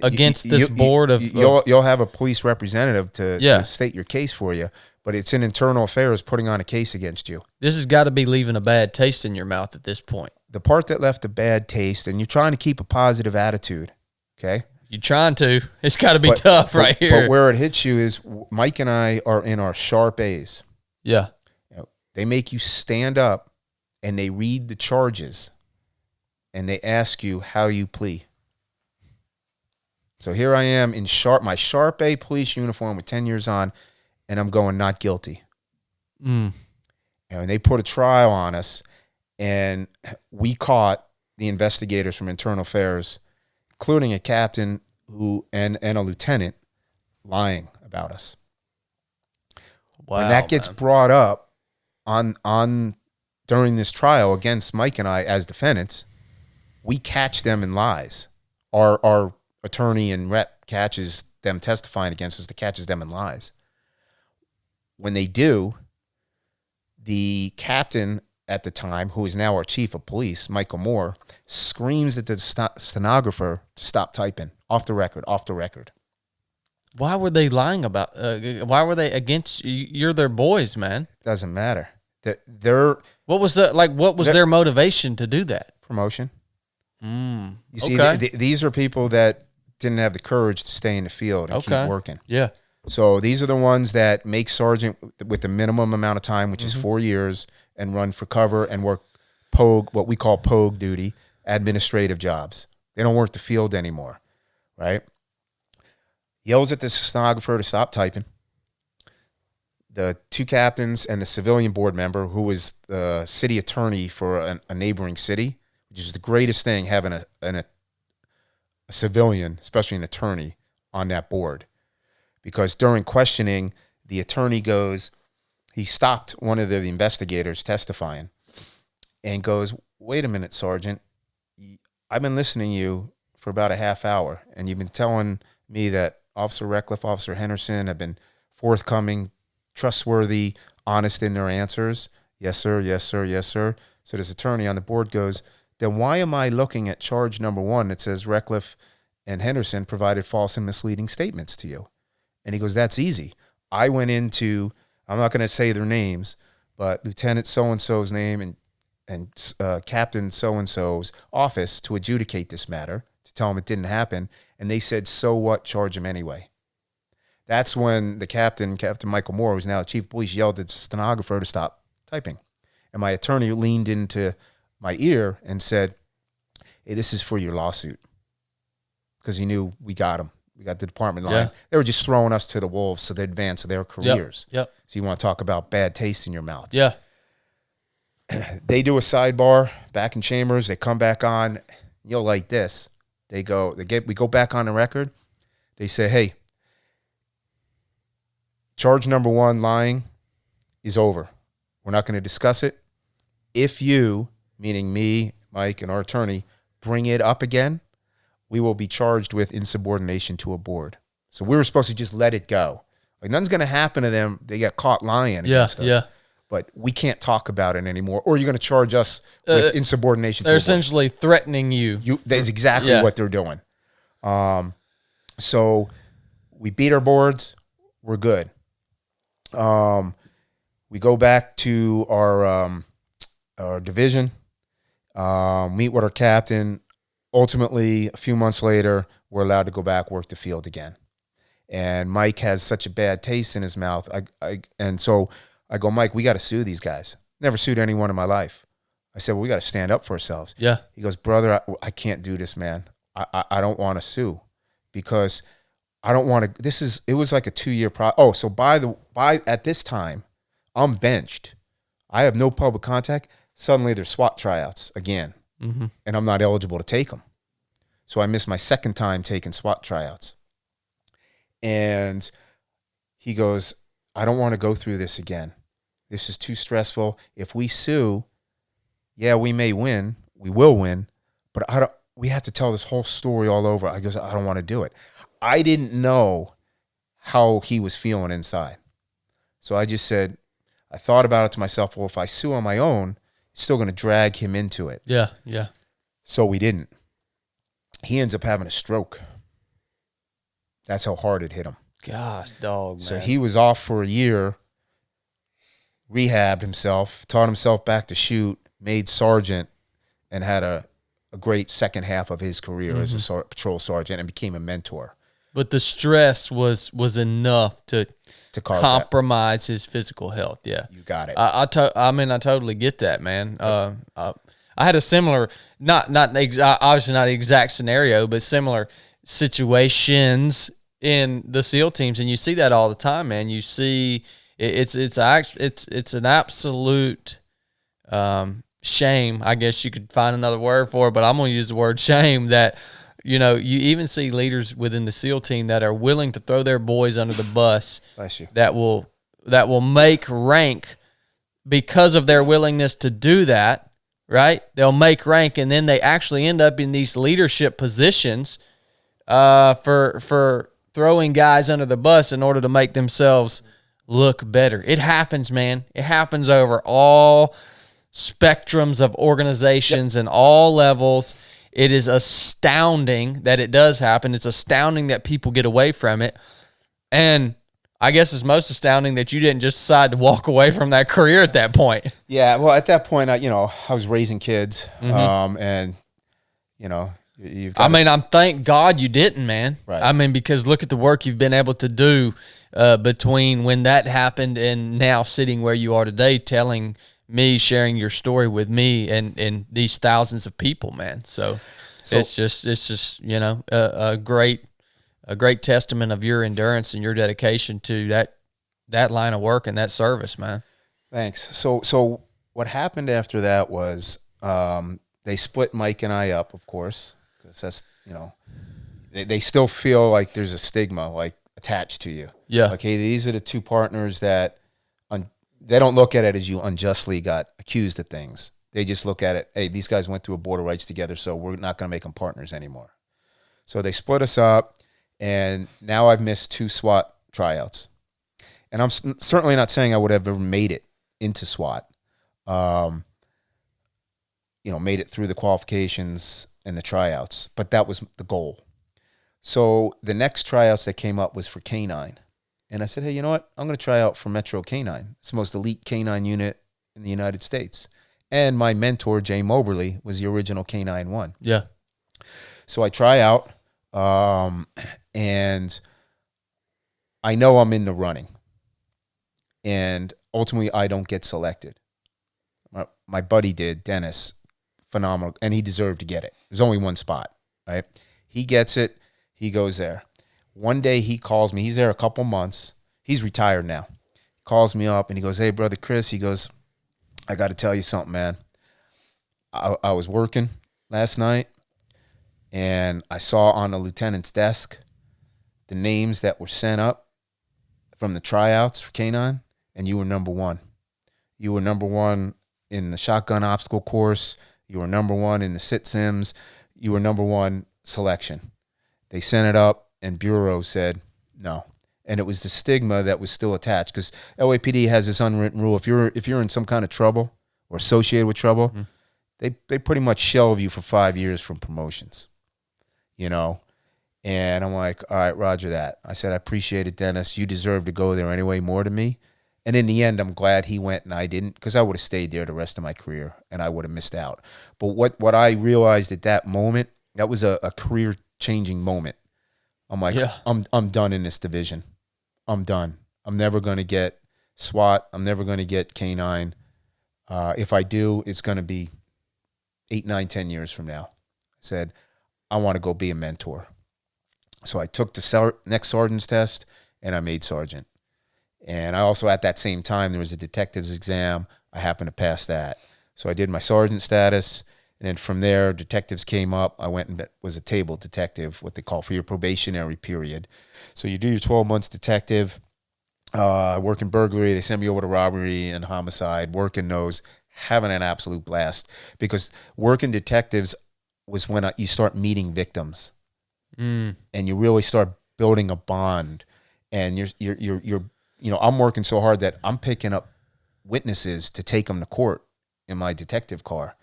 against this board of you'll have a police representative to state your case for you, but it's in internal affairs putting on a case against you. This has got to be leaving a bad taste in your mouth at this point. The part that left a bad taste, and you're trying to keep a positive attitude, okay? You're trying to. It's got to be tough right here. But where it hits you is Mike and I are in our sharp A's. Yeah. They make you stand up, and they read the charges, and they ask you how you plea. So here I am in my sharp A police uniform with 10 years on, and I'm going not guilty. And they put a trial on us, and we caught the investigators from Internal Affairs, including a captain and a lieutenant, lying about us. Wow, when that gets brought up on during this trial against Mike and I as defendants, we catch them in lies. Our attorney and rep catches them testifying against us, catches them in lies. When they do, the captain at the time, who is now our chief of police, Michael Moore, screams at the stenographer to stop typing. Off the record. Why were they lying about? Why were they against you? You're their boys, man. Doesn't matter. What was their motivation to do that? Promotion. You see, these are people that didn't have the courage to stay in the field and keep working. Yeah. So these are the ones that make sergeant with the minimum amount of time, which is 4 years, and run for cover and work what we call POG duty, administrative jobs. They don't work the field anymore, right? Yells at the stenographer to stop typing. The 2 captains and the civilian board member, who was the city attorney for a neighboring city, which is the greatest thing, having a civilian, especially an attorney, on that board. Because during questioning, the attorney he stopped one of the investigators testifying and goes, "Wait a minute, Sergeant. I've been listening to you for about a half hour, and you've been telling me that Officer Reckleff, Officer Henderson have been forthcoming, trustworthy, honest in their answers. Yes, sir, yes, sir, yes, sir." So this attorney on the board goes, "Then why am I looking at charge number 1 that says Reckleff and Henderson provided false and misleading statements to you?" And he goes, "That's easy. I went into, I'm not going to say their names, but Lieutenant so-and-so's name and Captain so-and-so's office to adjudicate this matter, to tell them it didn't happen. And they said, so what, charge him anyway." That's when the Captain Michael Moore, who's now the chief of police, yelled at the stenographer to stop typing. And my attorney leaned into my ear and said, "Hey, this is for your lawsuit." Because he knew we got him. We got the department line. Yeah. They were just throwing us to the wolves so they'd advance their careers. Yep. So you want to talk about bad taste in your mouth. Yeah. They do a sidebar back in chambers. They come back on. You'll like this. We go back on the record. They say, "Hey, charge number 1, lying, is over. We're not going to discuss it. If you," meaning me, Mike, and our attorney, "bring it up again, we will be charged with insubordination to a board." So we were supposed to just let it go. Like, nothing's going to happen to them. They got caught lying against us. Yeah. But we can't talk about it anymore, or you're going to charge us with insubordination. They're essentially threatening you. That's exactly what they're doing. So we beat our boards. We're good. We go back to our division, meet with our captain. Ultimately, a few months later, we're allowed to go back, work the field again. And Mike has such a bad taste in his mouth. So I go, "Mike, we got to sue these guys." Never sued anyone in my life. I said, "Well, we got to stand up for ourselves." Yeah. He goes, "Brother, I can't do this, man. I don't want to sue because I don't want to." It was like a 2-year process. Oh, so at this time, I'm benched. I have no public contact. Suddenly, there's SWAT tryouts again. Mm-hmm. And I'm not eligible to take them. So I missed my second time taking SWAT tryouts. And he goes, I don't want to go through this again. This is too stressful. If we sue, yeah, we may win. We will win. But we have to tell this whole story all over. I goes, I don't want to do it. I didn't know how he was feeling inside. So I just said, I thought about it to myself, well, if I sue on my own, it's still going to drag him into it. Yeah, yeah. So we didn't. He ends up having a stroke. That's how hard it hit him. Gosh, dog, man. So he was off for a year, rehabbed himself, taught himself back to shoot, made sergeant, and had a great second half of his career as a patrol sergeant and became a mentor. But the stress was enough to compromise his physical health. Yeah, you got it. I totally get that, man. I had a similar, obviously not the exact scenario, but similar situations in the SEAL teams, and you see that all the time, man. You see it's an absolute shame. I guess you could find another word for it, but I'm going to use the word shame that. You know, you even see leaders within the SEAL team that are willing to throw their boys under the bus. Bless you. That will make rank because of their willingness to do that, right? They'll make rank, and then they actually end up in these leadership positions for throwing guys under the bus in order to make themselves look better. It happens, man. It happens over all spectrums of organizations and all levels. It is astounding that it does happen. It's astounding that people get away from it. And I guess it's most astounding that you didn't just decide to walk away from that career at that point. Yeah, well, at that point, I was raising kids, and you've got I'm thank God you didn't, man. Right. Because look at the work you've been able to do between when that happened and now sitting where you are today, telling me, sharing your story with me and these thousands of people, man. So it's just a great testament of your endurance and your dedication to that line of work and that service, man. Thanks. So what happened after that was they split Mike and I up, of course, because that's they still feel like there's a stigma like attached to you. Yeah. Like, hey, these are the two partners that. They don't look at it as you unjustly got accused of things. They just look at it, hey, these guys went through a Board of Rights together, so we're not going to make them partners anymore. So they split us up, and now I've missed 2 SWAT tryouts. And I'm certainly not saying I would have ever made it into SWAT. Made it through the qualifications and the tryouts, but that was the goal. So the next tryouts that came up was for K-9. And I said, hey, you know what? I'm going to try out for Metro K-9. It's the most elite K-9 unit in the United States. And my mentor, Jay Moberly, was the original K-9-1. Yeah. So I try out, and I know I'm in the running. And ultimately, I don't get selected. My buddy did, Dennis, phenomenal, and he deserved to get it. There's only one spot, right? He gets it. He goes there. One day he calls me. He's there a couple months. He's retired now. He calls me up and he goes, hey, brother Chris, he goes, I got to tell you something, man. I was working last night and I saw on the lieutenant's desk the names that were sent up from the tryouts for K-9, and you were number 1. You were number 1 in the shotgun obstacle course. You were number 1 in the sit sims. You were number 1 selection. They sent it up. And Bureau said no, and it was the stigma that was still attached because LAPD has this unwritten rule: if you're in some kind of trouble or associated with trouble, they pretty much shelve you for 5 years from promotions, And I'm like, all right, Roger that. I said, I appreciate it, Dennis. You deserve to go there anyway, more to me. And in the end, I'm glad he went and I didn't, because I would have stayed there the rest of my career and I would have missed out. But what I realized at that moment, that was a career changing moment. I'm like, yeah. I'm done in this division. I'm done. I'm never going to get SWAT. I'm never going to get K-9. If I do, it's going to be 8, 9, 10 years from now. I said, I want to go be a mentor. So I took the next sergeant's test, and I made sergeant. And I also, at that same time, there was a detective's exam. I happened to pass that. So I did my sergeant status, And then from there, detectives came up. I went and was a table detective, what they call for your probationary period. So you do your 12 months detective. I work in burglary. They send me over to robbery and homicide, working those, having an absolute blast. Because working detectives was when you start meeting victims. And you really start building a bond. And I'm working so hard that I'm picking up witnesses to take them to court in my detective car,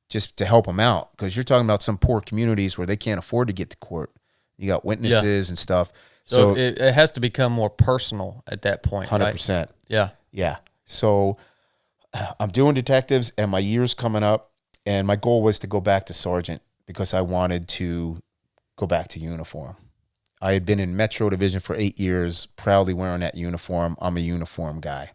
just to help them out. Because you're talking about some poor communities where they can't afford to get to court. You got witnesses and stuff. So it has to become more personal at that point, 100%. right? Yeah. Yeah. So I'm doing detectives, and my year's coming up, and my goal was to go back to sergeant because I wanted to go back to uniform. I had been in Metro Division for 8 years, proudly wearing that uniform. I'm a uniform guy.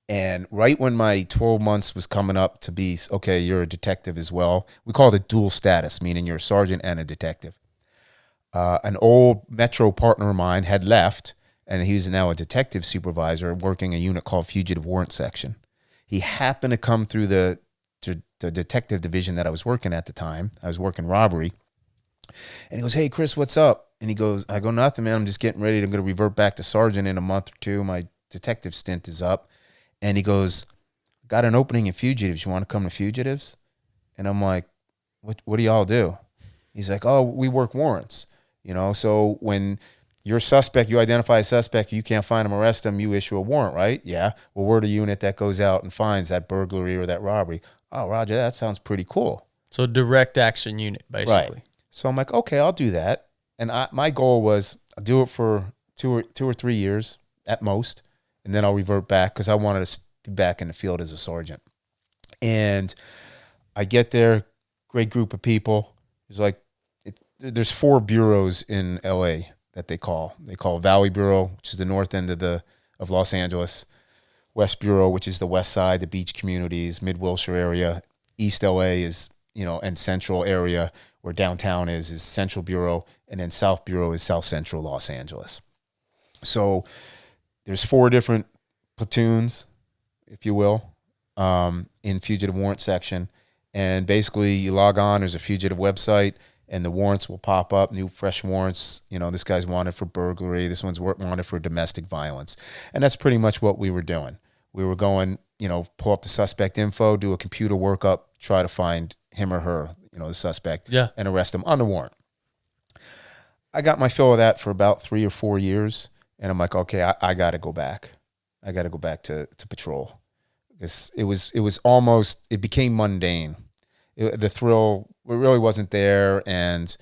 And right when my 12 months was coming up to be, okay, you're a detective as well. We called it dual status, meaning you're a sergeant and a detective. An old Metro partner of mine had left, and he was now a detective supervisor working a unit called Fugitive Warrant Section. He happened to come through the detective division that I was working at the time. I was working robbery. And he goes, "Hey, Chris, what's up?" And I go, "Nothing, man. I'm just getting ready. I'm going to revert back to sergeant in a month or two. My detective stint is up." And he goes, "Got an opening in fugitives. You want to come to fugitives?" And I'm like, what do y'all do? He's like, "Oh, we work warrants. So when you're a suspect, you identify a suspect, you can't find him, arrest him, you issue a warrant, right?" "Yeah." "Well, we're the unit that goes out and finds that burglary or that robbery." "Oh, Roger, that sounds pretty cool." So direct action unit, basically. Right. So I'm like, okay, I'll do that. And my goal was I'll do it for two or 3 years at most, and then I'll revert back because I wanted to be back in the field as a sergeant. And I get there, great group of people. There's 4 bureaus in LA that they call. They call Valley Bureau, which is the north end of Los Angeles. West Bureau, which is the west side, the beach communities, mid-Wilshire area. East LA is, and central area where downtown is Central Bureau. And then South Bureau is South Central Los Angeles. So there's 4 different platoons, if you will, in Fugitive Warrant Section. And basically you log on, there's a fugitive website, and the warrants will pop up, new fresh warrants. This guy's wanted for burglary. This one's wanted for domestic violence. And that's pretty much what we were doing. We were going, pull up the suspect info, do a computer workup, try to find him or her, the suspect, and arrest them on the warrant. I got my fill of that for about 3 or 4 years. And I'm like, okay, I got to go back. I got to go back to patrol. It became mundane. The thrill really wasn't there, and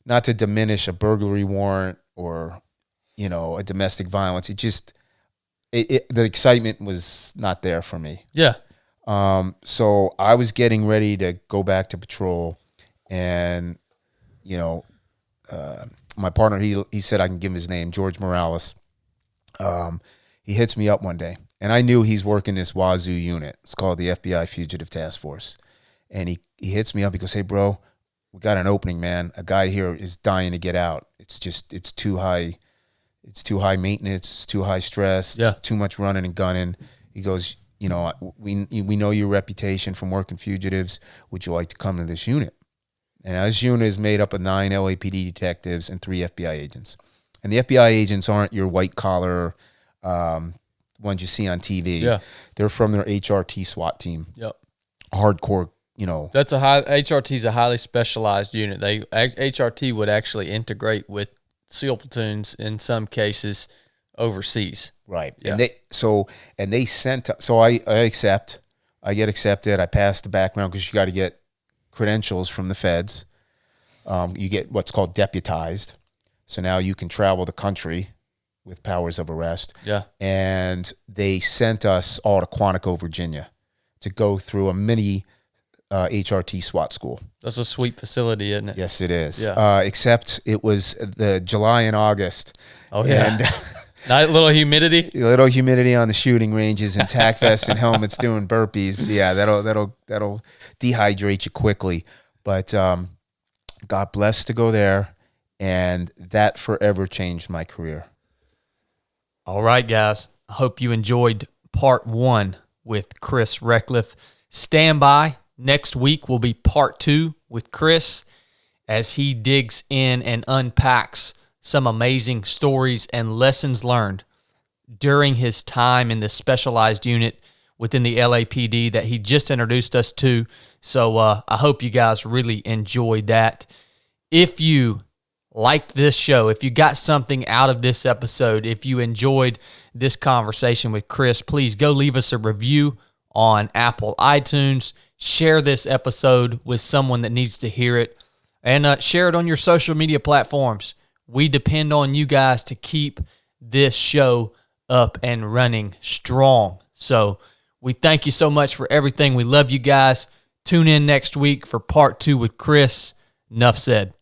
not to diminish a burglary warrant or, a domestic violence. The excitement was not there for me. Yeah. So I was getting ready to go back to patrol, and, my partner, he said I can give him his name, George Morales. He hits me up one day, and I knew he's working this Wazoo unit. It's called the FBI Fugitive Task Force. And he hits me up. He goes, "Hey, bro, we got an opening, man. A guy here is dying to get out. It's too high. It's too high maintenance. It's too high stress. Yeah. It's too much running and gunning." He goes, we know your reputation from working fugitives. Would you like to come to this unit?" And this unit is made up of 9 LAPD detectives and 3 FBI agents. And the FBI agents aren't your white collar ones you see on TV. Yeah. They're from their HRT SWAT team. Yep. Hardcore. That's HRT is a highly specialized unit. HRT would actually integrate with SEAL platoons in some cases overseas. Right. Yeah. And they sent, so I accept, I get accepted. I pass the background because you got to get credentials from the feds. You get what's called deputized. So now you can travel the country with powers of arrest. Yeah. And they sent us all to Quantico, Virginia to go through a mini HRT SWAT school. That's a sweet facility, isn't it? Yes, it is. Yeah. Except it was the July and August. Oh, yeah. And Not a little humidity. a little humidity on the shooting ranges and tack vests and helmets doing burpees. Yeah, that'll dehydrate you quickly. But got blessed to go there, and that forever changed my career. All right, guys. I hope you enjoyed part 1 with Chris Reckleff. Stand by. Next week will be part 2 with Chris as he digs in and unpacks some amazing stories and lessons learned during his time in this specialized unit within the LAPD that he just introduced us to. So I hope you guys really enjoyed that. If you liked this show, if you got something out of this episode, if you enjoyed this conversation with Chris, please go leave us a review on Apple iTunes. Share this episode with someone that needs to hear it, and share it on your social media platforms. We depend on you guys to keep this show up and running strong. So we thank you so much for everything. We love you guys. Tune in next week for part 2 with Chris. Enough said.